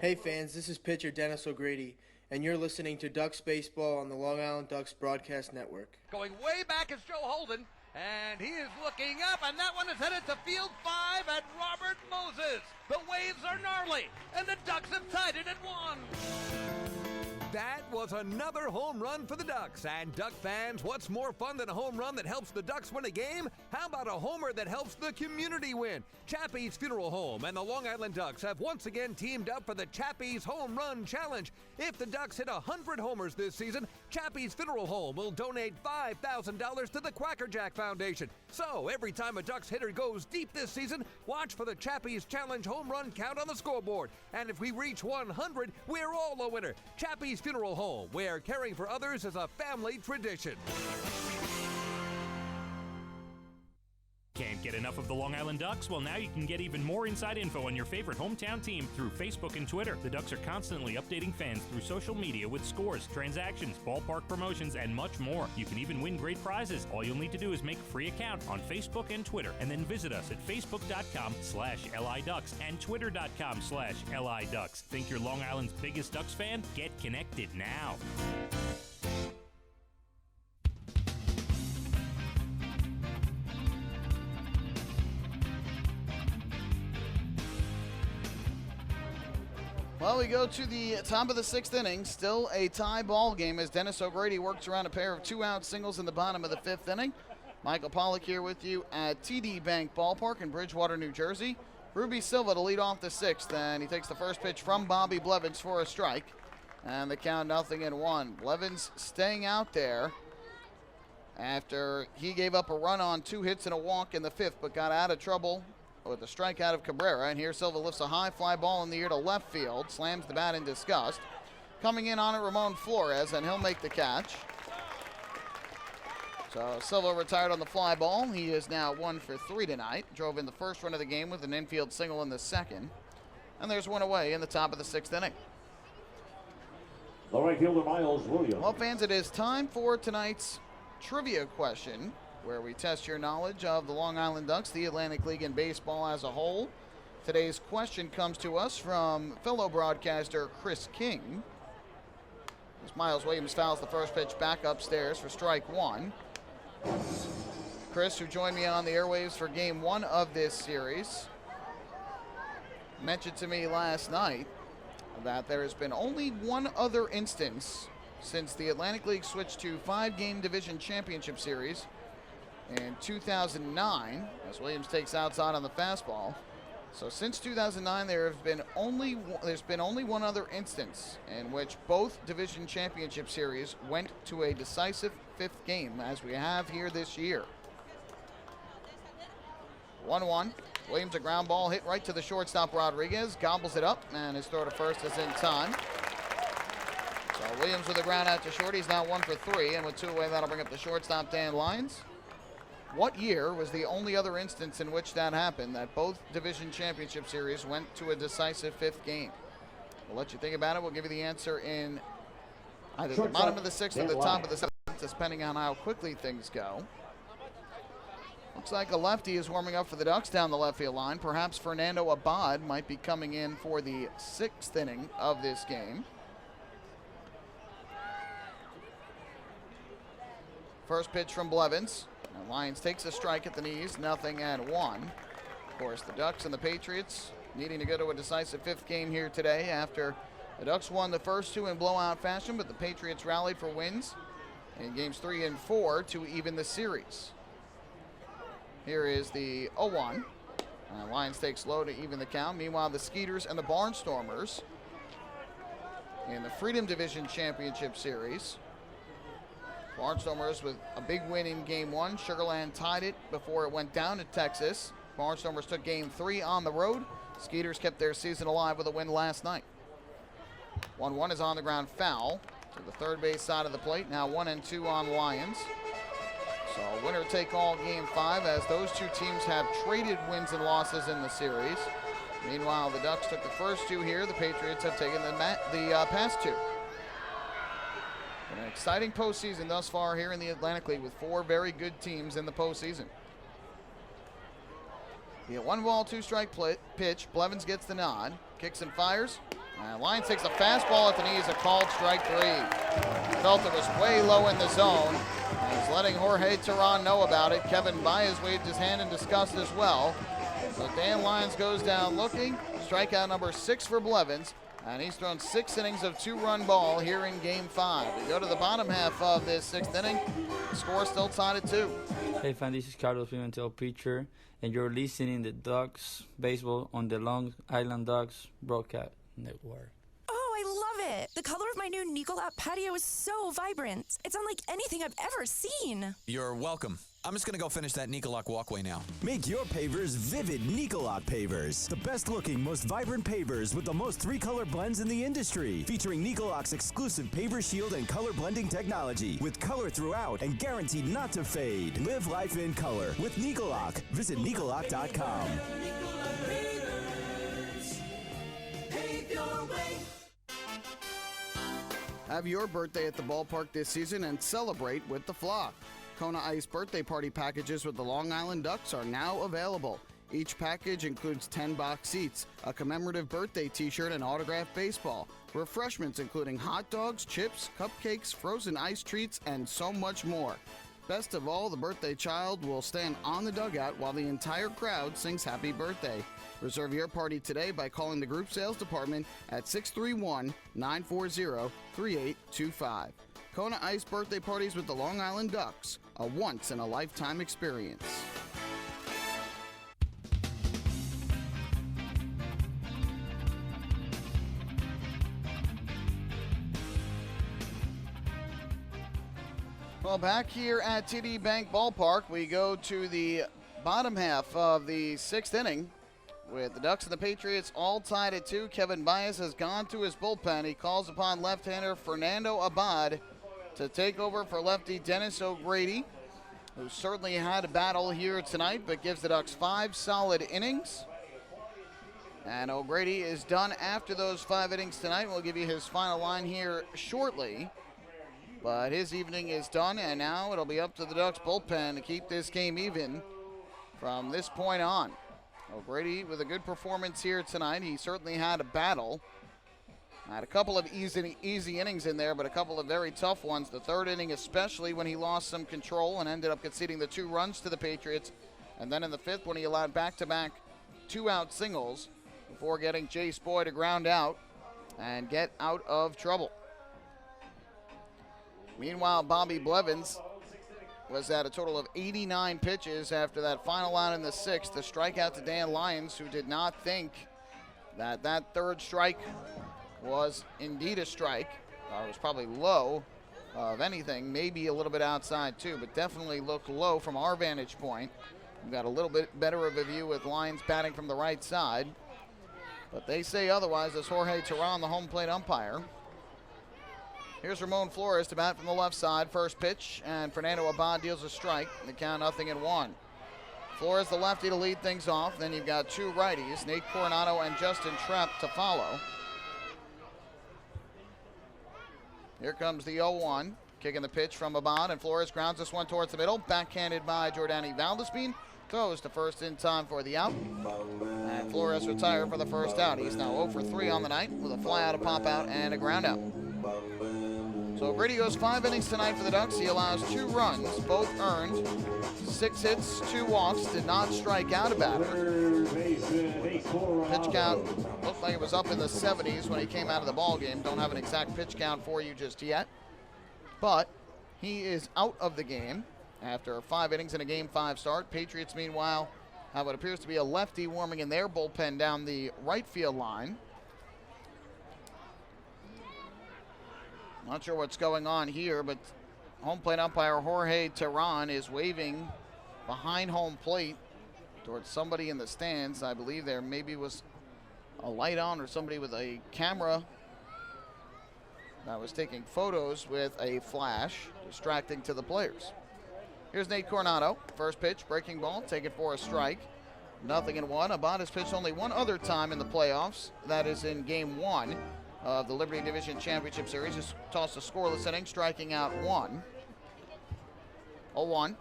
Hey fans, this is pitcher Dennis O'Grady, and you're listening to Ducks Baseball on the Long Island Ducks Broadcast Network. Going way back is Joe Holden, and he is looking up, and that one is headed to field 5 at Robert Moses. The waves are gnarly, and the Ducks have tied it at 1. That was another home run for the Ducks. And Duck fans, what's more fun than a home run that helps the Ducks win a game? How about a homer that helps the community win? Chappie's Funeral Home and the Long Island Ducks have once again teamed up for the Chappie's Home Run Challenge. If the Ducks hit 100 homers this season, Chappie's Funeral Home will donate $5,000 to the Quackerjack Foundation. So every time a Ducks hitter goes deep this season, watch for the Chappie's Challenge home run count on the scoreboard. And if we reach 100, we're all a winner. Chappie's Funeral Home, where caring for others is a family tradition. Can't get enough of the Long Island Ducks? Well, now you can get even more inside info on your favorite hometown team through Facebook and Twitter. The Ducks are constantly updating fans through social media with scores, transactions, ballpark promotions, and much more. You can even win great prizes. All you'll need to do is make a free account on Facebook and Twitter, and then visit us at facebook.com/LIDucks and twitter.com/LIDucks. Think you're Long Island's biggest Ducks fan? Get connected now. Well, we go to the top of the 6th inning. Still a tie ball game as Dennis O'Grady works around a pair of 2-out singles in the bottom of the 5th inning. Michael Pollock here with you at TD Bank Ballpark in Bridgewater, New Jersey. Ruby Silva to lead off the 6th, and he takes the first pitch from Bobby Blevins for a strike. And the count 0-1. Blevins staying out there after he gave up a run on 2 hits and a walk in the 5th, but got out of trouble with a strikeout of Cabrera. And here Silva lifts a high fly ball in the air to left field, slams the bat in disgust. Coming in on it, Ramon Flores, and he'll make the catch. So Silva retired on the fly ball. He is now 1 for 3 tonight. Drove in the first run of the game with an infield single in the 2nd. And there's one away in the top of the 6th inning. The right fielder, Miles Williams. Well, fans, it is time for tonight's trivia question, where we test your knowledge of the Long Island Ducks, the Atlantic League, and baseball as a whole. Today's question comes to us from fellow broadcaster Chris King. As Miles Williams fouls the first pitch back upstairs for strike 1. Chris, who joined me on the airwaves for Game 1 of this series, mentioned to me last night that there has been only one other instance since the Atlantic League switched to 5-game division championship series in 2009, as Williams takes outside on the fastball. So since 2009, there's been only one other instance in which both division championship series went to a decisive 5th game, as we have here this year. 1-1. Williams, a ground ball hit right to the shortstop Rodriguez, gobbles it up, and his throw to first is in time. So Williams with a ground out to short. He's now 1 for 3, and with 2 away, that'll bring up the shortstop Dan Lyons. What year was the only other instance in which that happened, that both division championship series went to a decisive 5th game? We'll let you think about it. We'll give you the answer in either the bottom of the 6th or the top of the 7th, depending on how quickly things go. Looks like a lefty is warming up for the Ducks down the left field line. Perhaps Fernando Abad might be coming in for the 6th inning of this game. First pitch from Blevins. And Lyons takes a strike at the knees, 0-1. Of course, the Ducks and the Patriots needing to go to a decisive 5th game here today after the Ducks won the first 2 in blowout fashion, but the Patriots rallied for wins in games 3 and 4 to even the series. Here is the 0-1. Lyons takes low to even the count. Meanwhile, the Skeeters and the Barnstormers in the Freedom Division Championship Series. Barnstormers with a big win in Game 1. Sugarland tied it before it went down to Texas. Barnstormers took Game 3 on the road. Skeeters kept their season alive with a win last night. 1-1 is on the ground foul to the third base side of the plate. Now 1-2 on Lyons. So winner-take-all Game 5, as those two teams have traded wins and losses in the series. Meanwhile, the Ducks took the first two here. The Patriots have taken the past two. An exciting postseason thus far here in the Atlantic League with four very good teams in the postseason. Be a 1-ball, 2-strike pitch. Blevins gets the nod, kicks and fires. Lyons takes a fastball at the knees, a called strike 3. Felt it was way low in the zone. He's letting Jorge Teran know about it. Kevin Baez waved his hand in disgust as well. So Dan Lyons goes down looking. Strikeout number 6 for Blevins. And he's thrown 6 innings of 2-run ball here in Game 5. We go to the bottom half of this 6th inning. The score still tied at 2. Hey fan, this is Carlos Pimentel, pitcher, and you're listening to Ducks Baseball on the Long Island Ducks Broadcast Network. Oh, I love it. The color of my new Nicolot patio is so vibrant. It's unlike anything I've ever seen. You're welcome. I'm just going to go finish that Nicolot walkway now. Make your pavers vivid Nicolot pavers. The best looking, most vibrant pavers with the most 3-color blends in the industry. Featuring Nicolot's exclusive paver shield and color blending technology. With color throughout and guaranteed not to fade. Live life in color with Nicolot. Visit Nicolot.com. Have your birthday at the ballpark this season and celebrate with the flock. Kona Ice birthday party packages with the Long Island Ducks are now available. Each package includes 10 box seats, a commemorative birthday t-shirt, and autographed baseball. Refreshments including hot dogs, chips, cupcakes, frozen ice treats, and so much more. Best of all, the birthday child will stand on the dugout while the entire crowd sings happy birthday. Reserve your party today by calling the group sales department at 631-940-3825. Kona Ice birthday parties with the Long Island Ducks, a once-in-a-lifetime experience. Well, back here at TD Bank Ballpark, we go to the bottom half of the 6th inning with the Ducks and the Patriots all tied at 2. Kevin Baez has gone to his bullpen. He calls upon left-hander Fernando Abad to take over for lefty Dennis O'Grady, who certainly had a battle here tonight, but gives the Ducks 5 solid innings. And O'Grady is done after those 5 innings tonight. We'll give you his final line here shortly. But his evening is done, and now it'll be up to the Ducks bullpen to keep this game even from this point on. O'Grady with a good performance here tonight. He certainly had a battle. Had a couple of easy innings in there, but a couple of very tough ones. The 3rd inning especially, when he lost some control and ended up conceding the 2 runs to the Patriots. And then in the 5th, when he allowed back-to-back 2-out singles before getting Jace Boy to ground out and get out of trouble. Meanwhile, Bobby Blevins was at a total of 89 pitches after that final out in the 6th. The strikeout to Dan Lyons, who did not think that 3rd strike was indeed a strike. It was probably low of anything, maybe a little bit outside too, but definitely looked low from our vantage point. We've got a little bit better of a view with Lyons batting from the right side, but they say otherwise as Jorge Teran, the home plate umpire. Here's Ramon Flores to bat from the left side. First pitch, and Fernando Abad deals a strike. The count 0-1. Flores, the lefty, to lead things off. Then you've got 2 righties, Nate Coronado and Justin Trepp, to follow. Here comes the 0-1. Kicking the pitch from Abad, and Flores grounds this one towards the middle. Backhanded by Jordani Valdespin. Throws to first in time for the out. And Flores retired for the first out. He's now 0 for 3 on the night with a fly out, a pop out, and a ground out. So Brady goes 5 innings tonight for the Ducks. He allows 2 runs, both earned. 6 hits, 2 walks, did not strike out a batter. Pitch count looked like it was up in the 70s when he came out of the ball game. Don't have an exact pitch count for you just yet. But he is out of the game after 5 innings in a Game 5 start. Patriots, meanwhile, have what appears to be a lefty warming in their bullpen down the right field line. Not sure what's going on here, but home plate umpire Jorge Teran is waving behind home plate towards somebody in the stands. I believe there maybe was a light on or somebody with a camera that was taking photos with a flash, distracting to the players. Here's Nate Coronado. First pitch, breaking ball, taken for a strike. 0-1. Abad has pitched only one other time in the playoffs. That is in Game 1 of the Liberty Division Championship Series. Just tossed a scoreless inning, striking out 1. 0-1.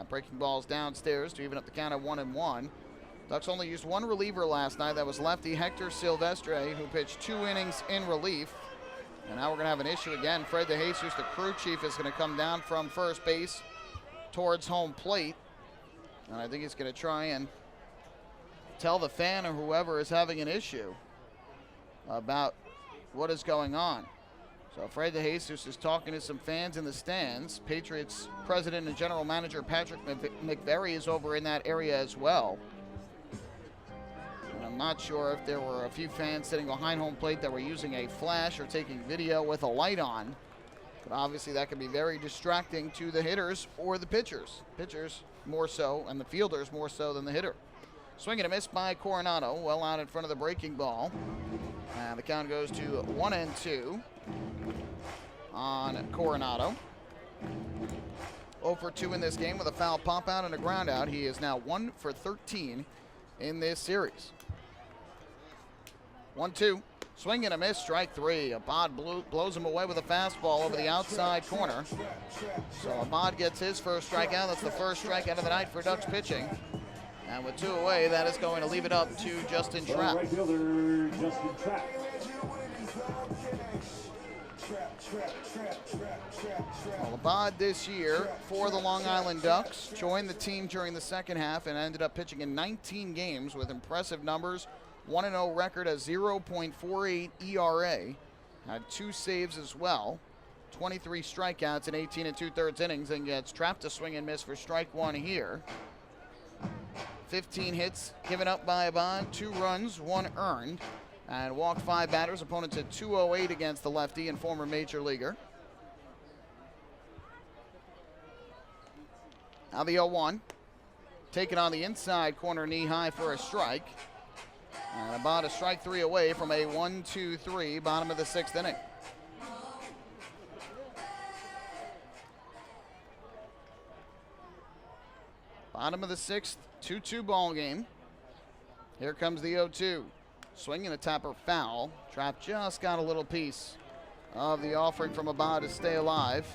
Breaking balls downstairs to even up the count at 1-1. Ducks only used one reliever last night. That was lefty Hector Silvestre, who pitched 2 innings in relief. And now we're going to have an issue again. Fred DeJesus, the crew chief, is going to come down from first base towards home plate. And I think he's going to try and tell the fan or whoever is having an issue about what is going on. So Fred DeJesus is talking to some fans in the stands. Patriots president and general manager Patrick McVeary is over in that area as well. And I'm not sure if there were a few fans sitting behind home plate that were using a flash or taking video with a light on. But obviously that can be very distracting to the hitters or the pitchers. Pitchers more so, and the fielders more so than the hitter. Swing and a miss by Coronado, well out in front of the breaking ball. And the count goes to 1-2 on Coronado. 0 for 2 in this game with a foul pop out and a ground out. He is now 1 for 13 in this series. 1-2. Swing and a miss, strike 3. Abad blows him away with a fastball over the outside corner. So Abad gets his first strikeout. That's the first strikeout of the night for Ducks pitching. And with 2 away, that is going to leave it up to Justin Trapp. Right fielder, Justin Trapp. Well, Abad this year for the Long Island Ducks joined the team during the second half and ended up pitching in 19 games with impressive numbers. 1-0 record, a 0.48 ERA. Had 2 saves as well. 23 strikeouts in 18 2/3 innings, and gets trapped to swing and miss for strike 1 here. 15 hits given up by Abad, 2 runs, 1 earned, and walked 5 batters. Opponent to 208 against the lefty and former major leaguer. Now the 0-1. Taken on the inside corner, knee high for a strike. And Abad a strike 3 away from a 1-2-3, bottom of the 6th inning. Bottom of the 6th, 2-2 ball game. Here comes the 0-2. Swinging a tapper foul. Trapp just got a little piece of the offering from Abad to stay alive.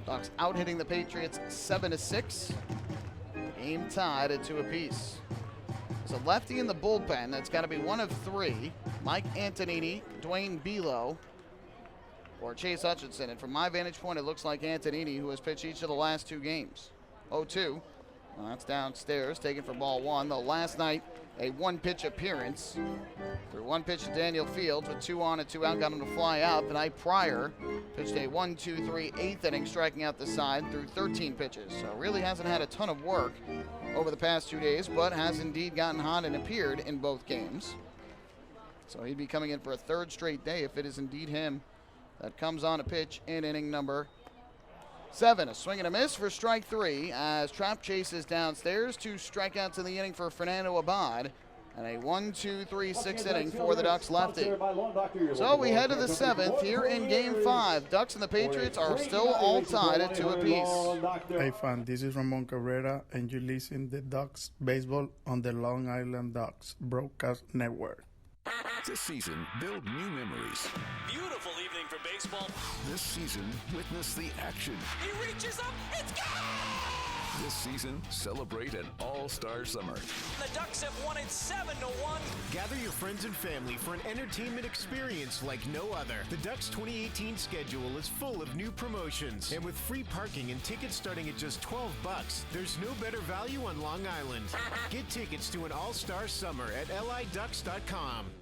Ducks out hitting the Patriots 7-6. Game tied at 2 apiece. There's a lefty in the bullpen that's got to be one of 3. Mike Antonini, Dwayne Belo, or Chase Hutchinson. And from my vantage point, it looks like Antonini, who has pitched each of the last 2 games. 0-2. Well, that's downstairs, taken for ball 1. Though last night, a 1-pitch appearance. Threw 1 pitch to Daniel Fields with 2 on and 2 out, got him to fly out. The night prior, pitched a 1-2-3 8th inning, striking out the side through 13 pitches. So really hasn't had a ton of work over the past 2 days, but has indeed gotten hot and appeared in both games. So he'd be coming in for a 3rd straight day if it is indeed him that comes on a pitch in inning number 7. A swing and a miss for strike 3 as Trapp chases downstairs. 2 strikeouts in the inning for Fernando Abad. And a 1-2-3 6th inning for the Ducks lefty. So we head to the 7th here in Game 5. Ducks and the Patriots are still all tied at 2 apiece. Hey fan, this is Ramon Cabrera and you listen to Ducks Baseball on the Long Island Ducks Broadcast Network. This season, build new memories. Beautiful evening for baseball. This season, witness the action. He reaches up, it's gone! This season, celebrate an all-star summer. The Ducks have won it 7-1. Gather your friends and family for an entertainment experience like no other. The Ducks 2018 schedule is full of new promotions, and with free parking and tickets starting at just $12, there's no better value on Long Island. Get tickets to an all-star summer at liducks.com.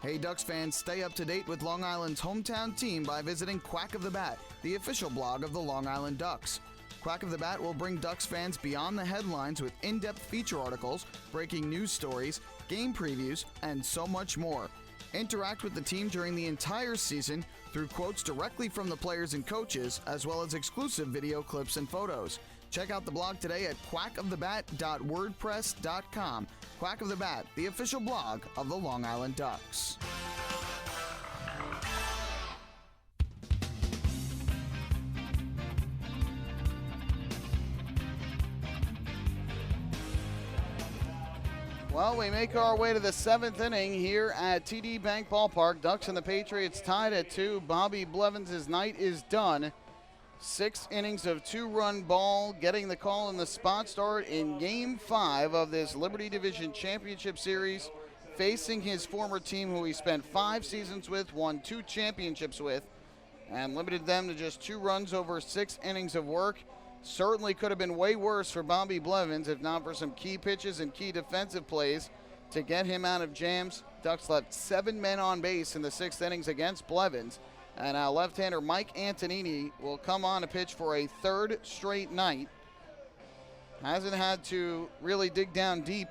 Hey Ducks fans, stay up to date with Long Island's hometown team by visiting Quack of the Bat, the official blog of the Long Island Ducks. Quack of the Bat will bring Ducks fans beyond the headlines with in-depth feature articles, breaking news stories, game previews, and so much more. Interact with the team during the entire season through quotes directly from the players and coaches, as well as exclusive video clips and photos. Check out the blog today at quackofthebat.wordpress.com. Quack of the Bat, the official blog of the Long Island Ducks. Well, we make our way to the 7th inning here at TD Bank Ballpark. Ducks and the Patriots tied at 2. Bobby Blevins' night is done. 6 innings of 2-run ball, getting the call in the spot start in Game 5 of this Liberty Division Championship Series, facing his former team who he spent 5 seasons with, won 2 championships with, and limited them to just 2 runs over 6 innings of work. Certainly could have been way worse for Bobby Blevins if not for some key pitches and key defensive plays to get him out of jams. Ducks left 7 men on base in the 6th innings against Blevins. And now left-hander Mike Antonini will come on to pitch for a 3rd straight night. Hasn't had to really dig down deep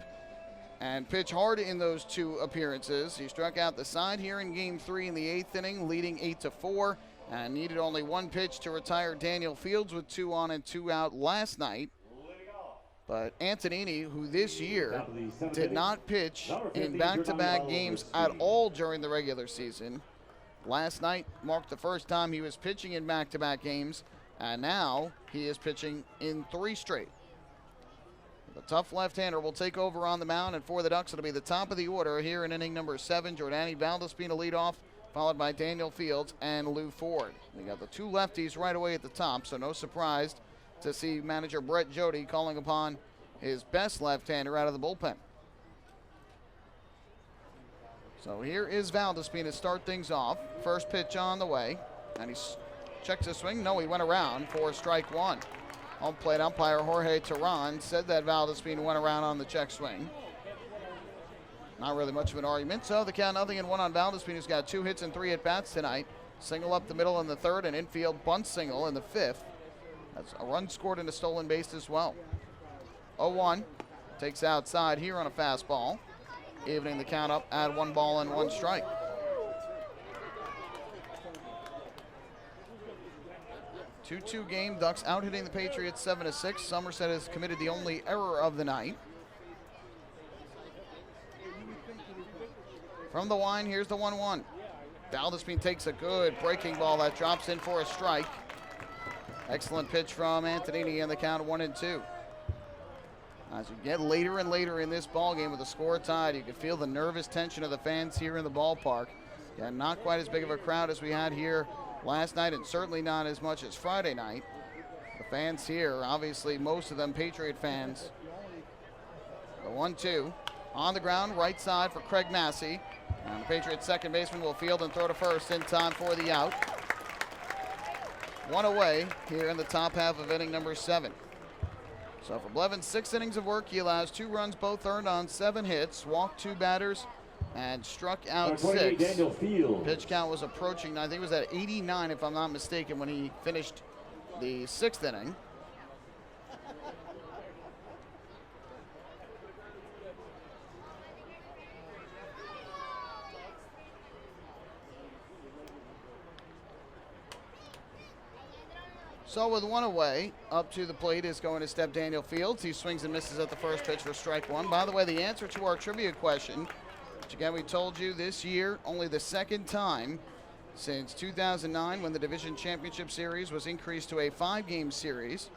and pitch hard in those 2 appearances. He struck out the side here in Game 3 in the 8th inning, leading 8-4. And needed only 1 pitch to retire Daniel Fields with 2 on and 2 out last night. But Antonini, who this year did not pitch in back-to-back games at all during the regular season, last night marked the first time he was pitching in back-to-back games, and now he is pitching in 3 straight. The tough left-hander will take over on the mound, and for the Ducks, it'll be the top of the order here in inning number 7. Jordani Valdespina leadoff, followed by Daniel Fields and Lou Ford. We got the 2 lefties right away at the top, so no surprise to see manager Brett Jody calling upon his best left-hander out of the bullpen. So here is Valdespina to start things off. First pitch on the way, and he checks his swing. No, he went around for strike 1. Home plate umpire Jorge Terran said that Valdespina went around on the check swing. Not really much of an argument. So the count 0-1 on Valdespina, who's got 2 hits and 3 at-bats tonight. Single up the middle in the 3rd, and infield bunt single in the 5th. That's a run scored and a stolen base as well. 0-1. Takes outside here on a fastball. Evening the count up at 1 ball and 1 strike. Two-2 game. Ducks out hitting the Patriots 7-6. Somerset has committed the only error of the night. From the line, here's the 1-1. Valdespina takes a good breaking ball that drops in for a strike. Excellent pitch from Antonini, and the count 1-2. As you get later and later in this ball game with the score tied, you can feel the nervous tension of the fans here in the ballpark. Yeah, not quite as big of a crowd as we had here last night, and certainly not as much as Friday night. The fans here, obviously most of them Patriot fans. The 1-2 on the ground, right side for Craig Massey. And the Patriots second baseman will field and throw to first in time for the out. 1 away here in the top half of inning number 7. So for Blevins, 6 innings of work. He allows 2 runs, both earned on 7 hits, walked 2 batters, and struck out 6. Pitch count was approaching, I think it was at 89 if I'm not mistaken, when he finished the 6th inning. So with 1 away, up to the plate is going to step Daniel Fields. He swings and misses at the first pitch for strike 1. By the way, the answer to our trivia question, which again we told you this year, only the 2nd time since 2009 when the Division Championship Series was increased to a 5-game series.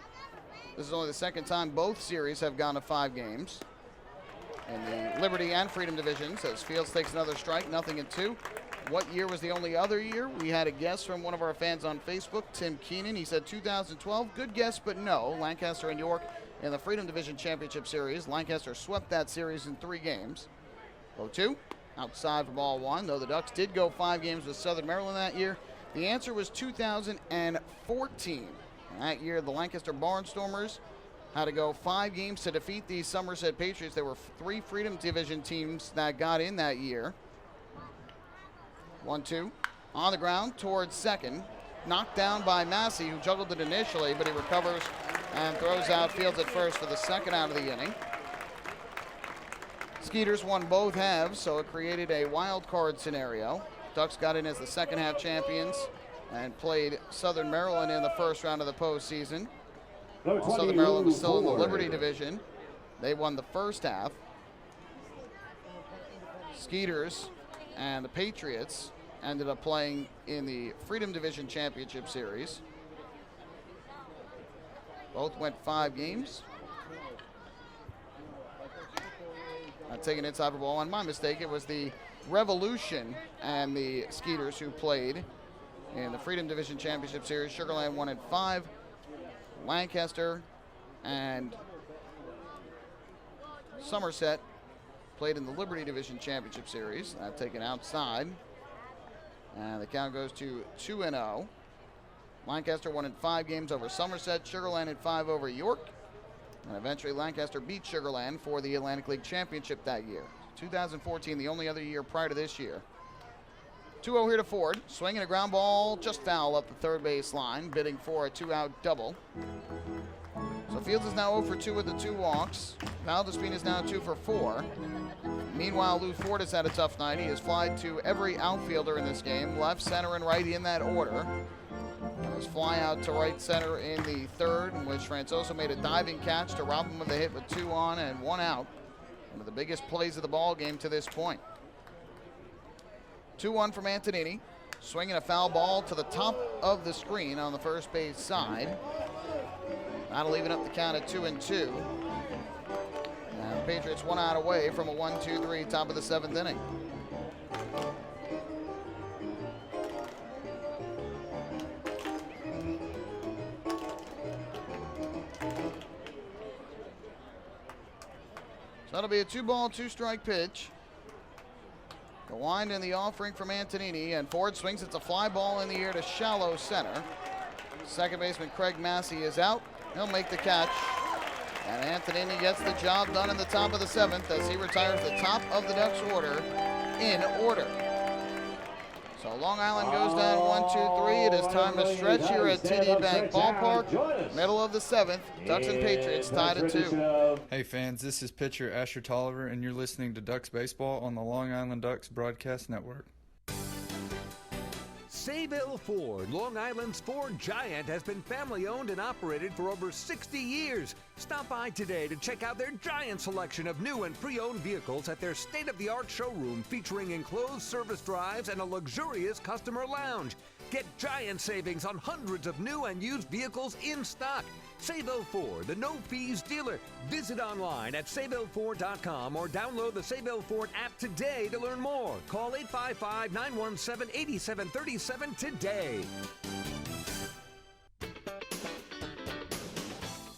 This is only the 2nd time both series have gone to 5 games in the Liberty and Freedom divisions, as Fields takes another strike, 0-2. What year was the only other year? We had a guess from one of our fans on Facebook, Tim Keenan. He said 2012. Good guess, but no. Lancaster and York in the Freedom Division Championship Series. Lancaster swept that series in 3 games. 0-2, outside for ball 1, though the Ducks did go 5 games with Southern Maryland that year. The answer was 2014. That year, the Lancaster Barnstormers had to go 5 games to defeat the Somerset Patriots. There were 3 Freedom Division teams that got in that year. 1-2 on the ground towards second. Knocked down by Massey, who juggled it initially, but he recovers and throws out Fields at first for the 2nd out of the inning. Skeeters won both halves, so it created a wild card scenario. Ducks got in as the 2nd half champions and played Southern Maryland in the 1st round of the postseason. While Southern Maryland was still in the Liberty division, they won the 1st half. Skeeters and the Patriots ended up playing in the Freedom Division Championship Series. Both went 5 games. taken inside for ball, and my mistake, it was the Revolution and the Skeeters who played in the Freedom Division Championship Series. Sugar Land won at 5. Lancaster and Somerset played in the Liberty Division Championship Series. That taken outside. And the count goes to 2-0. Lancaster won in 5 games over Somerset. Sugar Land in 5 over York. And eventually Lancaster beat Sugar Land for the Atlantic League Championship that year. 2014, the only other year prior to this year. 2-0 here to Ford. Swinging a ground ball, just foul up the third base line, bidding for a 2-out double. So Fields is now 0 for 2 with the 2 walks. Valdespin is now 2 for 4. Meanwhile, Lou Ford has had a tough night. He has flied to every outfielder in this game, left, center, and right in that order. His fly out to right center in the third, in which Francoso made a diving catch to rob him of the hit with 2 on and 1 out. One of the biggest plays of the ball game to this point. 2-1 from Antonini. Swinging a foul ball to the top of the screen on the first base side. That'll even up the count at 2-2. And Patriots 1 out away from a 1-2-3 top of the 7th inning. So that'll be a 2-ball, 2-strike pitch. The wind and the offering from Antonini, and Ford swings. It's a fly ball in the air to shallow center. Second baseman Craig Massey is out. He'll make the catch. And Antonini gets the job done in the top of the 7th as he retires the top of the Ducks order in order. So Long Island goes down 1-2-3. It is time to stretch here at TD Bank Ballpark. Middle of the 7th. Ducks and Patriots tied at 2. Hey fans, this is pitcher Asher Tolliver, and you're listening to Ducks Baseball on the Long Island Ducks Broadcast Network. Sayville Ford, Long Island's Ford giant, has been family-owned and operated for over 60 years. Stop by today to check out their giant selection of new and pre-owned vehicles at their state-of-the-art showroom featuring enclosed service drives and a luxurious customer lounge. Get giant savings on hundreds of new and used vehicles in stock. Sayville Ford, the no-fees dealer. Visit online at SayvilleFord.com or download the Sayville Ford app today to learn more. Call 855-917-8737 today.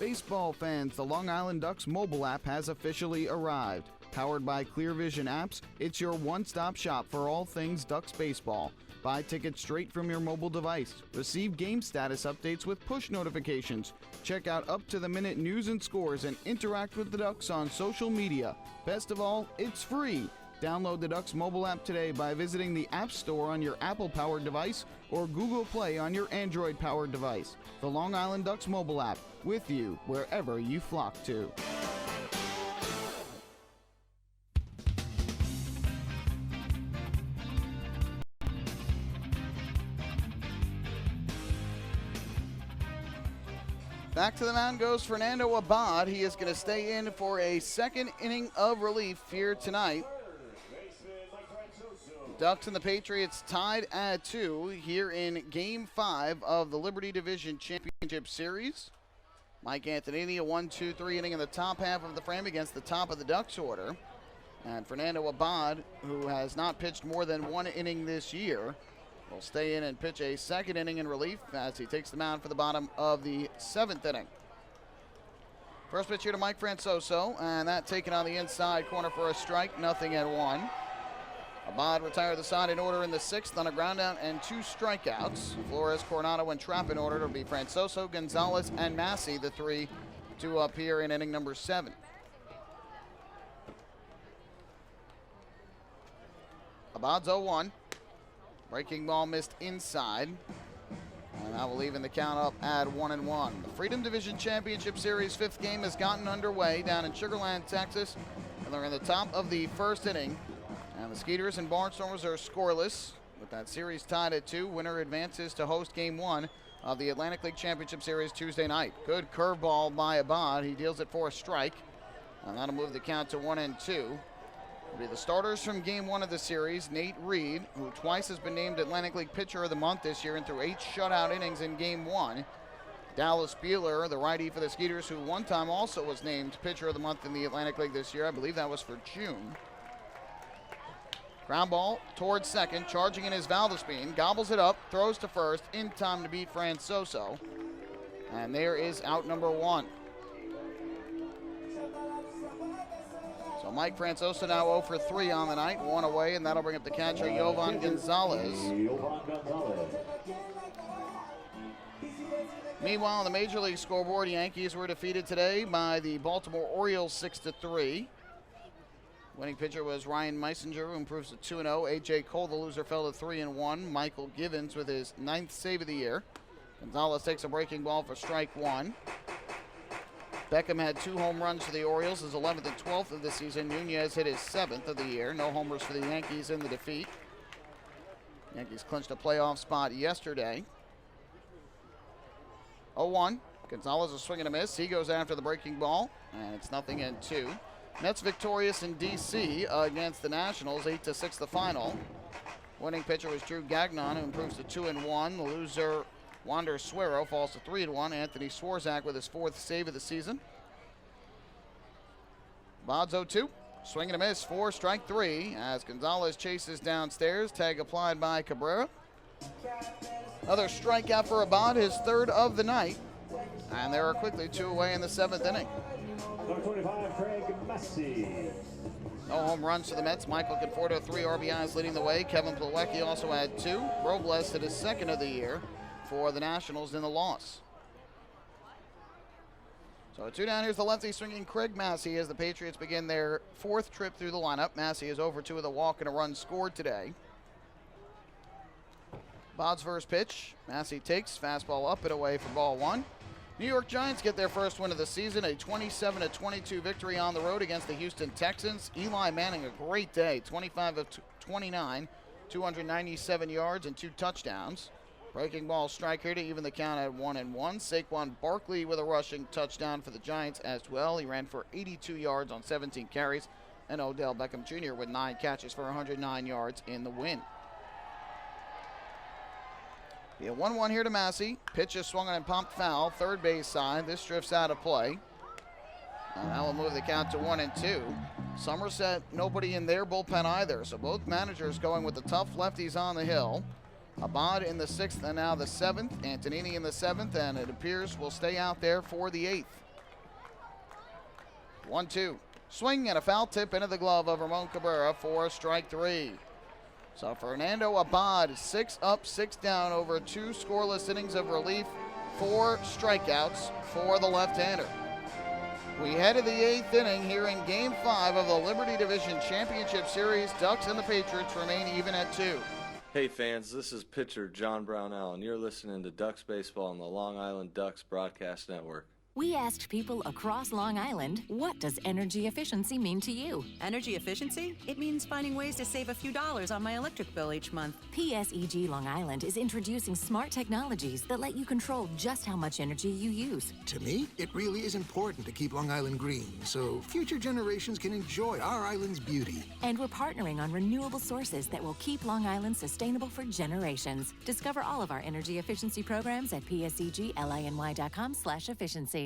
Baseball fans, the Long Island Ducks mobile app has officially arrived. Powered by Clear Vision Apps, it's your one-stop shop for all things Ducks baseball. Buy tickets straight from your mobile device. Receive game status updates with push notifications. Check out up-to-the-minute news and scores and interact with the Ducks on social media. Best of all, it's free. Download the Ducks mobile app today by visiting the App Store on your Apple-powered device or Google Play on your Android-powered device. The Long Island Ducks mobile app, with you wherever you flock to. Back to the mound goes Fernando Abad. He is going to stay in for a second inning of relief here tonight. Ducks and the Patriots tied at 2 here in Game 5 of the Liberty Division Championship Series. Mike Antonini, a 1-2-3 inning in the top half of the frame against the top of the Ducks order. And Fernando Abad, who has not pitched more than 1 inning this year, will stay in and pitch a second inning in relief as he takes the mound for the bottom of the 7th inning. First pitch here to Mike Francoso, and that taken on the inside corner for a strike, 0-1. Abad retired the side in order in the 6th on a ground out and 2 strikeouts. Flores, Coronado, and Trapp in order. It'll be Francoso, Gonzalez, and Massey, the 3 to up here in inning number 7. Abad's 0-1. Breaking ball missed inside. And that will even the count up at 1-1. The Freedom Division Championship Series 5th game has gotten underway down in Sugar Land, Texas. And they're in the top of the 1st inning. And the Skeeters and Barnstormers are scoreless. With that series tied at 2, winner advances to host Game 1 of the Atlantic League Championship Series Tuesday night. Good curveball by Abad. He deals it for a strike. And that'll move the count to 1-2. Will be the starters from Game 1 of the series. Nate Reed, who twice has been named Atlantic League Pitcher of the Month this year and threw 8 shutout innings in Game 1. Dallas Buehler, the righty for the Skeeters, who one time also was named Pitcher of the Month in the Atlantic League this year. I believe that was for June. Ground ball towards second, charging in his Valdespin, gobbles it up, throws to first, in time to beat Francoso. And there is out number 1. So Mike Francoso now 0 for 3 on the night, 1 away, and that'll bring up the catcher, Yovan Gonzalez. Meanwhile, on the Major League scoreboard, Yankees were defeated today by the Baltimore Orioles 6-3. Winning pitcher was Ryan Meisinger, who improves to 2-0. A.J. Cole, the loser, fell to 3-1. Michael Givens with his 9th save of the year. Gonzalez takes a breaking ball for strike 1. Beckham had 2 home runs for the Orioles, his 11th and 12th of the season. Nunez hit his 7th of the year. No homers for the Yankees in the defeat. Yankees clinched a playoff spot yesterday. 0-1. Gonzalez is swinging a miss. He goes after the breaking ball, and it's 0-2. Mets victorious in D.C. Against the Nationals, 8-6 the final. Winning pitcher was Drew Gagnon, who improves to 2-1. The loser, Wander Suero, falls to 3-1. Anthony Swarzak with his 4th save of the season. Bods 0-2. Swing and a miss for strike 3 as Gonzalez chases downstairs. Tag applied by Cabrera. Another strikeout for Abad, his 3rd of the night. And there are quickly 2 away in the 7th inning. Number 25, Craig Massey. No home runs for the Mets. Michael Conforto, 3 RBIs leading the way. Kevin Plawecki also had 2. Robles hit his 2nd of the year for the Nationals in the loss. So 2 down. Here's the lefty swinging Craig Massey as the Patriots begin their 4th trip through the lineup. Massey is over 2 with a walk and a run scored today. Bod's first pitch. Massey takes, fastball up and away for ball 1. New York Giants get their first win of the season, a 27-22 victory on the road against the Houston Texans. Eli Manning, a great day, 25 of 29, 297 yards and 2 touchdowns. Breaking ball strike here to even the count at 1-1. Saquon Barkley with a rushing touchdown for the Giants as well. He ran for 82 yards on 17 carries. And Odell Beckham Jr. with 9 catches for 109 yards in the win. Yeah, 1-1 here to Massey. Pitch is swung on and pumped foul. Third base side. This drifts out of play. And that will move the count to 1-2. Somerset, nobody in their bullpen either. So both managers going with the tough lefties on the hill. Abad in the 6th and now the 7th. Antonini in the 7th, and it appears will stay out there for the 8th. 1-2. Swing and a foul tip into the glove of Ramon Cabrera for strike 3. So Fernando Abad, 6 up, 6 down over 2 scoreless innings of relief, 4 strikeouts for the left-hander. We head to the 8th inning here in Game 5 of the Liberty Division Championship Series. Ducks and the Patriots remain even at 2. Hey fans, this is pitcher John Brownell, and you're listening to Ducks Baseball on the Long Island Ducks Broadcast Network. We asked people across Long Island, what does energy efficiency mean to you? Energy efficiency? It means finding ways to save a few dollars on my electric bill each month. PSEG Long Island is introducing smart technologies that let you control just how much energy you use. To me, it really is important to keep Long Island green so future generations can enjoy our island's beauty. And we're partnering on renewable sources that will keep Long Island sustainable for generations. Discover all of our energy efficiency programs at psegLiny.com/efficiency.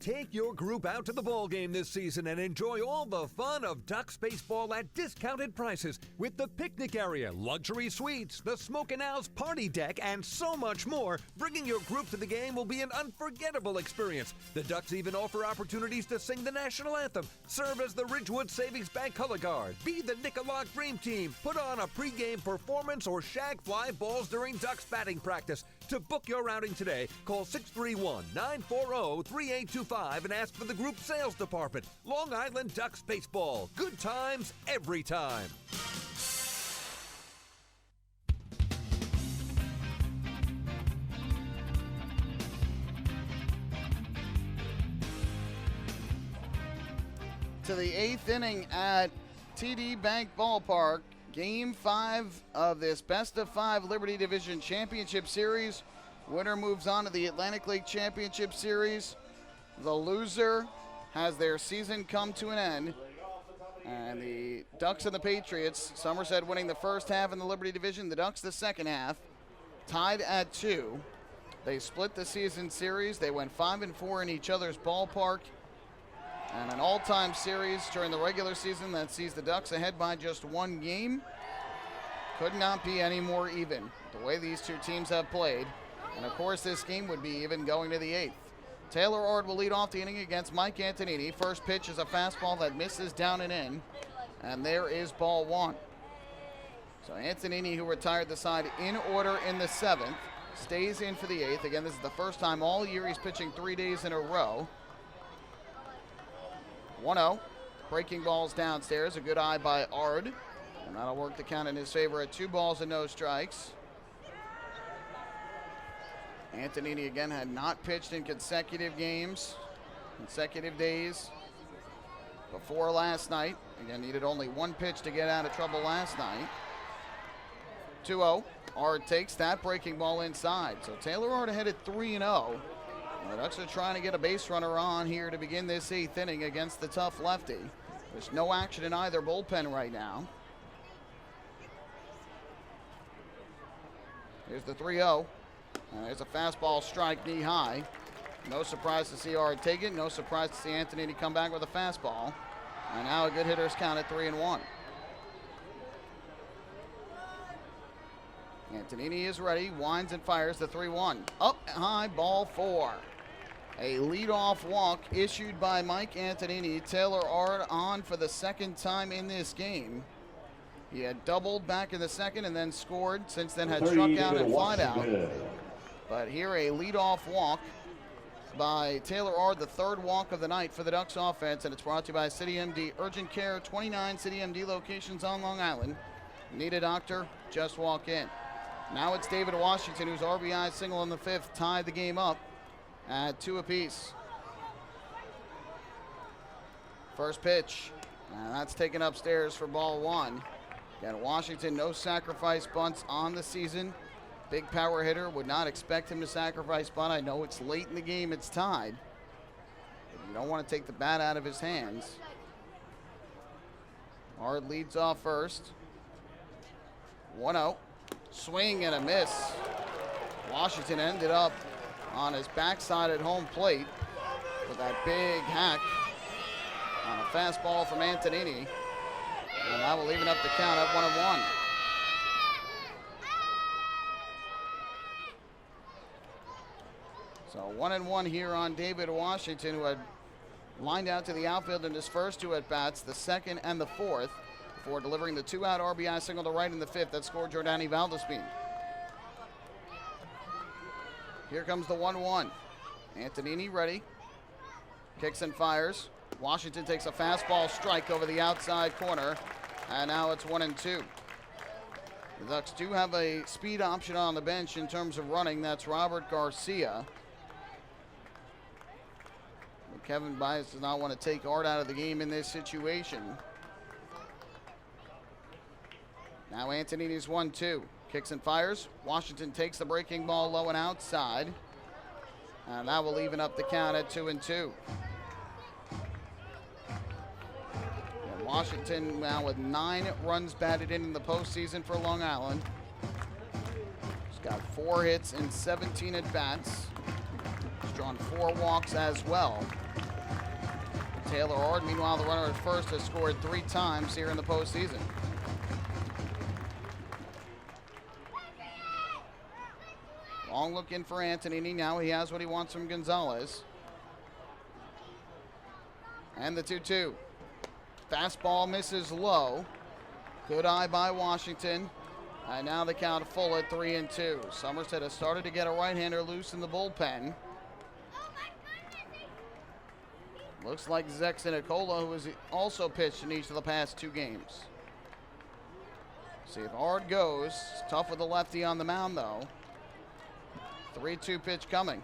Take your group out to the ball game this season and enjoy all the fun of Ducks baseball at discounted prices with the picnic area, luxury suites, the Smokin' Owls party deck, and so much more. Bringing your group to the game will be an unforgettable experience. The Ducks even offer opportunities to sing the national anthem, serve as the Ridgewood Savings Bank color guard, be the Nicolak Dream Team, put on a pregame performance, or shag fly balls during Ducks batting practice. To book your outing today, call 631-940-3825 and ask for the group sales department. Long Island Ducks Baseball. Good times every time. To the 8th inning at TD Bank Ballpark. Game 5 of this Best of 5 Liberty Division Championship Series. Winner moves on to the Atlantic League Championship Series. The loser has their season come to an end. And the Ducks and the Patriots, Somerset winning the first half in the Liberty Division, the Ducks the second half, tied at 2. They split the season series. They went 5-4 in each other's ballpark. And an all-time series during the regular season that sees the Ducks ahead by just one game. Could not be any more even, the way these two teams have played. And of course, this game would be even going to the 8th. Taylor Ord will lead off the inning against Mike Antonini. First pitch is a fastball that misses down and in. And there is ball 1. So Antonini, who retired the side in order in the 7th, stays in for the 8th. Again, this is the first time all year he's pitching 3 days in a row. 1-0. Breaking balls downstairs. A good eye by Ard. And that'll work the count in his favor at 2 balls and no strikes. Antonini again had not pitched in consecutive games, consecutive days before last night. Again, needed only 1 pitch to get out of trouble last night. 2-0. Ard takes that breaking ball inside. So Taylor Ard ahead at 3-0. The Ducks are trying to get a base runner on here to begin this 8th inning against the tough lefty. There's no action in either bullpen right now. Here's the 3-0. There's a fastball strike knee high. No surprise to see Ard take it. No surprise to see Antonini come back with a fastball. And now a good hitter's count at 3-1. Antonini is ready, winds and fires the 3-1. Up high, ball 4. A leadoff walk issued by Mike Antonini. Taylor Ard on for the 2nd time in this game. He had doubled back in the 2nd and then scored. Since then had struck out and flied out. But here a leadoff walk by Taylor Ard, the 3rd walk of the night for the Ducks offense, and it's brought to you by City MD Urgent Care, 29 City MD locations on Long Island. Need a doctor? Just walk in. Now it's David Washington, whose RBI single in the 5th tied the game up at 2 apiece. First pitch, and that's taken upstairs for ball 1. Again, Washington, no sacrifice bunts on the season. Big power hitter, would not expect him to sacrifice bunt. I know it's late in the game, it's tied. But you don't want to take the bat out of his hands. Ard leads off first. 1-0. Swing and a miss. Washington ended up on his backside at home plate with that big hack on a fastball from Antonini. And that will even up the count at 1-1. So 1-1 here on David Washington, who had lined out to the outfield in his first 2 at-bats, the 2nd and the 4th, before delivering the 2-out RBI single to right in the 5th that scored Jordani Valdespin. Here comes the 1-1. Antonini ready. Kicks and fires. Washington takes a fastball strike over the outside corner, and now it's 1-2. The Ducks do have a speed option on the bench in terms of running. That's Robert Garcia. But Kevin Bias does not want to take Ard out of the game in this situation. Now Antonini's 1-2. Kicks and fires. Washington takes the breaking ball low and outside. And that will even up the count at 2-2. And Washington now with 9 runs batted in the postseason for Long Island. He's got 4 hits and 17 at-bats. He's drawn 4 walks as well. Taylor Ard, meanwhile, the runner at first, has scored 3 times here in the postseason. Long look in for Antonini. Now he has what he wants from Gonzalez. And the 2-2. Fastball misses low. Good eye by Washington. And now the count full at 3-2. Somerset has started to get a right-hander loose in the bullpen. Looks like Zexinicola, who has also pitched in each of the past 2 games. See if Ard goes. It's tough with the lefty on the mound, though. 3-2 pitch coming.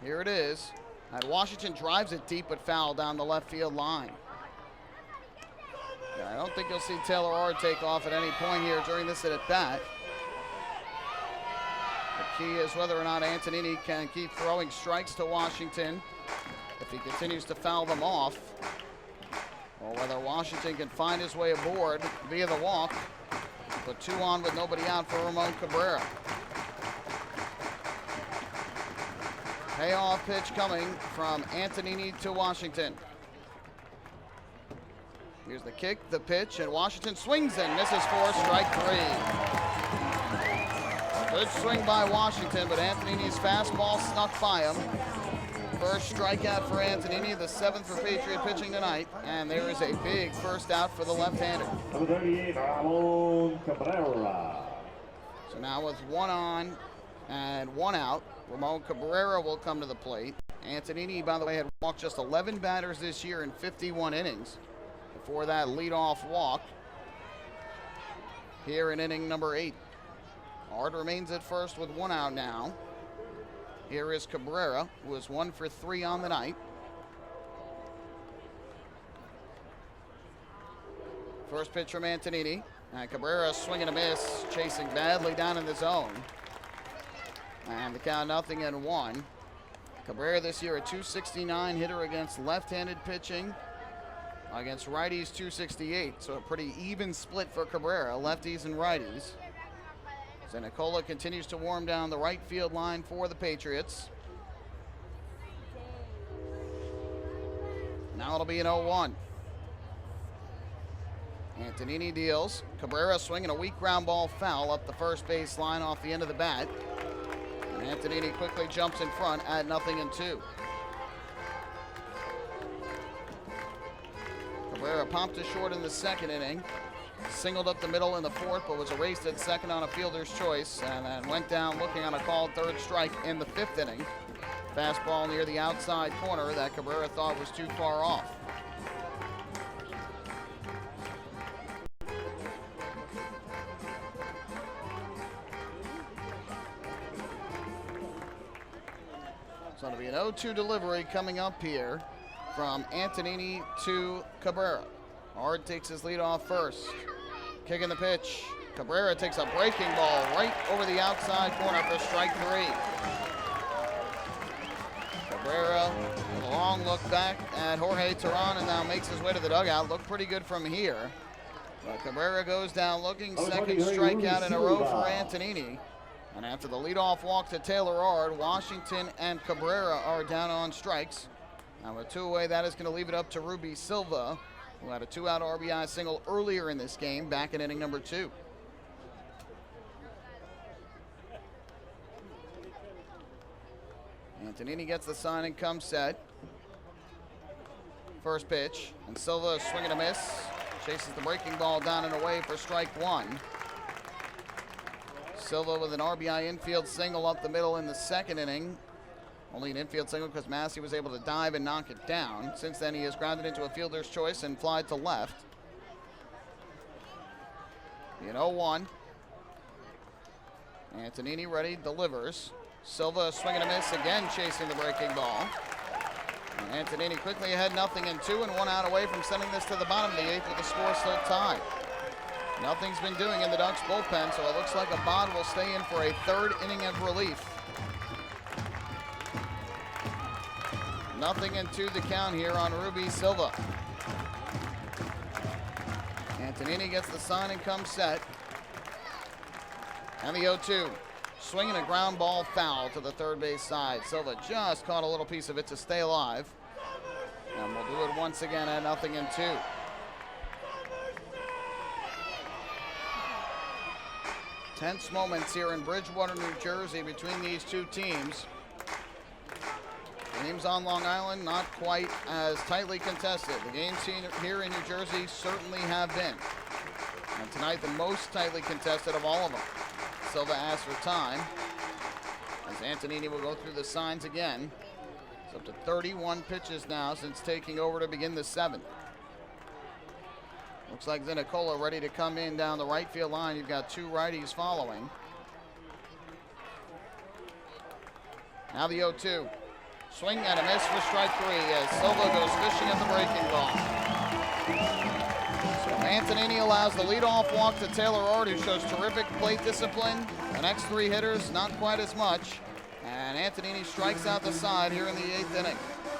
Here it is. And Washington drives it deep but foul down the left field line. I don't think you'll see Taylor Ard take off at any point here during this at-bat. The key is whether or not Antonini can keep throwing strikes to Washington if he continues to foul them off, or whether Washington can find his way aboard via the walk. Put 2 on with nobody out for Ramon Cabrera. Payoff pitch coming from Antonini to Washington. Here's the kick, the pitch, and Washington swings and misses for strike 3. Good swing by Washington, but Antonini's fastball snuck by him. First strikeout for Antonini, the 7th for Patriot pitching tonight, and there is a big first out for the left-hander. Number 38, Ramon Cabrera. So now with 1 on and 1 out, Ramon Cabrera will come to the plate. Antonini, by the way, had walked just 11 batters this year in 51 innings. Before that leadoff walk here in inning number 8. Ard remains at first with 1 out now. Here is Cabrera, who is 1 for 3 on the night. First pitch from Antonini. And Cabrera swinging a miss, chasing badly down in the zone. And the count 0-1. Cabrera this year a .269 hitter against left-handed pitching. Against righties, .268. So a pretty even split for Cabrera, lefties and righties. Zanicola continues to warm down the right field line for the Patriots. Now it'll be an 0-1. Antonini deals. Cabrera swinging a weak ground ball foul up the first base line off the end of the bat. And Antonini quickly jumps in front at 0-2. Cabrera popped to short in the second inning. Singled up the middle in the 4th, but was erased at second on a fielder's choice, and then went down looking on a called 3rd strike in the 5th inning. Fastball near the outside corner that Cabrera thought was too far off. So it'll be an 0-2 delivery coming up here from Antonini to Cabrera. Ard takes his lead off first. Kicking the pitch. Cabrera takes a breaking ball right over the outside corner for strike 3. Cabrera with a long look back at Jorge Teran and now makes his way to the dugout. Looked pretty good from here. But Cabrera goes down looking. Second strikeout in a row for Antonini. And after the leadoff walk to Taylor Ard, Washington and Cabrera are down on strikes. Now with 2 away, that is going to leave it up to Ruby Silva, who had a 2-out RBI single earlier in this game, back in inning number 2. Antonini gets the sign and comes set. First pitch, and Silva swinging a miss. Chases the breaking ball down and away for strike 1. Silva with an RBI infield single up the middle in the second inning. Only an infield single because Massey was able to dive and knock it down. Since then, he has grounded into a fielder's choice and flied to left. The 0-1. Antonini ready, delivers. Silva swinging a miss again, chasing the breaking ball. And Antonini quickly ahead, 0-2, and 1 out away from sending this to the bottom of the 8th with the score still tied. Nothing's been doing in the Ducks bullpen, so it looks like Abad will stay in for a 3rd inning of relief. 0-2 the count here on Ruby Silva. Antonini gets the sign and comes set. And the 0-2. Swinging a ground ball foul to the third base side. Silva just caught a little piece of it to stay alive. And we'll do it once again at 0-2. Tense moments here in Bridgewater, New Jersey between these two teams. Games on Long Island not quite as tightly contested. The games here in New Jersey certainly have been. And tonight the most tightly contested of all of them. Silva asks for time as Antonini will go through the signs again. It's up to 31 pitches now since taking over to begin the 7th. Looks like Zanicola ready to come in down the right field line. You've got 2 righties following. Now the 0-2. Swing and a miss for strike 3 as Silva goes fishing at the breaking ball. So Antonini allows the leadoff walk to Taylor Ard, who shows terrific plate discipline. The next 3 hitters, not quite as much. And Antonini strikes out the side here in the 8th inning.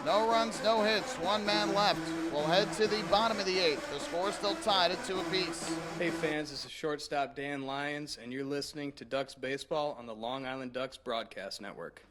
No runs, no hits, 1 man left. We'll head to the bottom of the 8th. The score is still tied at 2 apiece. Hey fans, this is shortstop Dan Lyons, and you're listening to Ducks Baseball on the Long Island Ducks Broadcast Network.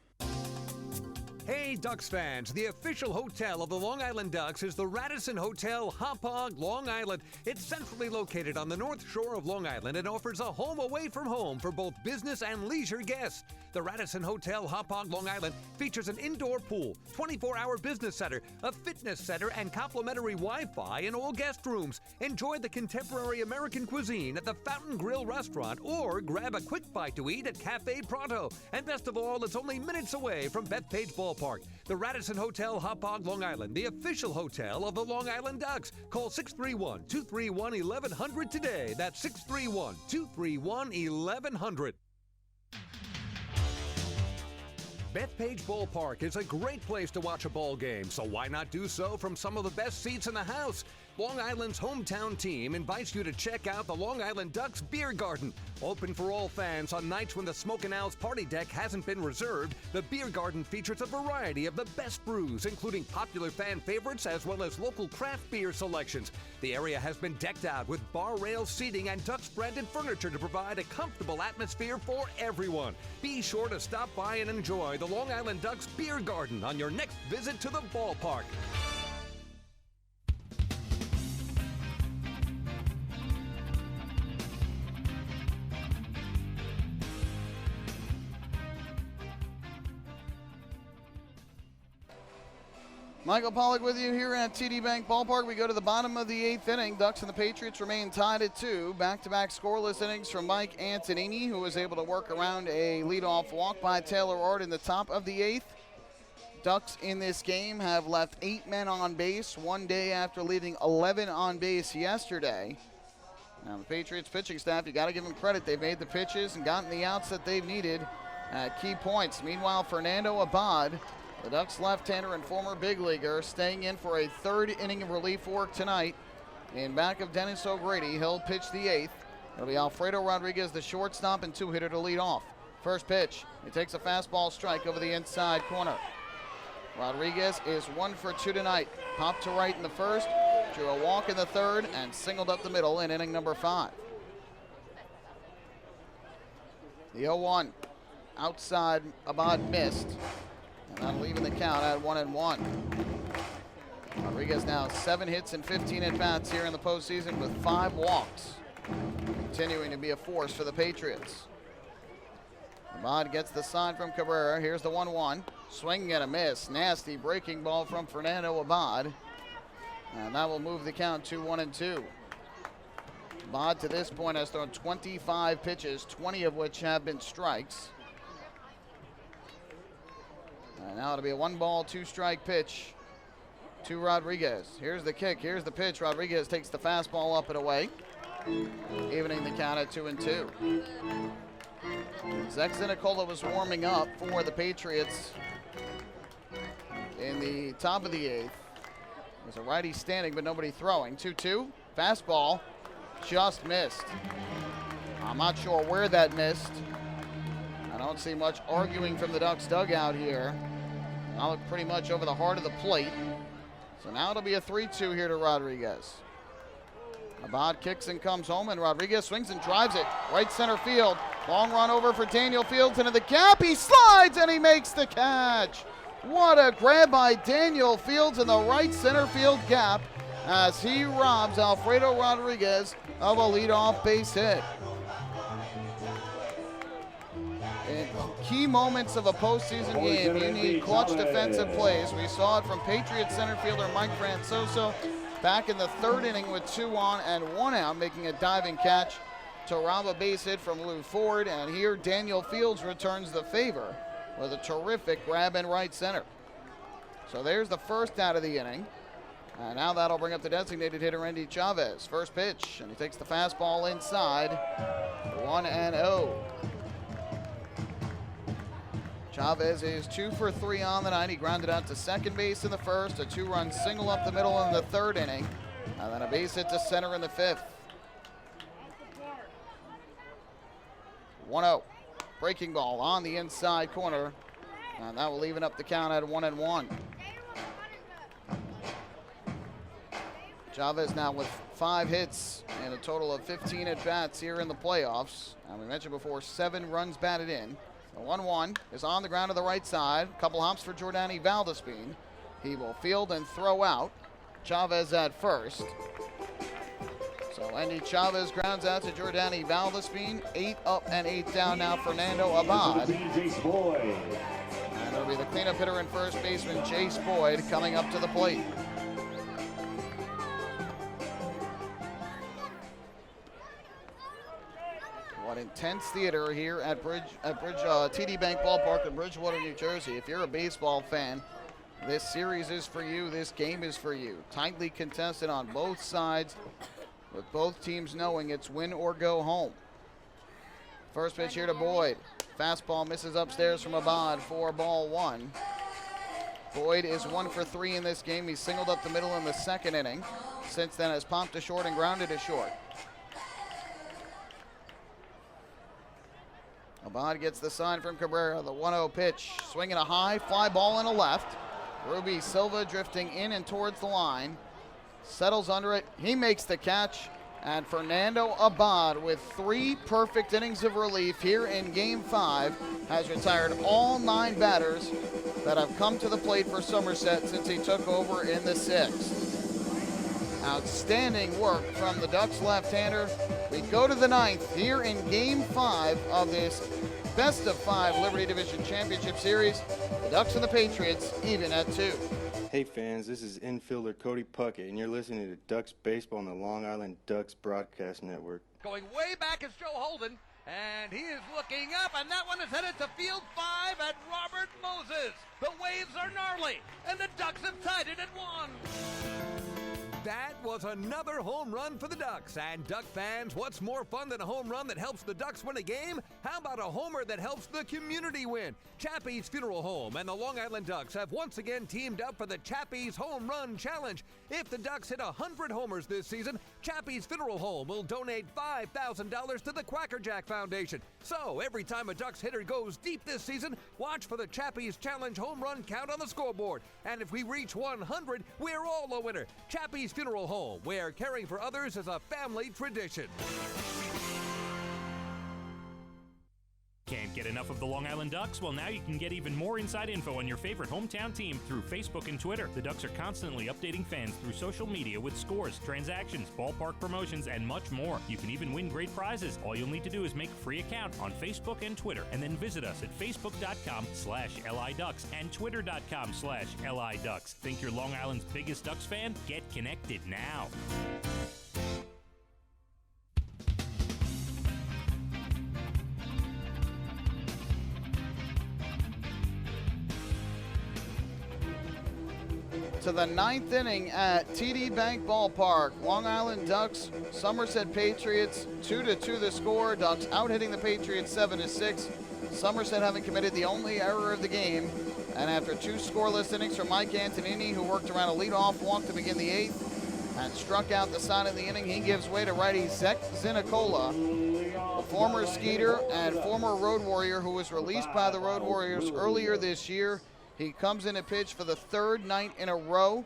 Hey, Ducks fans, the official hotel of the Long Island Ducks is the Radisson Hotel, Hauppauge, Long Island. It's centrally located on the north shore of Long Island and offers a home away from home for both business and leisure guests. The Radisson Hotel, Hauppauge, Long Island features an indoor pool, 24-hour business center, a fitness center, and complimentary Wi-Fi in all guest rooms. Enjoy the contemporary American cuisine at the Fountain Grill restaurant or grab a quick bite to eat at Cafe Pronto. And best of all, it's only minutes away from Bethpage Ballpark. The Radisson Hotel, Hauppauge, Long Island, the official hotel of the Long Island Ducks. Call 631-231-1100 today. That's 631-231-1100. Bethpage Ballpark is a great place to watch a ball game, so why not do so from some of the best seats in the house? Long Island's hometown team invites you to check out the Long Island Ducks Beer Garden. Open for all fans on nights when the Smokin' Owl's party deck hasn't been reserved, the Beer Garden features a variety of the best brews, including popular fan favorites as well as local craft beer selections. The area has been decked out with bar rail seating and Ducks-branded furniture to provide a comfortable atmosphere for everyone. Be sure to stop by and enjoy the Long Island Ducks Beer Garden on your next visit to the ballpark. Michael Pollack with you here at TD Bank Ballpark. We go to the bottom of the 8th inning. Ducks and the Patriots remain tied at 2. Back-to-back scoreless innings from Mike Antonini, who was able to work around a leadoff walk by Taylor Ard in the top of the 8th. Ducks in this game have left 8 men on base one day after leaving 11 on base yesterday. Now the Patriots pitching staff, you got to give them credit. They've made the pitches and gotten the outs that they've needed at key points. Meanwhile, Fernando Abad, the Ducks left-hander and former big leaguer, staying in for a 3rd inning of relief work tonight. In back of Dennis O'Grady, he'll pitch the 8th. It'll be Alfredo Rodriguez, the shortstop and 2-hitter to lead off. First pitch, he takes a fastball strike over the inside corner. Rodriguez is 1 for 2 tonight. Popped to right in the first, drew a walk in the 3rd, and singled up the middle in inning number 5. The 0-1, outside Abad missed. And that'll even the count at 1-1. Rodriguez now 7 hits and 15 at-bats here in the postseason with 5 walks. Continuing to be a force for the Patriots. Abad gets the sign from Cabrera. Here's the 1-1. Swinging and a miss. Nasty breaking ball from Fernando Abad. And that will move the count to 1-2. Abad to this point has thrown 25 pitches, 20 of which have been strikes. And now it'll be a 1-ball, 2-strike pitch to Rodriguez. Here's the kick, here's the pitch. Rodriguez takes the fastball up and away, evening the count at 2-2. Zach Zinicola was warming up for the Patriots in the top of the 8th. There's a righty standing, but nobody throwing. 2-2, fastball, just missed. I'm not sure where that missed. I don't see much arguing from the Ducks dugout here. I'll look pretty much over the heart of the plate. So now it'll be a 3-2 here to Rodriguez. Abad kicks and comes home, and Rodriguez swings and drives it right center field. Long run over for Daniel Fields into the gap. He slides and he makes the catch. What a grab by Daniel Fields in the right center field gap as he robs Alfredo Rodriguez of a leadoff base hit. In key moments of a postseason game, you need clutch defensive plays. We saw it from Patriots center fielder Mike Francoso back in the 3rd inning with 2 on and 1 out, making a diving catch to rob a base hit from Lou Ford. And here Daniel Fields returns the favor with a terrific grab in right center. So there's the first out of the inning. And now that'll bring up the designated hitter, Endy Chavez. First pitch, and he takes the fastball inside. 1-0. Chavez is 2 for 3 on the night. He grounded out to second base in the first, a 2-run single up the middle in the 3rd inning, and then a base hit to center in the 5th. 1-0. Breaking ball on the inside corner, and that will even up the count at 1-1. Chavez now with 5 hits and a total of 15 at-bats here in the playoffs. And we mentioned before, 7 runs batted in. The 1-1 is on the ground to the right side. Couple hops for Jordani Valdespin. He will field and throw out. Chavez at first. So Andy Chavez grounds out to Jordani Valdespin. 8 up and 8 down now. Fernando Abad. And it'll be the cleanup hitter and first baseman Jace Boyd coming up to the plate. What intense theater here at TD Bank Ballpark in Bridgewater, New Jersey. If you're a baseball fan, this series is for you. This game is for you. Tightly contested on both sides, with both teams knowing it's win or go home. First pitch here to Boyd. Fastball misses upstairs from Abad for ball 1. Boyd is 1 for 3 in this game. He singled up the middle in the second inning. Since then has popped to short and grounded to short. Abad gets the sign from Cabrera. The 1-0 pitch. Swinging a high fly ball in a left. Ruby Silva drifting in and towards the line. Settles under it. He makes the catch. And Fernando Abad, with 3 perfect innings of relief here in Game 5, has retired all 9 batters that have come to the plate for Somerset since he took over in the 6th. Outstanding work from the Ducks left-hander. We go to the 9th here in Game 5 of this Best of 5 Liberty Division Championship Series. The Ducks and the Patriots even at 2. Hey fans, this is infielder Cody Puckett, and you're listening to Ducks Baseball on the Long Island Ducks Broadcast Network. Going way back is Joe Holden, and he is looking up, and that one is headed to field 5 at Robert Moses. The waves are gnarly, and the Ducks have tied it at 1. That was another home run for the Ducks. And Duck fans, what's more fun than a home run that helps the Ducks win a game? How about a homer that helps the community win? Chappie's Funeral Home and the Long Island Ducks have once again teamed up for the Chappie's Home Run Challenge. If the Ducks hit 100 homers this season, Chappie's Funeral Home will donate $5,000 to the Quackerjack Foundation. So every time a Ducks hitter goes deep this season, watch for the Chappie's Challenge home run count on the scoreboard. And if we reach 100, we're all a winner. Chappie's Funeral Home, where caring for others is a family tradition. Can't get enough of the Long Island Ducks? Well, now you can get even more inside info on your favorite hometown team through Facebook and Twitter. The Ducks are constantly updating fans through social media with scores, transactions, ballpark promotions, and much more. You can even win great prizes. All you'll need to do is make a free account on Facebook and Twitter, and then visit us at facebook.com/LIDucks and twitter.com/LIDucks. Think you're Long Island's biggest Ducks fan? Get connected now. To the 9th inning at TD Bank Ballpark. Long Island Ducks, Somerset Patriots, 2-2 the score. Ducks out hitting the Patriots 7-6. Somerset having committed the only error of the game. And after 2 scoreless innings from Mike Antonini, who worked around a leadoff walk to begin the 8th and struck out the side of the inning, he gives way to righty Zek Zinicola, the former Skeeter and former Road Warrior who was released by the Road Warriors earlier this year. He comes in to pitch for the 3rd night in a row.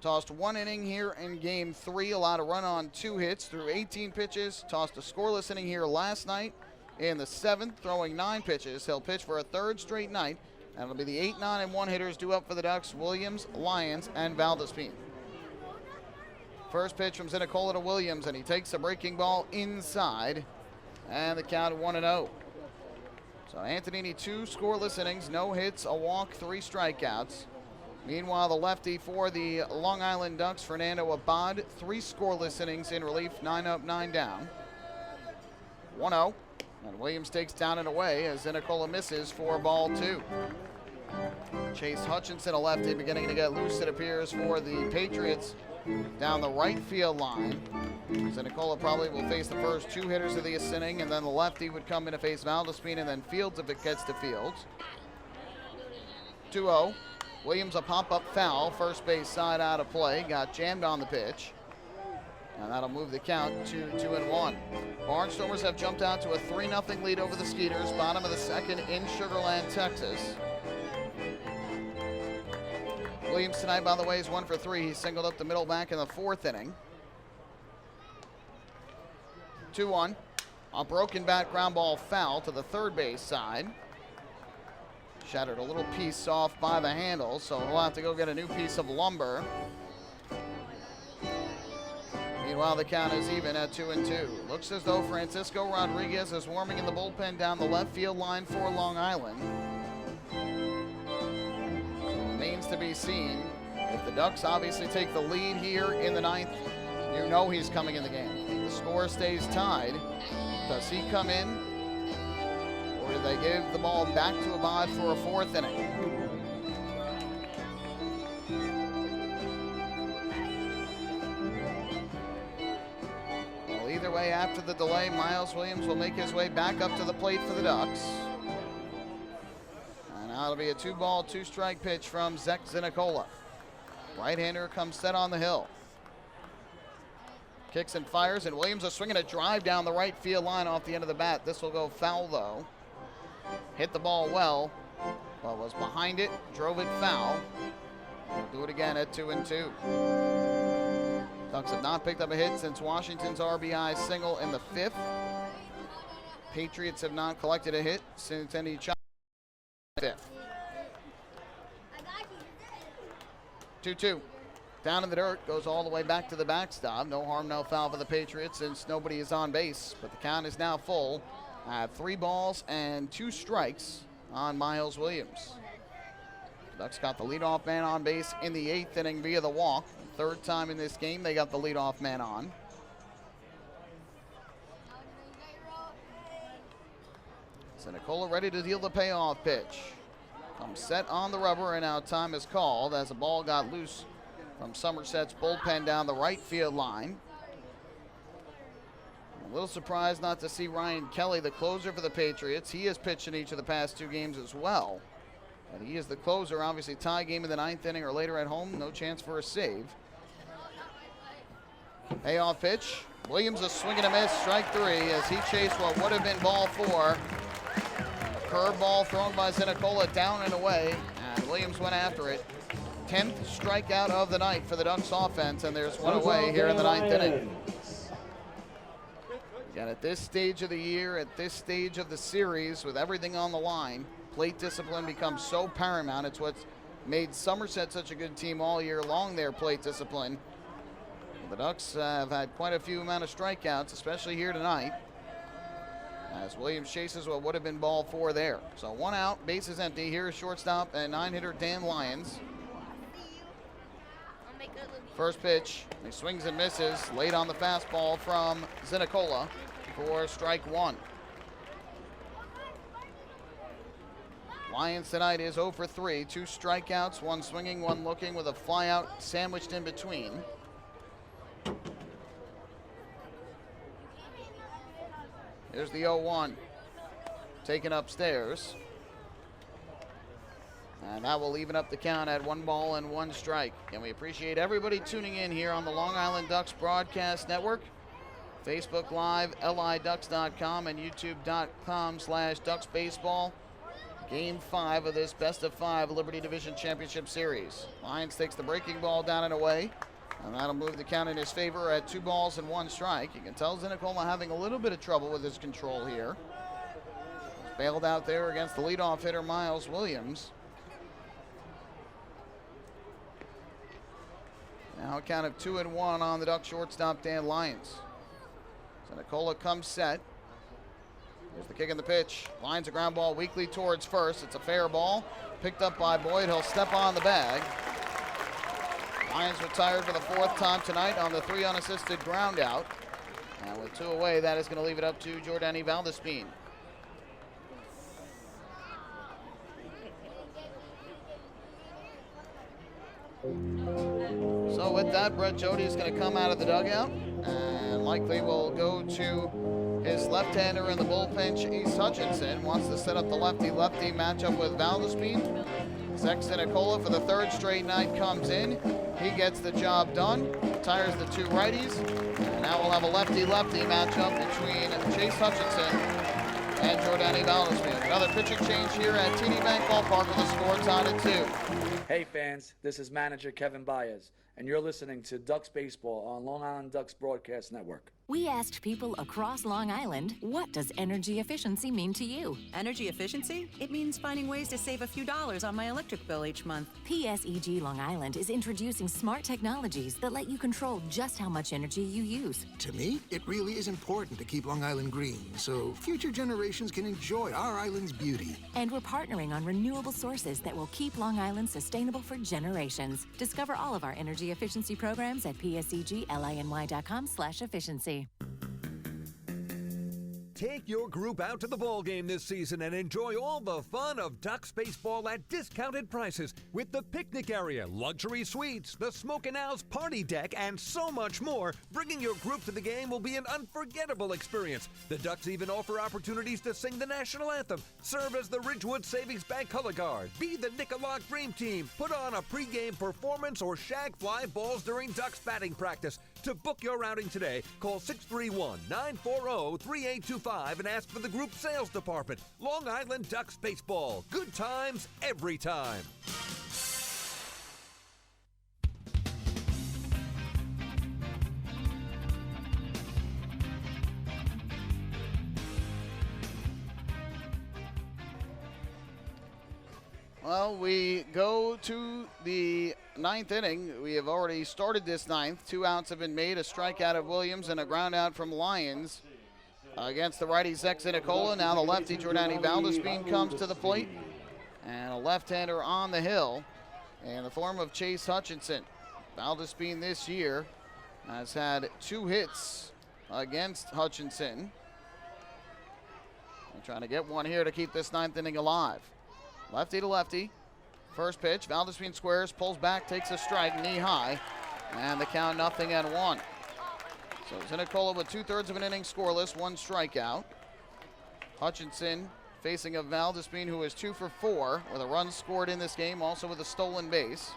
Tossed 1 inning here in Game 3, allowed a run on 2 hits through 18 pitches. Tossed a scoreless inning here last night in the 7th, throwing 9 pitches. He'll pitch for a 3rd straight night, and it'll be the 8, 9, and 1 hitters due up for the Ducks: Williams, Lyons, and Valdespin. First pitch from Zinicola to Williams, and he takes a breaking ball inside, and the count 1-0. So Antonini, 2 scoreless innings, no hits, a walk, 3 strikeouts. Meanwhile, the lefty for the Long Island Ducks, Fernando Abad, 3 scoreless innings in relief, 9 up, 9 down. 1-0, and Williams takes down and away as Zinicola misses for ball 2. Chase Hutchinson, a lefty, beginning to get loose, it appears, for the Patriots down the right field line. Zinicola probably will face the first 2 hitters of this inning, and then the lefty would come in to face Valdespin, and then Fields if it gets to Fields. 2-0. Williams a pop-up foul, first base side out of play, got jammed on the pitch, and that'll move the count to 2-1. Barnstormers have jumped out to a 3-0 lead over the Skeeters, bottom of the 2nd in Sugar Land, Texas. Williams tonight, by the way, is 1 for 3. He singled up the middle back in the 4th inning. 2-1. A broken bat ground ball foul to the 3rd base side. Shattered a little piece off by the handle, so we'll have to go get a new piece of lumber. Meanwhile, the count is even at 2-2. Looks as though Francisco Rodriguez is warming in the bullpen down the left field line for Long Island. Remains to be seen. If the Ducks obviously take the lead here in the ninth, you know he's coming in the game. If the score stays tied, does he come in, or do they give the ball back to Abad for a fourth inning? Well, either way, after the delay, Miles Williams will make his way back up to the plate for the Ducks. And now it'll be a 2-ball, 2-strike pitch from Zach Zinicola. Right-hander comes set on the hill. Kicks and fires, and Williams is swinging a drive down the right field line off the end of the bat. This will go foul, though. Hit the ball well, but was behind it, drove it foul. We'll do it again at 2-2. Ducks have not picked up a hit since Washington's RBI single in the 5th. Patriots have not collected a hit since Andy Chop 5th. 2-2. Down in the dirt, goes all the way back to the backstop. No harm, no foul for the Patriots since nobody is on base. But the count is now full at 3 balls and 2 strikes on Miles Williams. Ducks got the leadoff man on base in the 8th inning via the walk. 3rd time in this game they got the leadoff man on. Zinicola ready to deal the payoff pitch. Comes set on the rubber, and now time is called as the ball got loose from Somerset's bullpen down the right field line. A little surprised not to see Ryan Kelly, the closer for the Patriots. He has pitched in each of the past 2 games as well. And he is the closer, obviously tie game in the 9th inning or later at home. No chance for a save. Payoff pitch. Williams a swing and a miss, strike 3 as he chased what would have been ball 4. A curveball thrown by Zinicola down and away, and Williams went after it. 10th strikeout of the night for the Ducks offense, and there's one away here in the 9th inning. Again, at this stage of the year, at this stage of the series, with everything on the line, plate discipline becomes so paramount. It's what's made Somerset such a good team all year long, their plate discipline. The Ducks have had quite a few amount of strikeouts, especially here tonight, as Williams chases what would have been ball 4 there. So 1 out, bases empty. Here is shortstop and 9-hitter Dan Lyons. First pitch, he swings and misses, late on the fastball from Zinicola for strike 1. Lyons tonight is 0 for 3, 2 strikeouts, 1 swinging, 1 looking, with a flyout sandwiched in between. Here's the 0-1, taken upstairs. And that will even up the count at 1 ball and 1 strike. And we appreciate everybody tuning in here on the Long Island Ducks Broadcast Network. Facebook Live, liducks.com, and youtube.com/DucksBaseball. Game 5 of this best of 5 Liberty Division Championship Series. Lyons takes the breaking ball down and away, and that'll move the count in his favor at 2 balls and 1 strike. You can tell Zinicola having a little bit of trouble with his control here. Bailed out there against the leadoff hitter Miles Williams. Now a count of 2-1 on the Ducks shortstop Dan Lyons. Zinicola comes set. Here's the kick and the pitch. Lyons a ground ball weakly towards first. It's a fair ball. Picked up by Boyd. He'll step on the bag. Lyons retired for the 4th time tonight on the 3 unassisted ground out. And with 2 away, that is going to leave it up to Jordani Valdespin. So with that, Brett Jody is going to come out of the dugout and likely will go to his left-hander in the bullpen, Chase Hutchinson. Wants to set up the lefty-lefty matchup with Valdespin. Zach Zinicola for the 3rd straight night comes in. He gets the job done, retires the 2 righties, and now we'll have a lefty-lefty matchup between Chase Hutchinson and Jordani Valdespin. Another pitching change here at TD Bank Ballpark with a score tied at 2. Hey fans, this is manager Kevin Baez, and you're listening to Ducks Baseball on Long Island Ducks Broadcast Network. We asked people across Long Island, what does energy efficiency mean to you? Energy efficiency? It means finding ways to save a few dollars on my electric bill each month. PSEG Long Island is introducing smart technologies that let you control just how much energy you use. To me, it really is important to keep Long Island green so future generations can enjoy our island's beauty. And we're partnering on renewable sources that will keep Long Island sustainable for generations. Discover all of our energy efficiency programs at psegLiny.com/efficiency. Take your group out to the ball game this season and enjoy all the fun of Ducks baseball at discounted prices with the picnic area, luxury suites, the Smokin' Owl's party deck, and so much more. Bringing your group to the game will be an unforgettable experience. The Ducks even offer opportunities to sing the national anthem, serve as the Ridgewood Savings Bank color guard, be the Nickalock Dream Team, put on a pregame performance, or shag fly balls during Ducks batting practice. To book your outing today, call 631-940-3825 and ask for the group sales department. Long Island Ducks Baseball. Good times every time. Well, we go to the ninth inning. We have already started this ninth. 2 outs have been made, a strikeout of Williams and a ground out from Lyons against the righty Zexy Nicola. Now the lefty Jordani Valdespin comes to the plate, and a left-hander on the hill in the form of Chase Hutchinson. Valdespin this year has had 2 hits against Hutchinson. They're trying to get one here to keep this ninth inning alive. Lefty to lefty. First pitch, Valdespin squares, pulls back, takes a strike, knee high, and the count 0-1. So Zinicola with 2/3 of an inning scoreless, 1 strikeout. Hutchinson facing a Valdespin who is 2 for 4 with a run scored in this game, also with a stolen base.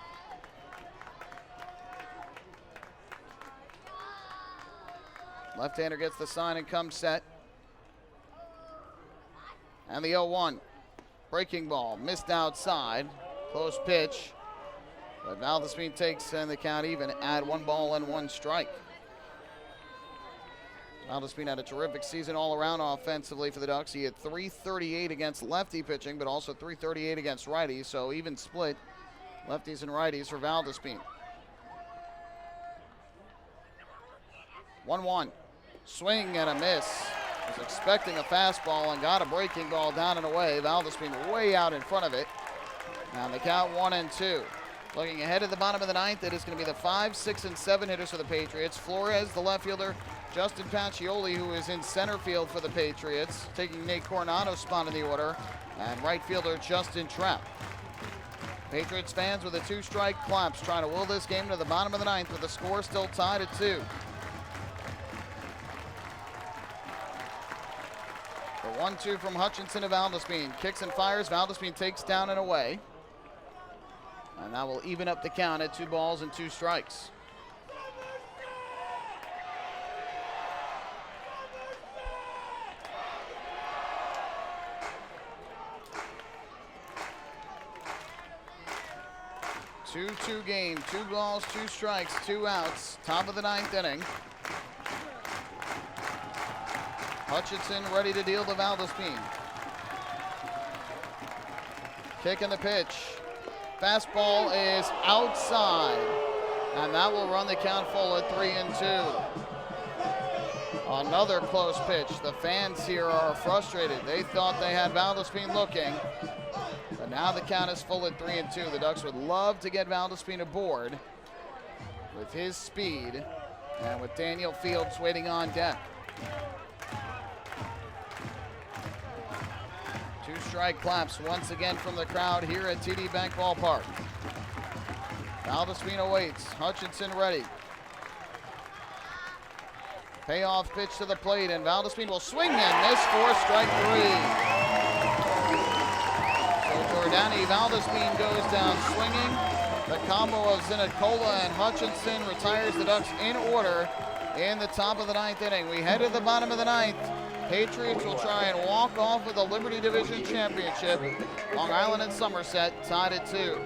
Left-hander gets the sign and comes set. And the 0-1. Breaking ball, missed outside. Close pitch. But Valdespin takes and the count even at 1 ball and 1 strike. Valdespin had a terrific season all around offensively for the Ducks. He had .338 against lefty pitching, but also .338 against righties, so even split lefties and righties for Valdespin. 1-1. Swing and a miss. Was expecting a fastball and got a breaking ball down and away. Valdespin way out in front of it. And the count 1-2. Looking ahead to the bottom of the ninth, it is going to be the 5, 6, and 7 hitters for the Patriots. Flores, the left fielder, Justin Pacioli, who is in center field for the Patriots, taking Nate Coronado's spot in the order, and right fielder Justin Trapp. Patriots fans with a 2-strike collapse trying to will this game to the bottom of the ninth with the score still tied at 2. The 1-2 from Hutchinson to Valdespin. Kicks and fires. Valdespin takes down and away. And that will even up the count at 2 balls and 2 strikes. Two game, 2 balls, 2 strikes, 2 outs. Top of the ninth inning. Hutchinson ready to deal to Valdespin. Kick in the pitch. Fastball is outside, and that will run the count full at 3-2. Another close pitch. The fans here are frustrated. They thought they had Valdespin looking, but now the count is full at 3-2. The Ducks would love to get Valdespin aboard with his speed and with Daniel Fields waiting on deck. 2-strike claps once again from the crowd here at TD Bank Ballpark. Valdespin awaits. Hutchinson ready. Payoff pitch to the plate, and Valdespin will swing and miss for strike 3. So Jordani Valdespin goes down swinging. The combo of Zinicola and Hutchinson retires the Ducks in order in the top of the ninth inning. We head to the bottom of the ninth. Patriots will try and walk off with the Liberty Division Championship. Long Island and Somerset tied at 2.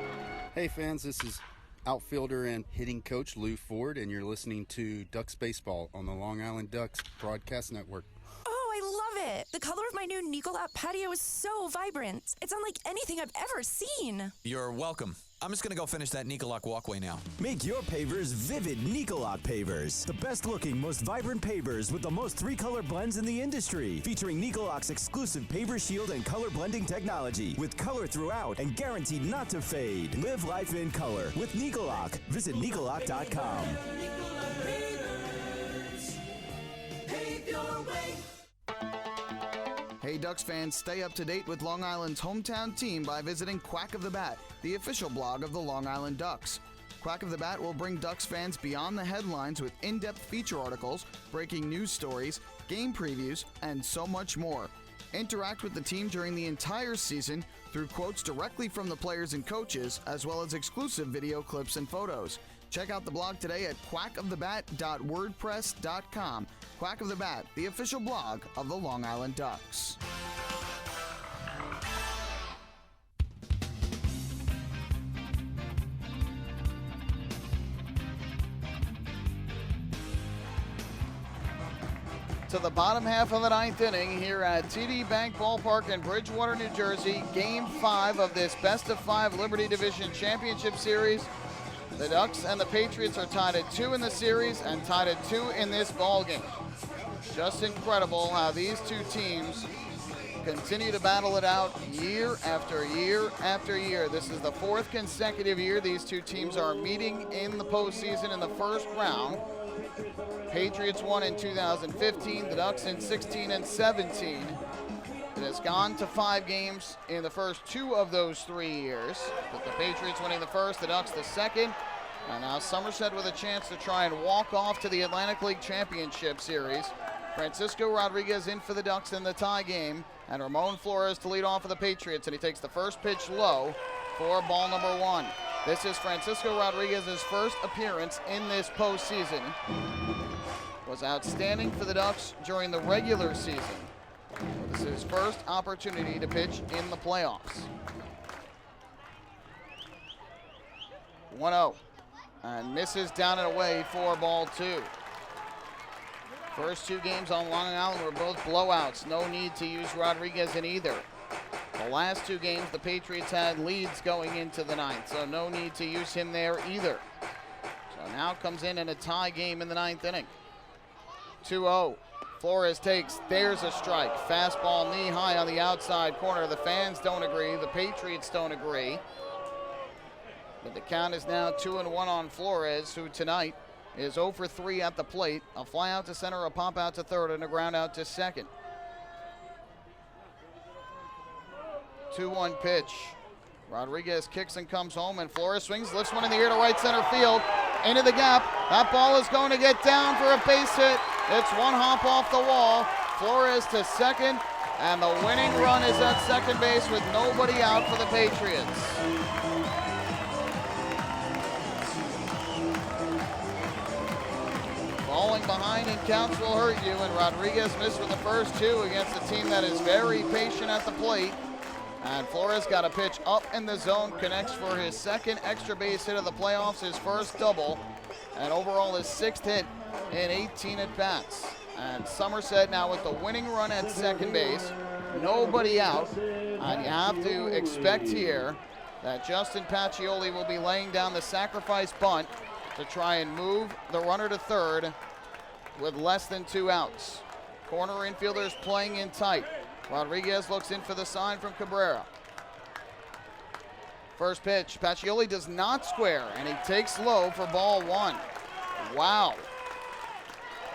Hey fans, this is outfielder and hitting coach Lou Ford, and you're listening to Ducks Baseball on the Long Island Ducks Broadcast Network. Oh, I love it. The color of my new Nicolot patio is so vibrant. It's unlike anything I've ever seen. You're welcome. I'm just going to go finish that Nicolot walkway now. Make your pavers vivid Nicolot pavers. The best looking, most vibrant pavers with the most 3-color blends in the industry. Featuring Nicolot's exclusive paver shield and color blending technology. With color throughout and guaranteed not to fade. Live life in color with Nicolot. Visit Nicolot.com. Hey Ducks fans, stay up to date with Long Island's hometown team by visiting Quack of the Bat, the official blog of the Long Island Ducks. Quack of the Bat will bring Ducks fans beyond the headlines with in-depth feature articles, breaking news stories, game previews, and so much more. Interact with the team during the entire season through quotes directly from the players and coaches, as well as exclusive video clips and photos. Check out the blog today at quackofthebat.wordpress.com. Quack of the Bat, the official blog of the Long Island Ducks. To the bottom half of the ninth inning here at TD Bank Ballpark in Bridgewater, New Jersey. Game 5 of this best-of-5 Liberty Division Championship Series. The Ducks and the Patriots are tied at 2 in the series and tied at 2 in this ballgame. Just incredible how these two teams continue to battle it out year after year after year. This is the 4th consecutive year these two teams are meeting in the postseason in the first round. Patriots won in 2015, the Ducks in 16 and 17. It has gone to 5 games in the first 2 of those 3 years, with the Patriots winning the first, the Ducks the second. And now Somerset with a chance to try and walk off to the Atlantic League Championship Series. Francisco Rodriguez in for the Ducks in the tie game, and Ramon Flores to lead off for the Patriots, and he takes the first pitch low for ball number 1. This is Francisco Rodriguez's first appearance in this postseason. Was outstanding for the Ducks during the regular season. This is his first opportunity to pitch in the playoffs. 1-0, and misses down and away for ball 2. First 2 games on Long Island were both blowouts. No need to use Rodriguez in either. The last 2 games, the Patriots had leads going into the 9th, so no need to use him there either. So now comes in a tie game in the 9th inning. 2-0. Flores takes, there's a strike. Fastball knee high on the outside corner. The fans don't agree. The Patriots don't agree. But the count is now 2-1 on Flores, who tonight is 0 for 3 at the plate. A fly out to center, a pop out to third, and a ground out to second. 2-1 pitch. Rodriguez kicks and comes home, and Flores swings, lifts one in the air to right center field. Into the gap. That ball is going to get down for a base hit. It's one hop off the wall. Flores to second, and the winning run is at second base with nobody out for the Patriots. Falling behind in counts will hurt you, and Rodriguez missed with the first 2 against a team that is very patient at the plate. And Flores got a pitch up in the zone, connects for his second extra base hit of the playoffs, his first double, and overall his 6th hit in 18 at-bats. And Somerset now with the winning run at second base, nobody out, and you have to expect here that Justin Pacioli will be laying down the sacrifice bunt to try and move the runner to third with less than 2 outs. Corner infielders playing in tight. Rodriguez looks in for the sign from Cabrera. First pitch, Pacioli does not square, and he takes low for ball 1. Wow.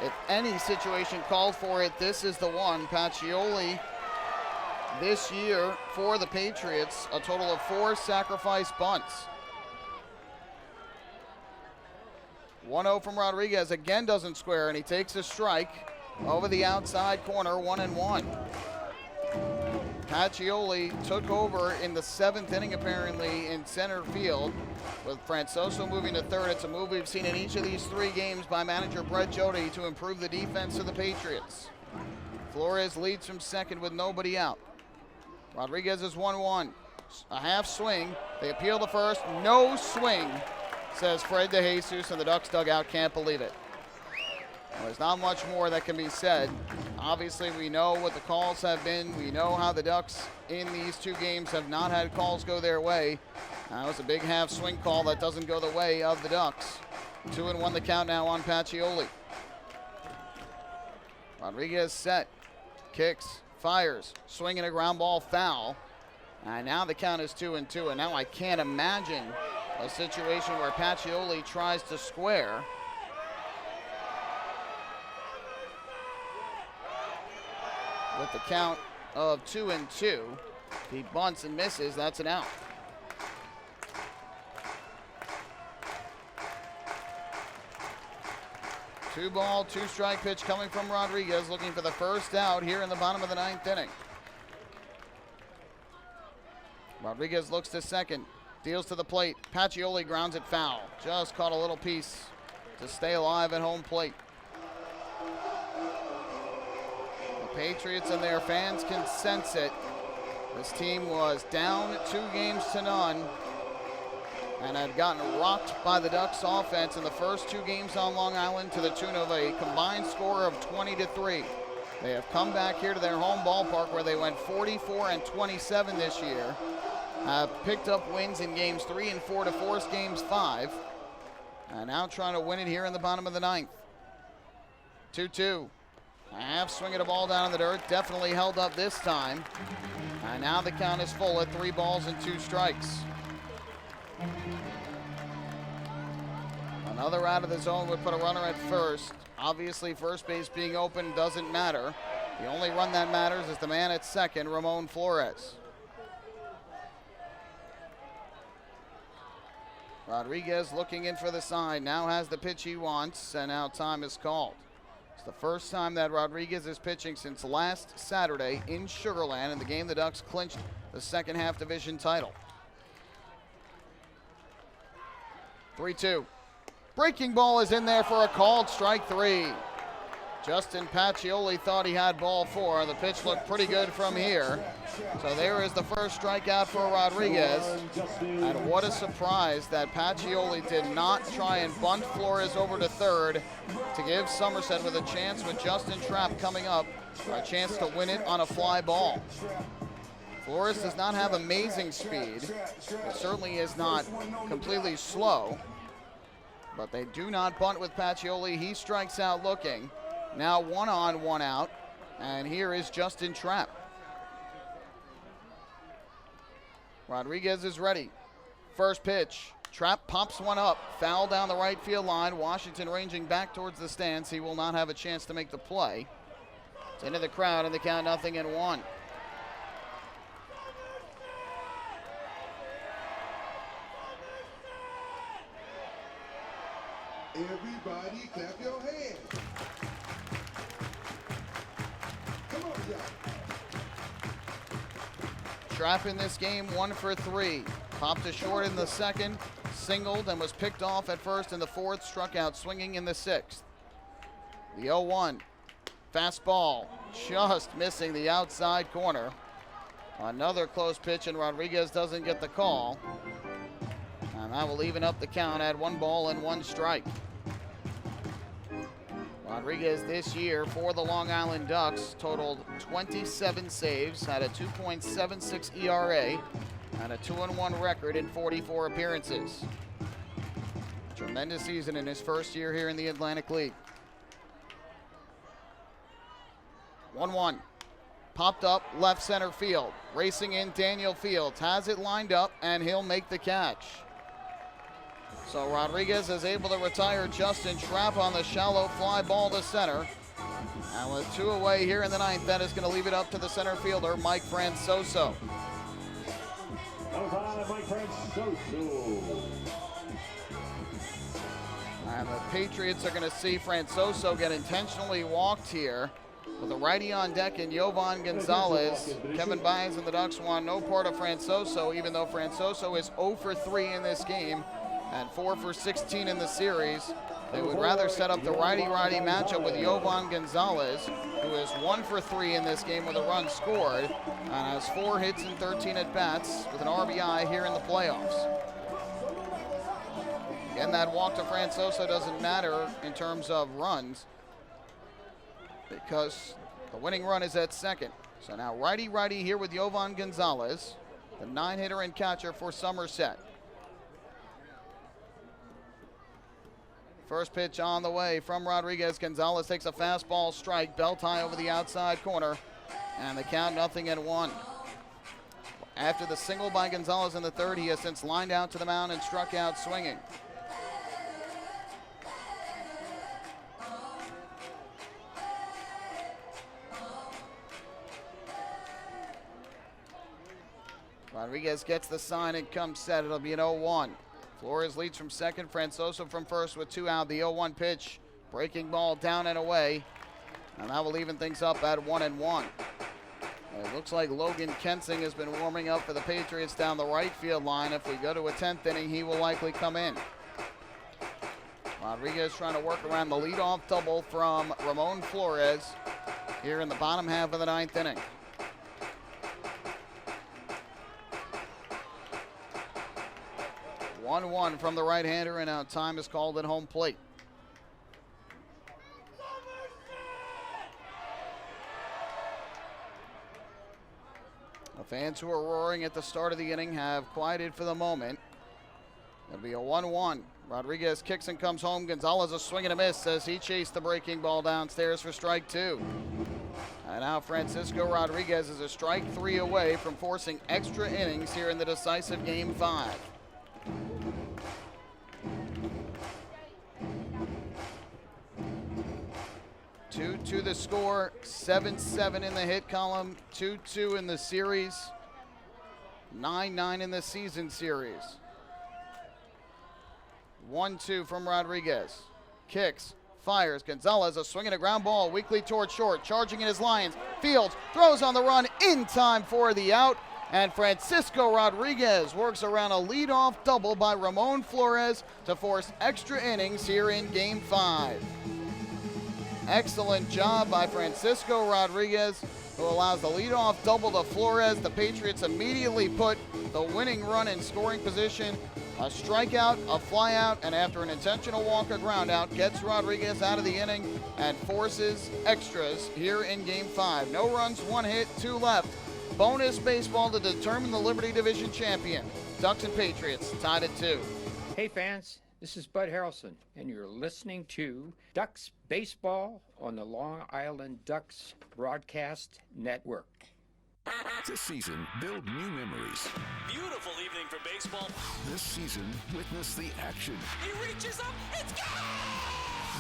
If any situation called for it, this is the one. Pacioli this year for the Patriots, a total of 4 sacrifice bunts. 1-0 from Rodriguez, again doesn't square, and he takes a strike over the outside corner, 1-1. Pacioli took over in the 7th inning apparently in center field with Francoso moving to third. It's a move we've seen in each of these 3 games by manager Brett Jody to improve the defense of the Patriots. Flores leads from second with nobody out. Rodriguez is 1-1. A half swing. They appeal to first. No swing. says Fred DeJesus, and the Ducks dugout can't believe it. Well, there's not much more that can be said. Obviously, we know what the calls have been. We know how the Ducks in these two games have not had calls go their way. That was a big half swing call that doesn't go the way of the Ducks. 2-1 the count now on Pacioli. Rodriguez set, kicks, fires, swinging a ground ball foul. And now the count is 2-2. And now I can't imagine a situation where Pacioli tries to square. With the count of 2-2, he bunts and misses. That's an out. Two ball, two strike pitch coming from Rodriguez, looking for the first out here in the bottom of the ninth inning. Rodriguez looks to second, deals to the plate. Pacioli grounds it foul. Just caught a little piece to stay alive at home plate. Patriots and their fans can sense it. This team was down 2-0 and had gotten rocked by the Ducks offense in the first two games on Long Island to the tune of a combined score of 20-3. They have come back here to their home ballpark where they went 44-27 this year. Have picked up wins in games 3 and 4 to force games 5. And now trying to win it here in the bottom of the ninth. 2-2. A half swing at a ball down in the dirt, definitely held up this time. And now the count is full at 3 balls and 2 strikes. Another out of the zone would put a runner at first. Obviously, first base being open doesn't matter. The only run that matters is the man at second, Ramon Flores. Rodriguez looking in for the sign, now has the pitch he wants, and now time is called. It's the first time that Rodriguez is pitching since last Saturday in Sugar Land in the game the Ducks clinched the second half division title. 3-2. Breaking ball is in there for a called strike 3. Justin Pacioli thought he had ball 4. The pitch looked pretty good from here. So there is the first strikeout for Rodriguez. And what a surprise that Pacioli did not try and bunt Flores over to third to give Somerset with a chance with Justin Trapp coming up for a chance to win it on a fly ball. Flores does not have amazing speed. It certainly is not completely slow. But they do not bunt with Pacioli. He strikes out looking. Now 1 on, 1 out. And here is Justin Trapp. Rodriguez is ready. First pitch. Trapp pops one up. Foul down the right field line. Washington ranging back towards the stands. He will not have a chance to make the play. It's into the crowd and the count 0-1. Everybody clap your hands. Come on, y'all. Trapp in this game 1 for 3. Popped to short in the second, singled and was picked off at first in the fourth, struck out swinging in the sixth. The 0-1. Fastball just missing the outside corner. Another close pitch and Rodriguez doesn't get the call. And that will even up the count at 1 ball and 1 strike. Rodriguez this year for the Long Island Ducks totaled 27 saves, had a 2.76 ERA, and a 2-1 record in 44 appearances. Tremendous season in his first year here in the Atlantic League. 1-1. Popped up left center field. Racing in Daniel Fields. Has it lined up, and he'll make the catch. So Rodriguez is able to retire Justin Trapp on the shallow fly ball to center. And with 2 away here in the ninth, that is going to leave it up to the center fielder, Mike Francoso. Mike Francoso. And the Patriots are going to see Francoso get intentionally walked here with a righty on deck in Yovan Gonzalez. Kevin Bynes and the Ducks want no part of Francoso, even though Francoso is 0 for 3 in this game and 4 for 16 in the series. They would rather set up the righty-righty matchup with Yovan Gonzalez, who is 1 for 3 in this game with a run scored and has 4 hits and 13 at-bats with an RBI here in the playoffs. And that walk to Francoso doesn't matter in terms of runs because the winning run is at second. So now righty-righty here with Yovan Gonzalez, the 9-hitter and catcher for Somerset. First pitch on the way from Rodriguez. Gonzalez takes a fastball strike, belt high over the outside corner, and the count 0-1. After the single by Gonzalez in the third, he has since lined out to the mound and struck out swinging. Rodriguez gets the sign and comes set. It'll be an 0-1. Flores leads from second. Francoso from first with 2 out. The 0-1 pitch. Breaking ball down and away. And that will even things up at 1-1. It looks like Logan Kensing has been warming up for the Patriots down the right field line. If we go to a 10th inning, he will likely come in. Rodriguez trying to work around the leadoff double from Ramon Flores here in the bottom half of the 9th inning. One from the right-hander, and now time is called at home plate. The fans who are roaring at the start of the inning have quieted for the moment. It'll be a 1-1. Rodriguez kicks and comes home. Gonzalez a swing and a miss as he chased the breaking ball downstairs for strike 2. And now Francisco Rodriguez is a strike 3 away from forcing extra innings here in the decisive Game 5. To the score, 7-7 in the hit column, 2-2 in the series, 9-9 in the season series. 1-2 from Rodriguez. Kicks, fires. Gonzalez a swing and a ground ball, weakly towards short, charging in his Lions. Fields throws on the run in time for the out. And Francisco Rodriguez works around a leadoff double by Ramon Flores to force extra innings here in Game 5. Excellent job by Francisco Rodriguez, who allows the leadoff double to Flores. The Patriots immediately put the winning run in scoring position. A strikeout, a flyout, and after an intentional walk, a groundout, gets Rodriguez out of the inning and forces extras here in Game 5. No runs, 1 hit, 2 left. Bonus baseball to determine the Liberty Division champion. Ducks and Patriots tied at 2. Hey fans, this is Bud Harrelson, and you're listening to Ducks Baseball on the Long Island Ducks Broadcast Network. This season, build new memories. Beautiful evening for baseball. This season, witness the action. He reaches up, it's gone!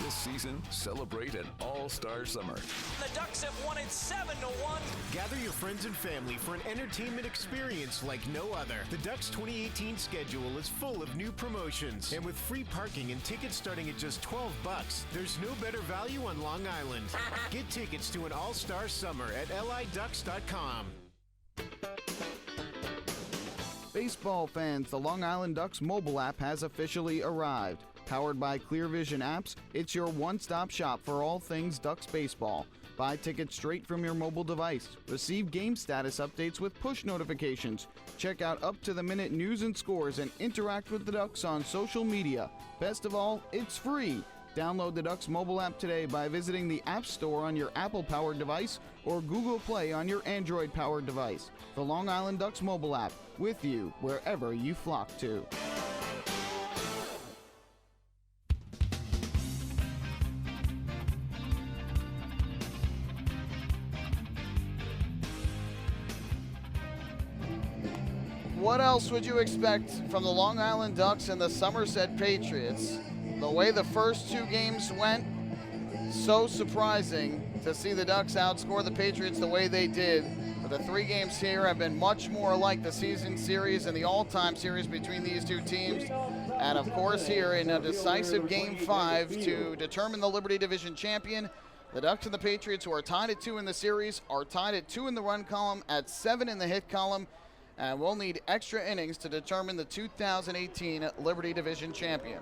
This season, celebrate an all-star summer. The Ducks have won it 7-1. Gather your friends and family for an entertainment experience like no other. The Ducks 2018 schedule is full of new promotions, and with free parking and tickets starting at just $12, there's no better value on Long Island. Get tickets to an all-star summer at liducks.com. Baseball fans, the Long Island Ducks mobile app has officially arrived. Powered by Clear Vision Apps, it's your one-stop shop for all things Ducks baseball. Buy tickets straight from your mobile device. Receive game status updates with push notifications. Check out up-to-the-minute news and scores and interact with the Ducks on social media. Best of all, it's free. Download the Ducks mobile app today by visiting the App Store on your Apple-powered device or Google Play on your Android-powered device. The Long Island Ducks mobile app, with you wherever you flock to. What else would you expect from the Long Island Ducks and the Somerset Patriots? The way the first 2 games went, so surprising to see the Ducks outscore the Patriots the way they did. But the 3 games here have been much more like the season series and the all-time series between these 2 teams. And of course here in a decisive Game 5 to determine the Liberty Division champion, the Ducks and the Patriots, who are tied at 2 in the series, are tied at 2 in the run column, at 7 in the hit column, and we'll need extra innings to determine the 2018 Liberty Division champion.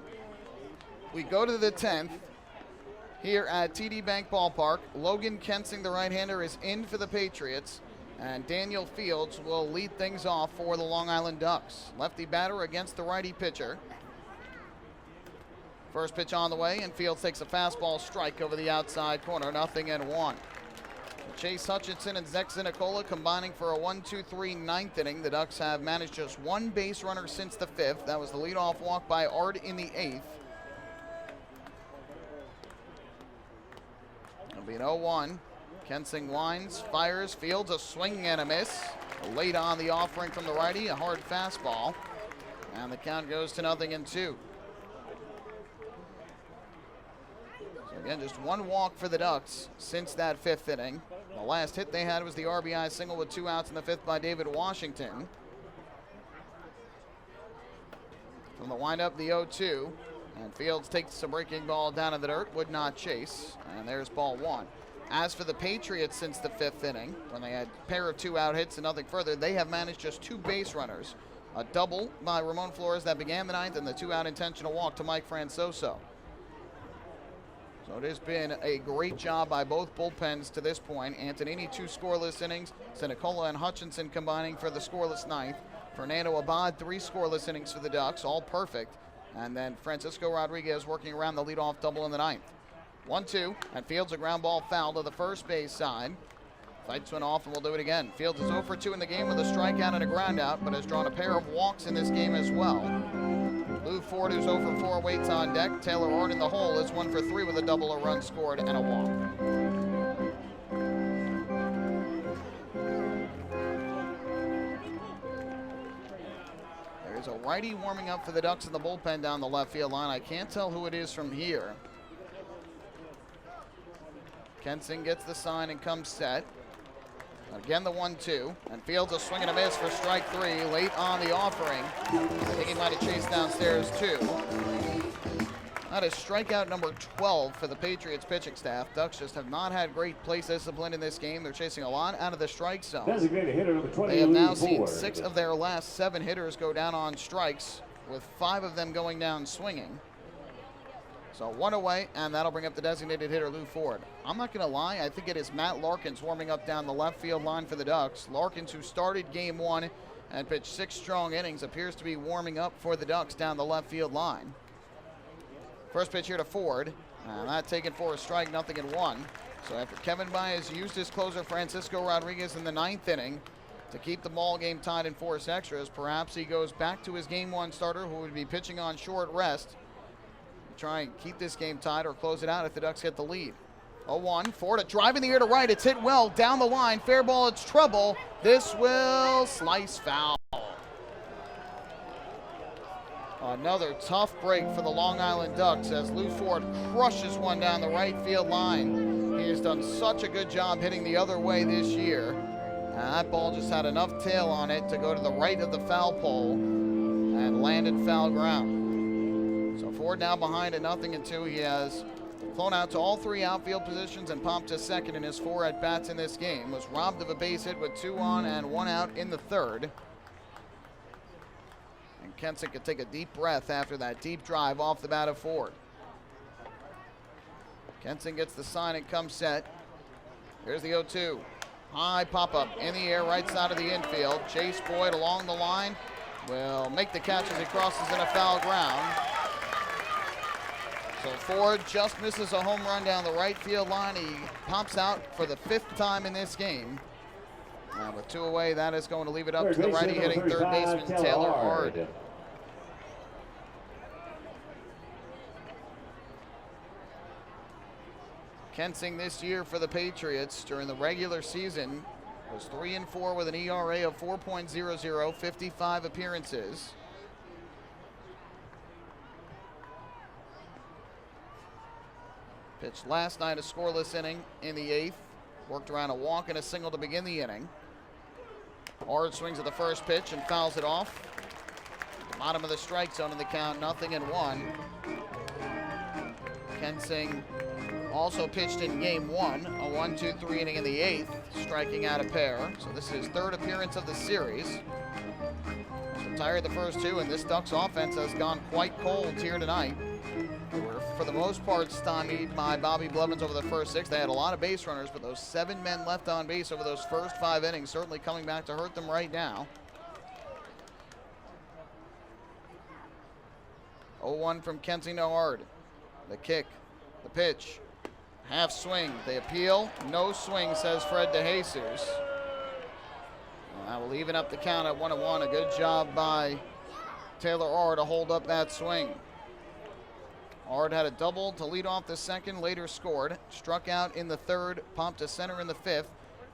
We go to the 10th here at TD Bank Ballpark. Logan Kensing, the right-hander, is in for the Patriots, and Daniel Fields will lead things off for the Long Island Ducks. Lefty batter against the righty pitcher. First pitch on the way, and Fields takes a fastball strike over the outside corner, 0-1. Chase Hutchinson and Zach Zinicola combining for a 1-2-3 ninth inning. The Ducks have managed just one base runner since the 5th. That was the leadoff walk by Ard in the 8th. It'll be an 0-1. Kensing winds, fires, Fields, a swing and a miss. Late on the offering from the righty, a hard fastball. And the count goes to 0-2. So again, just one walk for the Ducks since that 5th inning. The last hit they had was the RBI single with 2 outs in the 5th by David Washington. From the windup, the 0-2. And Fields takes a breaking ball down in the dirt, would not chase. And there's ball 1. As for the Patriots since the 5th inning, when they had a pair of 2-out hits and nothing further, they have managed just 2 base runners. A double by Ramon Flores that began the 9th, and the 2-out intentional walk to Mike Francoso. So it has been a great job by both bullpens to this point. Antonini, 2 scoreless innings. Sinicola and Hutchinson combining for the scoreless 9th. Fernando Abad, 3 scoreless innings for the Ducks, all perfect. And then Francisco Rodriguez working around the leadoff double in the 9th. 1-2, and Fields a ground ball foul to the first base side. Fights went off, and we'll do it again. Fields is 0 for 2 in the game with a strikeout and a groundout, but has drawn a pair of walks in this game as well. Lou Ford, who's 0 for 4, waits on deck. Taylor Ard in the hole is 1 for 3 with a double, a run scored, and a walk. There's a righty warming up for the Ducks in the bullpen down the left field line. I can't tell who it is from here. Kensing gets the sign and comes set. Again, the 1-2. And Fields a swing and a miss for strike 3 late on the offering. I think he might have chased downstairs too. That is strikeout number 12 for the Patriots pitching staff. Ducks just have not had great place discipline in this game. They're chasing a lot out of the strike zone. Designated hitter number 20, They have now Lou seen Ford. 6 of their last 7 hitters go down on strikes, with 5 of them going down swinging. So 1 away, and that'll bring up the designated hitter, Lou Ford. I'm not going to lie, I think it is Matt Larkins warming up down the left field line for the Ducks. Larkins, who started game 1 and pitched 6 strong innings, appears to be warming up for the Ducks down the left field line. First pitch here to Ford, and that taken for a strike, 0-1. So after Kevin Baez used his closer, Francisco Rodriguez, in the 9th inning to keep the ball game tied in 4 extras, perhaps he goes back to his game 1 starter, who would be pitching on short rest, try and keep this game tied or close it out if the Ducks get the lead. 0-1, Ford a drive in the air to right. It's hit well down the line. Fair ball, it's trouble. This will slice foul. Another tough break for the Long Island Ducks as Lou Ford crushes one down the right field line. He has done such a good job hitting the other way this year. And that ball just had enough tail on it to go to the right of the foul pole and land in foul ground. So Ford now behind at 0-2. He has flown out to all 3 outfield positions and popped to second in his 4 at-bats in this game. Was robbed of a base hit with 2 on and 1 out in the 3rd. And Kensing could take a deep breath after that deep drive off the bat of Ford. Kensing gets the sign and comes set. Here's the 0-2. High pop-up in the air, right side of the infield. Chase Boyd along the line will make the catch as he crosses in a foul ground. So Ford just misses a home run down the right field line. He pops out for the 5th time in this game. Now with 2 away, that is going to leave it up to the righty hitting third baseman Taylor Ard. Kensing this year for the Patriots during the regular season was 3-4 with an ERA of 4.00, 55 appearances. Pitched last night a scoreless inning in the 8th. Worked around a walk and a single to begin the inning. Ard swings at the first pitch and fouls it off. At the bottom of the strike zone in the count, 0-1. Kensing also pitched in game 1, a 1-2-3 inning in the 8th, striking out a pair. So this is his 3rd appearance of the series. Retired the first 2, and this Ducks offense has gone quite cold here tonight. We're, for the most part, stymied by Bobby Blevins over the first 6. They had a lot of base runners, but those 7 men left on base over those first 5 innings certainly coming back to hurt them right now. 0-1 from Kensing to Ard. The kick, the pitch, half swing. They appeal. No swing, says Fred DeJesus. And that will even up the count at 1-1. A good job by Taylor Ard to hold up that swing. Ard had a double to lead off the second, later scored. Struck out in the third, popped to center in the fifth,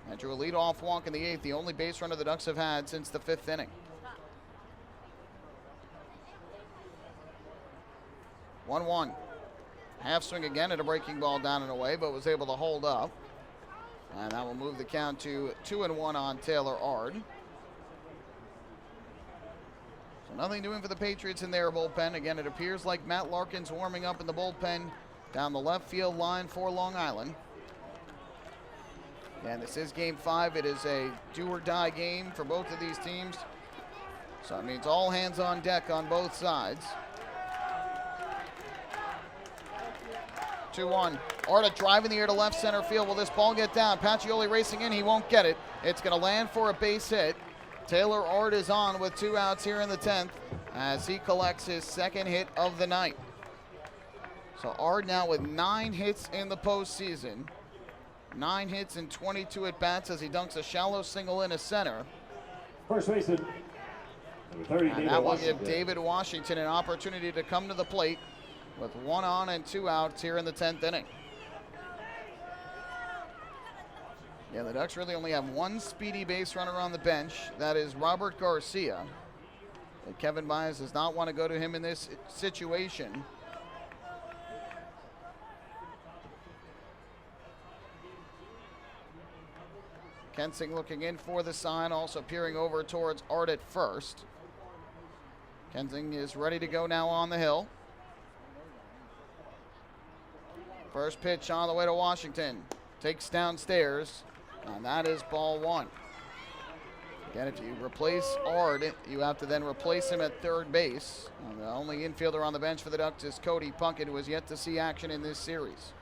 and drew a leadoff walk in the eighth, the only base runner the Ducks have had since the fifth inning. 1-1. Half swing again at a breaking ball down and away, but was able to hold up. And that will move the count to 2-1 on Taylor Ard. So nothing doing for the Patriots in their bullpen. Again, it appears like Matt Larkin's warming up in the bullpen down the left field line for Long Island. And this is Game 5. It is a do-or-die game for both of these teams. So it means all hands on deck on both sides. 2-1. Arda driving the air to left center field. Will this ball get down? Pacioli racing in. He won't get it. It's going to land for a base hit. Taylor Ard is on with 2 outs here in the 10th as he collects his second hit of the night. So Ard now with 9 hits in the postseason. 9 hits and 22 at-bats as he dunks a shallow single in a center. First baseman, number 30, and that will give David Washington an opportunity to come to the plate with 1 on and 2 outs here in the 10th inning. Yeah, the Ducks really only have 1 speedy base runner on the bench. That is Robert Garcia. And Kevin Byers does not want to go to him in this situation. Kensing looking in for the sign, also peering over towards Ard at first. Kensing is ready to go now on the hill. First pitch on the way to Washington. Takes downstairs, and that is ball 1. Again, if you replace Ard, you have to then replace him at third base. And the only infielder on the bench for the Ducks is Cody Puckett, who has yet to see action in this series.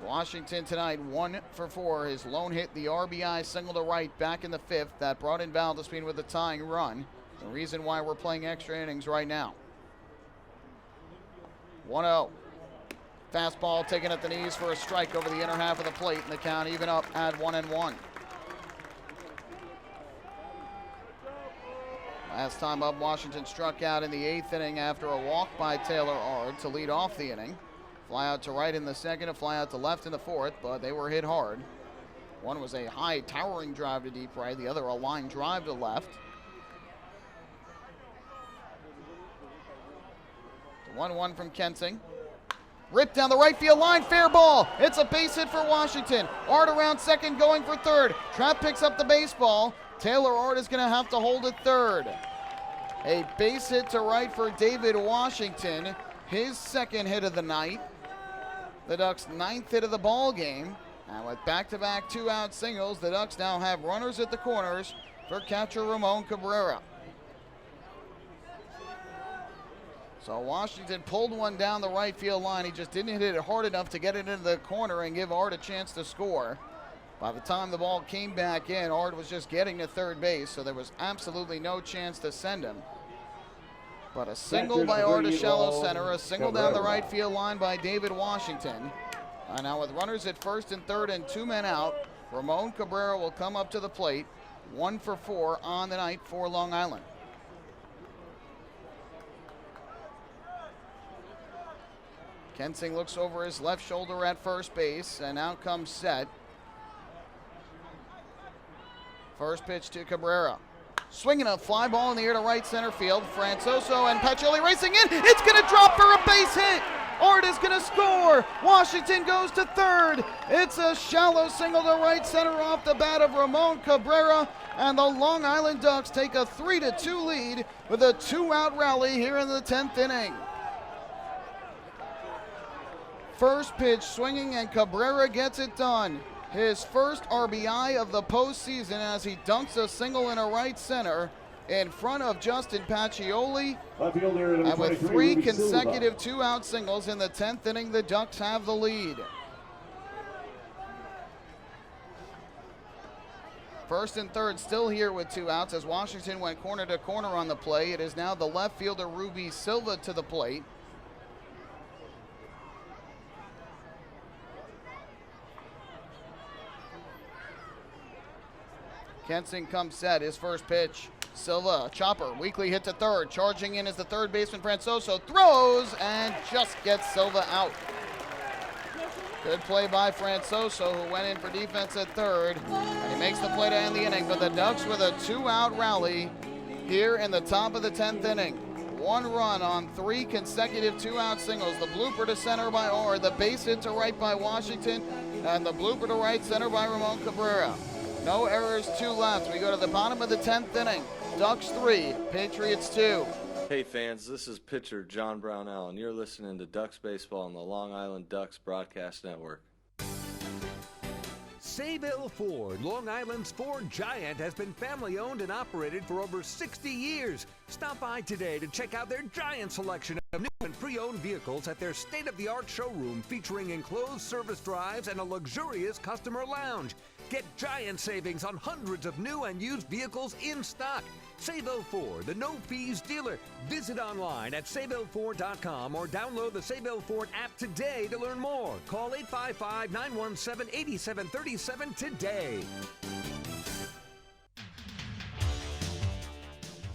Washington tonight 1 for 4. His lone hit, the RBI single to right back in the 5th. That brought in Valdespin with a tying run. The reason why we're playing extra innings right now. 1-0. Fastball taken at the knees for a strike over the inner half of the plate, and the count even up at 1-1. Last time up, Washington struck out in the 8th inning after a walk by Taylor Ard to lead off the inning. Fly out to right in the 2nd, a fly out to left in the 4th, but they were hit hard. One was a high towering drive to deep right, the other a line drive to left. The 1-1 from Kensing. Ripped down the right field line, fair ball. It's a base hit for Washington. Ard around second, going for third. Trapp picks up the baseball. Taylor Ard is going to have to hold it third. A base hit to right for David Washington, his second hit of the night. The Ducks' 9th hit of the ball game. And with back-to-back 2-out singles, the Ducks now have runners at the corners for catcher Ramon Cabrera. So Washington pulled one down the right field line. He just didn't hit it hard enough to get it into the corner and give Ard a chance to score. By the time the ball came back in, Ard was just getting to third base, so there was absolutely no chance to send him. But a single by Ard to shallow center, a single down the right field line by David Washington. And now with runners at first and third and 2 men out, Ramon Cabrera will come up to the plate. 1 for 4 on the night for Long Island. Kensing looks over his left shoulder at first base, and out comes Set. First pitch to Cabrera. Swinging a fly ball in the air to right center field. Francoso and Pacioli racing in. It's going to drop for a base hit. Ard is going to score. Washington goes to third. It's a shallow single to right center off the bat of Ramon Cabrera, and the Long Island Ducks take a 3-2 lead with a 2-out rally here in the 10th inning. First pitch swinging, and Cabrera gets it done. His first RBI of the postseason as he dunks a single in a right center in front of Justin Pacioli. And with 3 consecutive 2-out singles in the 10th inning, the Ducks have the lead. First and third still here with 2 outs as Washington went corner to corner on the play. It is now the left fielder Ruby Silva to the plate. Kensing comes set. His first pitch. Silva, a chopper, weakly hit to third. Charging in is the third baseman, Francoso. Throws and just gets Silva out. Good play by Francoso, who went in for defense at third. And he makes the play to end the inning. But the Ducks with a 2-out rally here in the top of the 10th inning. 1 run on 3 consecutive 2-out singles. The blooper to center by Orr, the base hit to right by Washington, and the blooper to right center by Ramon Cabrera. No errors, 2 left. We go to the bottom of the 10th inning. Ducks 3, Patriots 2. Hey fans, this is pitcher John Brownell, and you're listening to Ducks Baseball on the Long Island Ducks Broadcast Network. Sayville Ford, Long Island's Ford giant, has been family-owned and operated for over 60 years. Stop by today to check out their giant selection of new and pre-owned vehicles at their state-of-the-art showroom featuring enclosed service drives and a luxurious customer lounge. Get giant savings on hundreds of new and used vehicles in stock. Sayville Ford, the no-fees dealer. Visit online at SayvilleFord.com or download the Sayville Ford app today to learn more. Call 855-917-8737 today.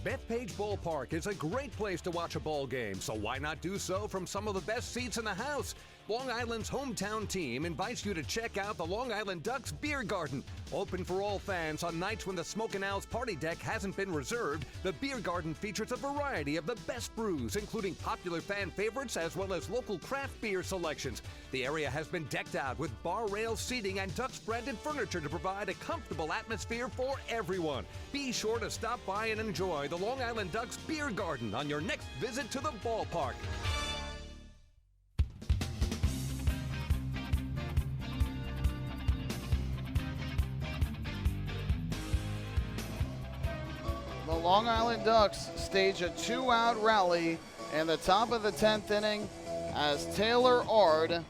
Bethpage Ballpark is a great place to watch a ball game, so why not do so from some of the best seats in the house? Long Island's hometown team invites you to check out the Long Island Ducks Beer Garden. Open for all fans on nights when the Smokin' Owl's party deck hasn't been reserved, the Beer Garden features a variety of the best brews, including popular fan favorites as well as local craft beer selections. The area has been decked out with bar rail seating and Ducks-branded furniture to provide a comfortable atmosphere for everyone. Be sure to stop by and enjoy the Long Island Ducks Beer Garden on your next visit to the ballpark. The Long Island Ducks stage a 2-out rally in the top of the 10th inning as Taylor Ard,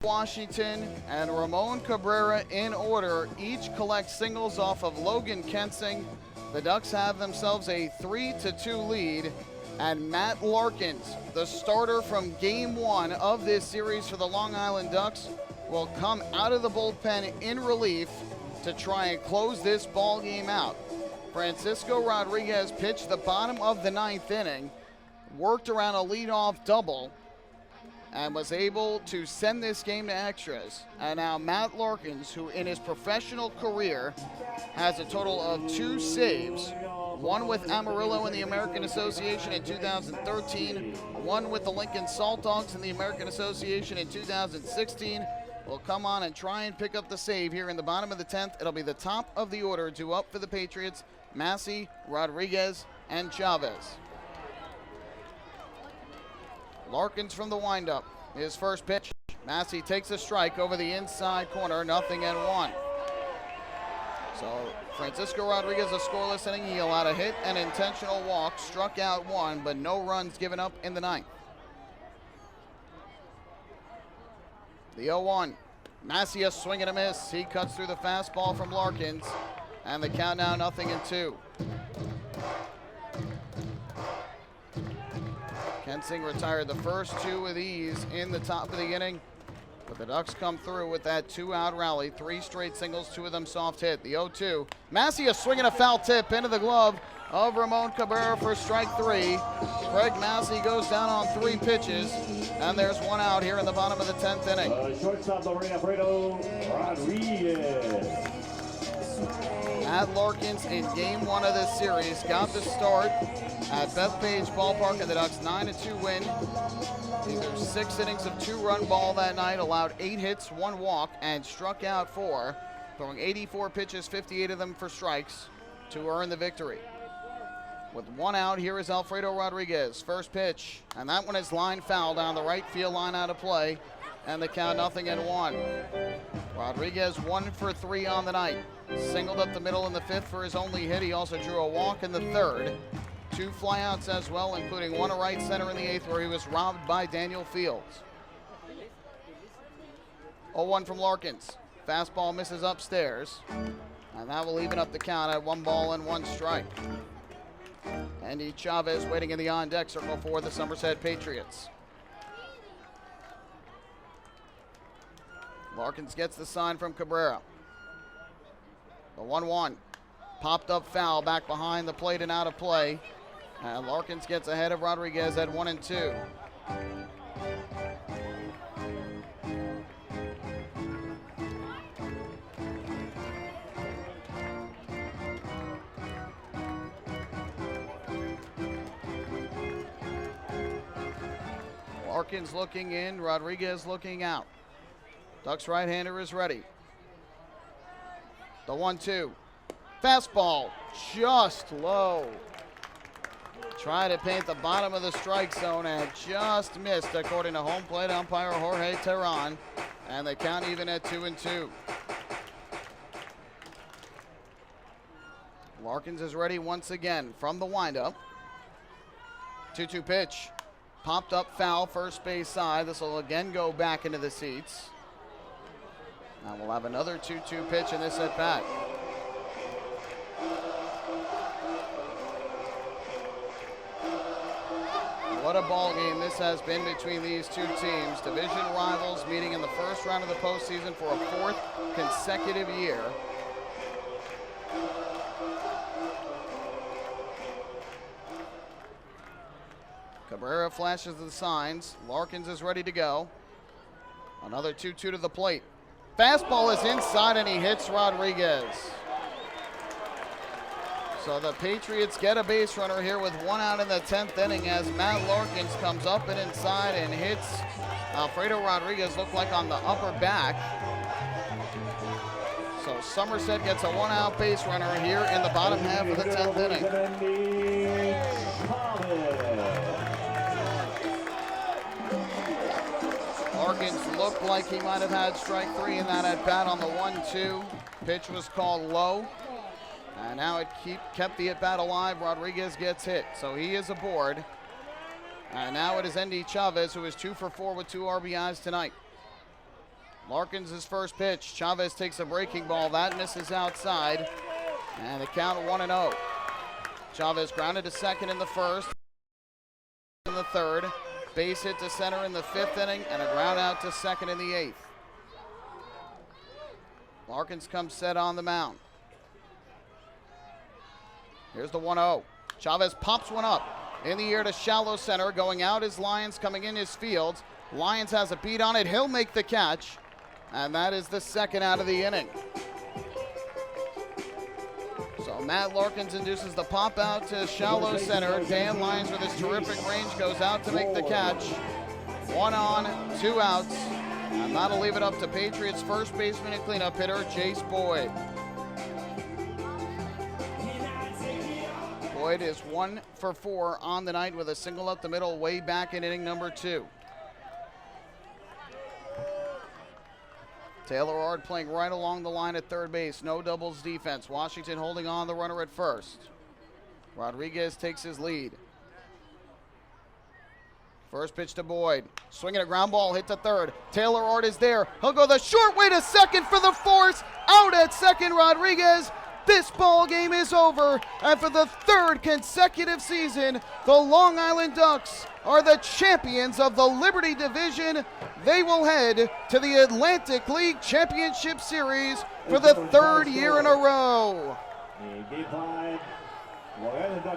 Washington, and Ramon Cabrera in order each collect singles off of Logan Kensing. The Ducks have themselves a 3-2 lead, and Matt Larkins, the starter from Game 1 of this series for the Long Island Ducks, will come out of the bullpen in relief to try and close this ball game out. Francisco Rodriguez pitched the bottom of the 9th inning, worked around a leadoff double, and was able to send this game to extras. And now Matt Larkins, who in his professional career has a total of 2 saves, one with Amarillo in the American Association in 2013, one with the Lincoln Salt Dogs in the American Association in 2016, will come on and try and pick up the save here in the bottom of the 10th. It'll be the top of the order due up for the Patriots: Massey, Rodriguez, and Chavez. Larkins from the windup. His first pitch. Massey takes a strike over the inside corner, 0-1. So Francisco Rodriguez, a scoreless inning. He allowed a hit and intentional walk, struck out 1, but no runs given up in the 9th. The 0-1. Massey, a swing and a miss. He cuts through the fastball from Larkins, and the count now 0-2. Kensing retired the first 2 of these in the top of the inning, but the Ducks come through with that 2-out rally. 3 straight singles, 2 of them soft hit. The 0-2. Massey, a swing and a foul tip into the glove of Ramon Cabrera for strike 3. Craig Massey goes down on 3 pitches, and there's 1 out here in the bottom of the 10th inning. Shortstop Alfredo Rodriguez. Matt Larkins in Game 1 of this series got the start at Bethpage Ballpark, and the Ducks 9-2 win. He threw 6 innings of 2-run ball that night, allowed 8 hits, 1 walk, and struck out 4, throwing 84 pitches, 58 of them for strikes, to earn the victory. With 1 out, here is Alfredo Rodriguez. First pitch, and that one is line foul down the right field line out of play, and the count 0-1. Rodriguez 1 for 3 on the night. Singled up the middle in the 5th for his only hit. He also drew a walk in the 3rd. 2 flyouts as well, including 1 to right center in the 8th where he was robbed by Daniel Fields. 0-1 from Larkins. Fastball misses upstairs, and that will even up the count at 1 ball and 1 strike. Andy Chavez waiting in the on-deck circle for the Somerset Patriots. Larkins gets the sign from Cabrera. The 1-1. Popped up foul back behind the plate and out of play. And Larkins gets ahead of Rodriguez at 1-2. Larkins looking in, Rodriguez looking out. Ducks right-hander is ready. The 1-2. Fastball just low. Trying to paint the bottom of the strike zone and just missed, according to home plate umpire Jorge Terran. And they count even at 2-2. Larkins is ready once again from the windup. 2-2 pitch. Popped up foul, first base side. This will again go back into the seats. Now we'll have another 2-2 pitch in this at bat. What a ball game this has been between these two teams. Division rivals meeting in the first round of the postseason for a fourth consecutive year. Cabrera flashes the signs. Larkins is ready to go. Another 2-2 to the plate. Fastball is inside and he hits Rodriguez. So the Patriots get a base runner here with 1 out in the 10th inning as Matt Larkins comes up and inside and hits Alfredo Rodriguez, looked like on the upper back. So Somerset gets a 1 out base runner here in the bottom half of the 10th inning. Larkins looked like he might have had strike 3 in that at bat on the 1-2. Pitch was called low. And now it kept the at bat alive. Rodriguez gets hit, so he is aboard. And now it is Endy Chavez, who is 2 for 4 with 2 RBIs tonight. Larkins' first pitch. Chavez takes a breaking ball. That misses outside. And the count 1-0. Chavez grounded to second in the first. In the third. Base hit to center in the 5th inning. And a ground out to second in the 8th. Larkins comes set on the mound. Here's the 1-0. Chavez pops one up in the air to shallow center. Going out is Lyons, coming in is Fields. Lyons has a beat on it. He'll make the catch. And that is the second out of the inning. So Matt Larkins induces the pop out to shallow center. Dan Lyons with his terrific range goes out to make the catch. 1 on, 2 outs. And that'll leave it up to Patriots first baseman and cleanup hitter Jace Boyd. Boyd is 1 for 4 on the night with a single up the middle way back in inning number 2. Taylor Ard playing right along the line at third base. No doubles defense. Washington holding on the runner at first. Rodriguez takes his lead. First pitch to Boyd. Swinging a ground ball, hit to third. Taylor Ard is there. He'll go the short way to second for the force. Out at second, Rodriguez. This ball game is over, and for the 3rd consecutive season, the Long Island Ducks are the champions of the Liberty Division. They will head to the Atlantic League Championship Series for the 3rd year in a row.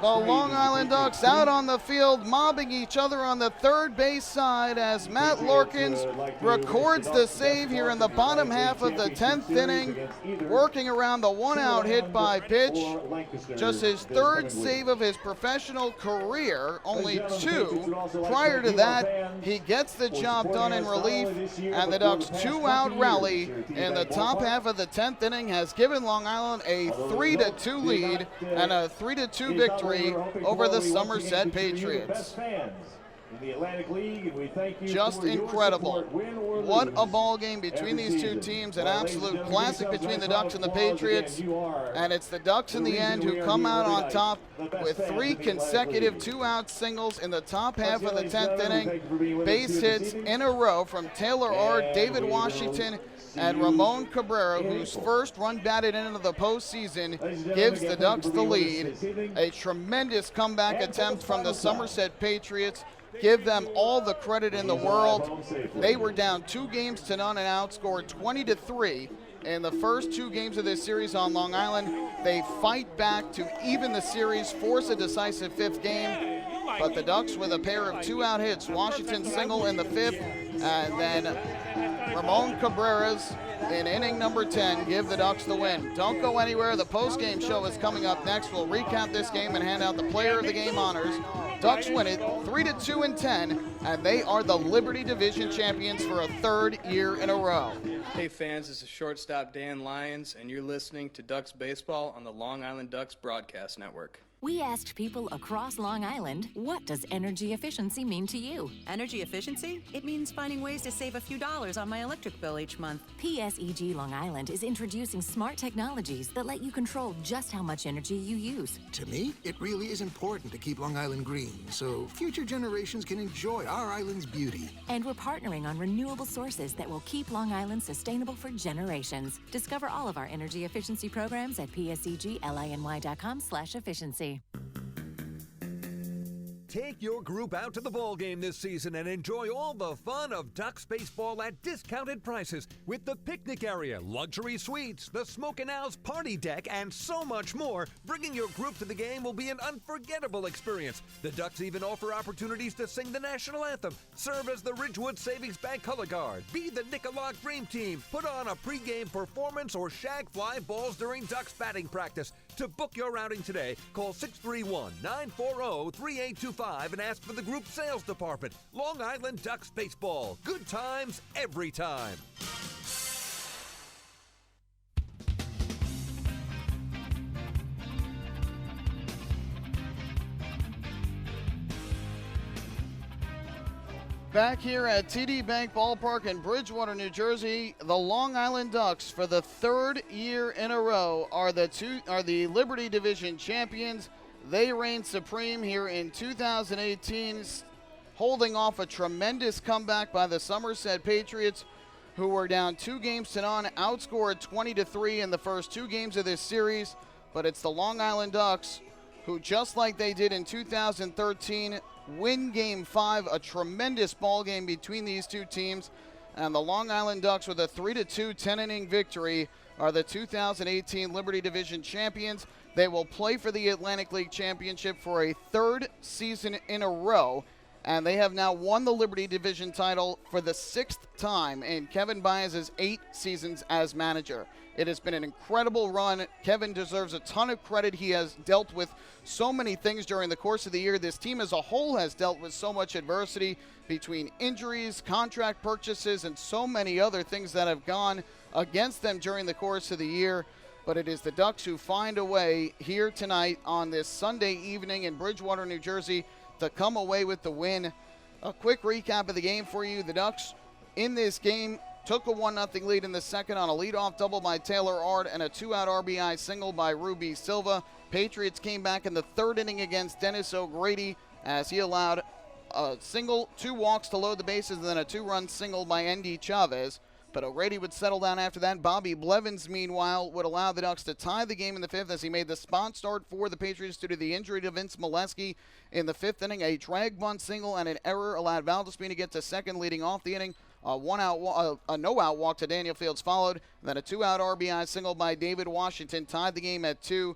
The Long Island Ducks out on the field, mobbing each other on the third base side as Matt Larkins records the save here in the bottom half of the 10th inning, working around the 1 out hit by pitch. Just his 3rd save of his professional career, only 2. Prior to that, he gets the job done in relief, and the Ducks' 2 out rally in the top half of the 10th inning has given Long Island a 3-2 lead and a 3-2 victory over the Somerset Patriots. Just incredible. What a ball game between these two teams. An absolute classic between the Ducks and the Patriots. And it's the Ducks in the end who come out on top with 3 consecutive 2-out singles in the top half of the 10th inning. Base hits in a row from Taylor Ard, David Washington, and Ramon Cabrera, whose first run batted into the postseason, gives the Ducks the lead. A tremendous comeback attempt from the Somerset Patriots, give them all the credit in the world. They were down 2-0 and outscored 20-3 in the first 2 games of this series on Long Island. They fight back to even the series, force a decisive 5th game. But the Ducks with a pair of 2-out hits, Washington single in the 5th, and then Ramon Cabrera's in inning number 10 give the Ducks the win. Don't go anywhere. The post-game show is coming up next. We'll recap this game and hand out the player of the game honors. Ducks win it 3-2 in 10, and they are the Liberty Division champions for a 3rd year in a row. Hey fans, this is shortstop Dan Lyons, and you're listening to Ducks Baseball on the Long Island Ducks Broadcast Network. We asked people across Long Island, what does energy efficiency mean to you? Energy efficiency? It means finding ways to save a few dollars on my electric bill each month. PSEG Long Island is introducing smart technologies that let you control just how much energy you use. To me, it really is important to keep Long Island green so future generations can enjoy our island's beauty. And we're partnering on renewable sources that will keep Long Island sustainable for generations. Discover all of our energy efficiency programs at psegLINY.com/efficiency. Take your group out to the ball game this season and enjoy all the fun of Ducks baseball at discounted prices with the picnic area, luxury suites, the Smokin' Owl's party deck, and so much more. Bringing your group to the game will be an unforgettable experience. The Ducks even offer opportunities to sing the national anthem, serve as the Ridgewood Savings Bank color guard, be the Nicolak Dream Team, put on a pregame performance, or shag fly balls during Ducks batting practice. To book your outing today, call 631-940-3825 and ask for the group sales department. Long Island Ducks Baseball. Good times every time. Back here at TD Bank Ballpark in Bridgewater, New Jersey, the Long Island Ducks, for the 3rd year in a row, are the Liberty Division champions. They reign supreme here in 2018, holding off a tremendous comeback by the Somerset Patriots, who were down 2-0 outscored 20-3 in the first 2 games of this series. But it's the Long Island Ducks who, just like they did in 2013, win Game 5, a tremendous ball game between these two teams. And the Long Island Ducks, with a 3-2 10-inning victory, are the 2018 Liberty Division champions. They will play for the Atlantic League Championship for a 3rd season in a row, and they have now won the Liberty Division title for the 6th time in Kevin Baez's 8 seasons as manager. It has been an incredible run. Kevin deserves a ton of credit. He has dealt with so many things during the course of the year. This team as a whole has dealt with so much adversity between injuries, contract purchases, and so many other things that have gone against them during the course of the year. But it is the Ducks who find a way here tonight on this Sunday evening in Bridgewater, New Jersey, to come away with the win. A quick recap of the game for you. The Ducks in this game took a 1-0 lead in the second on a leadoff double by Taylor Ard and a 2-out RBI single by Ruby Silva. Patriots came back in the 3rd inning against Dennis O'Grady as he allowed a single, 2 walks to load the bases, and then a 2-run single by Andy Chavez. But O'Grady would settle down after that. Bobby Blevins, meanwhile, would allow the Ducks to tie the game in the 5th as he made the spot start for the Patriots due to the injury to Vince Molesky in the 5th inning. A drag bunt single and an error allowed Valdespin to get to second, leading off the inning. A no-out walk to Daniel Fields followed. Then a 2-out RBI single by David Washington tied the game at 2.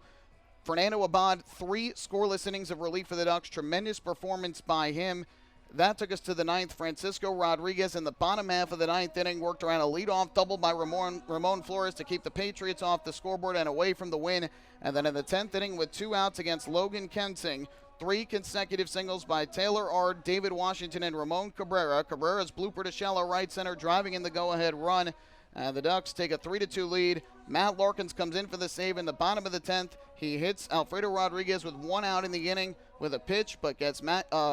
Fernando Abad, 3 scoreless innings of relief for the Ducks. Tremendous performance by him. That took us to the 9th. Francisco Rodriguez in the bottom half of the 9th inning worked around a leadoff double by Ramon Flores to keep the Patriots off the scoreboard and away from the win. And then in the 10th inning, with 2 outs against Logan Kensing, 3 consecutive singles by Taylor Ard, David Washington, and Ramon Cabrera. Cabrera's blooper to shallow right center, driving in the go-ahead run. The Ducks take a 3-2 lead. Matt Larkins comes in for the save in the bottom of the 10th. He hits Alfredo Rodriguez with 1 out in the inning with a pitch, but gets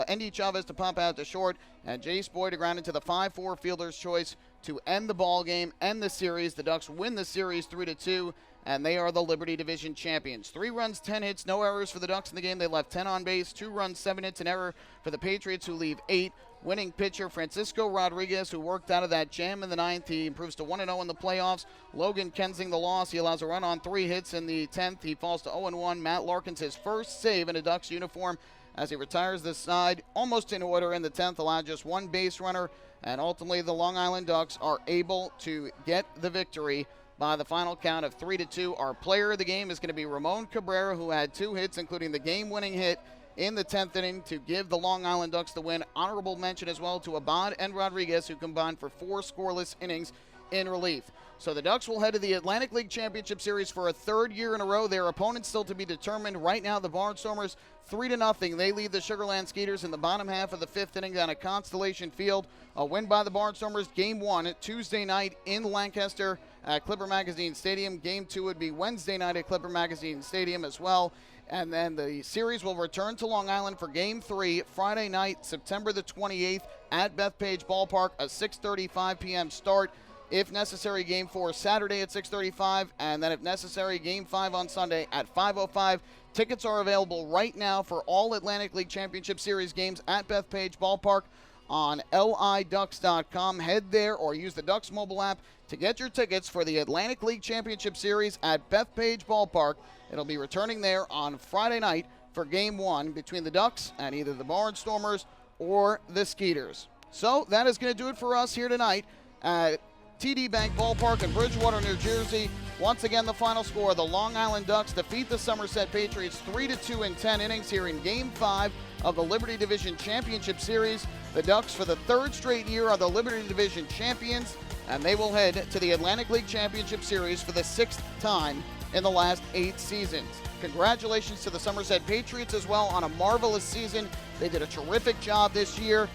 Andy Chavez to pop out to short, and Jace Boyd to ground into the 5-4 fielder's choice to end the ball game, end the series. The Ducks win the series 3-2, and they are the Liberty Division champions. 3 runs, 10 hits, no errors for the Ducks in the game. They left 10 on base, 2 runs, 7 hits, an error for the Patriots, who leave 8. Winning pitcher Francisco Rodriguez, who worked out of that jam in the 9th. He improves to 1-0 in the playoffs. Logan Kensing the loss. He allows a run on 3 hits in the 10th. He falls to 0-1. Matt Larkins, his first save in a Ducks uniform as he retires this side almost in order in the 10th, allowed just one base runner, and ultimately the Long Island Ducks are able to get the victory by the final count of 3-2. Our player of the game is going to be Ramon Cabrera, who had 2 hits, including the game-winning hit in the 10th inning to give the Long Island Ducks the win. Honorable mention as well to Abad and Rodriguez, who combined for 4 scoreless innings in relief. So the Ducks will head to the Atlantic League Championship Series for a 3rd year in a row. Their opponents still to be determined. Right now, the Barnstormers 3-0. They lead the Sugarland Skeeters in the bottom half of the 5th inning down at Constellation Field. A win by the Barnstormers. Game 1 Tuesday night in Lancaster at Clipper Magazine Stadium. Game 2 would be Wednesday night at Clipper Magazine Stadium as well. And then the series will return to Long Island for Game 3 Friday night, September the 28th at Bethpage Ballpark, a 6:35 p.m. start. If necessary, Game 4 Saturday at 6:35, and then if necessary, Game 5 on Sunday at 5:05. Tickets are available right now for all Atlantic League Championship Series games at Bethpage Ballpark on liducks.com. Head there or use the Ducks mobile app to get your tickets for the Atlantic League Championship Series at Bethpage Ballpark. It'll be returning there on Friday night for Game 1 between the Ducks and either the Barnstormers or the Skeeters. So that is going to do it for us here tonight at TD Bank Ballpark in Bridgewater, New Jersey. Once again, the final score, the Long Island Ducks defeat the Somerset Patriots 3-2 in 10 innings here in Game 5 of the Liberty Division Championship Series. The Ducks, for the 3rd straight year, are the Liberty Division champions, and they will head to the Atlantic League Championship Series for the 6th time in the last 8 seasons. Congratulations to the Somerset Patriots as well on a marvelous season. They did a terrific job this year,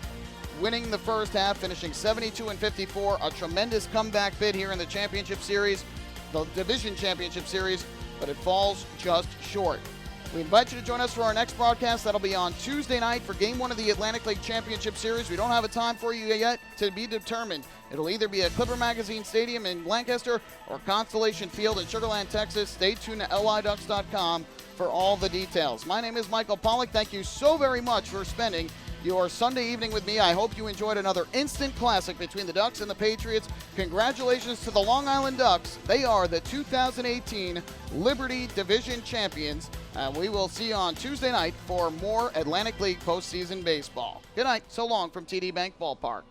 winning the first half, finishing 72-54, a tremendous comeback bid here in the championship series, the division championship series, but it falls just short. We invite you to join us for our next broadcast. That'll be on Tuesday night for Game 1 of the Atlantic League Championship Series. We don't have a time for you yet to be determined. It'll either be at Clipper Magazine Stadium in Lancaster or Constellation Field in Sugarland, Texas. Stay tuned to liducks.com for all the details. My name is Michael Pollack. Thank you so very much for spending your Sunday evening with me. I hope you enjoyed another instant classic between the Ducks and the Patriots. Congratulations to the Long Island Ducks. They are the 2018 Liberty Division champions. And we will see you on Tuesday night for more Atlantic League postseason baseball. Good night. So long from TD Bank Ballpark.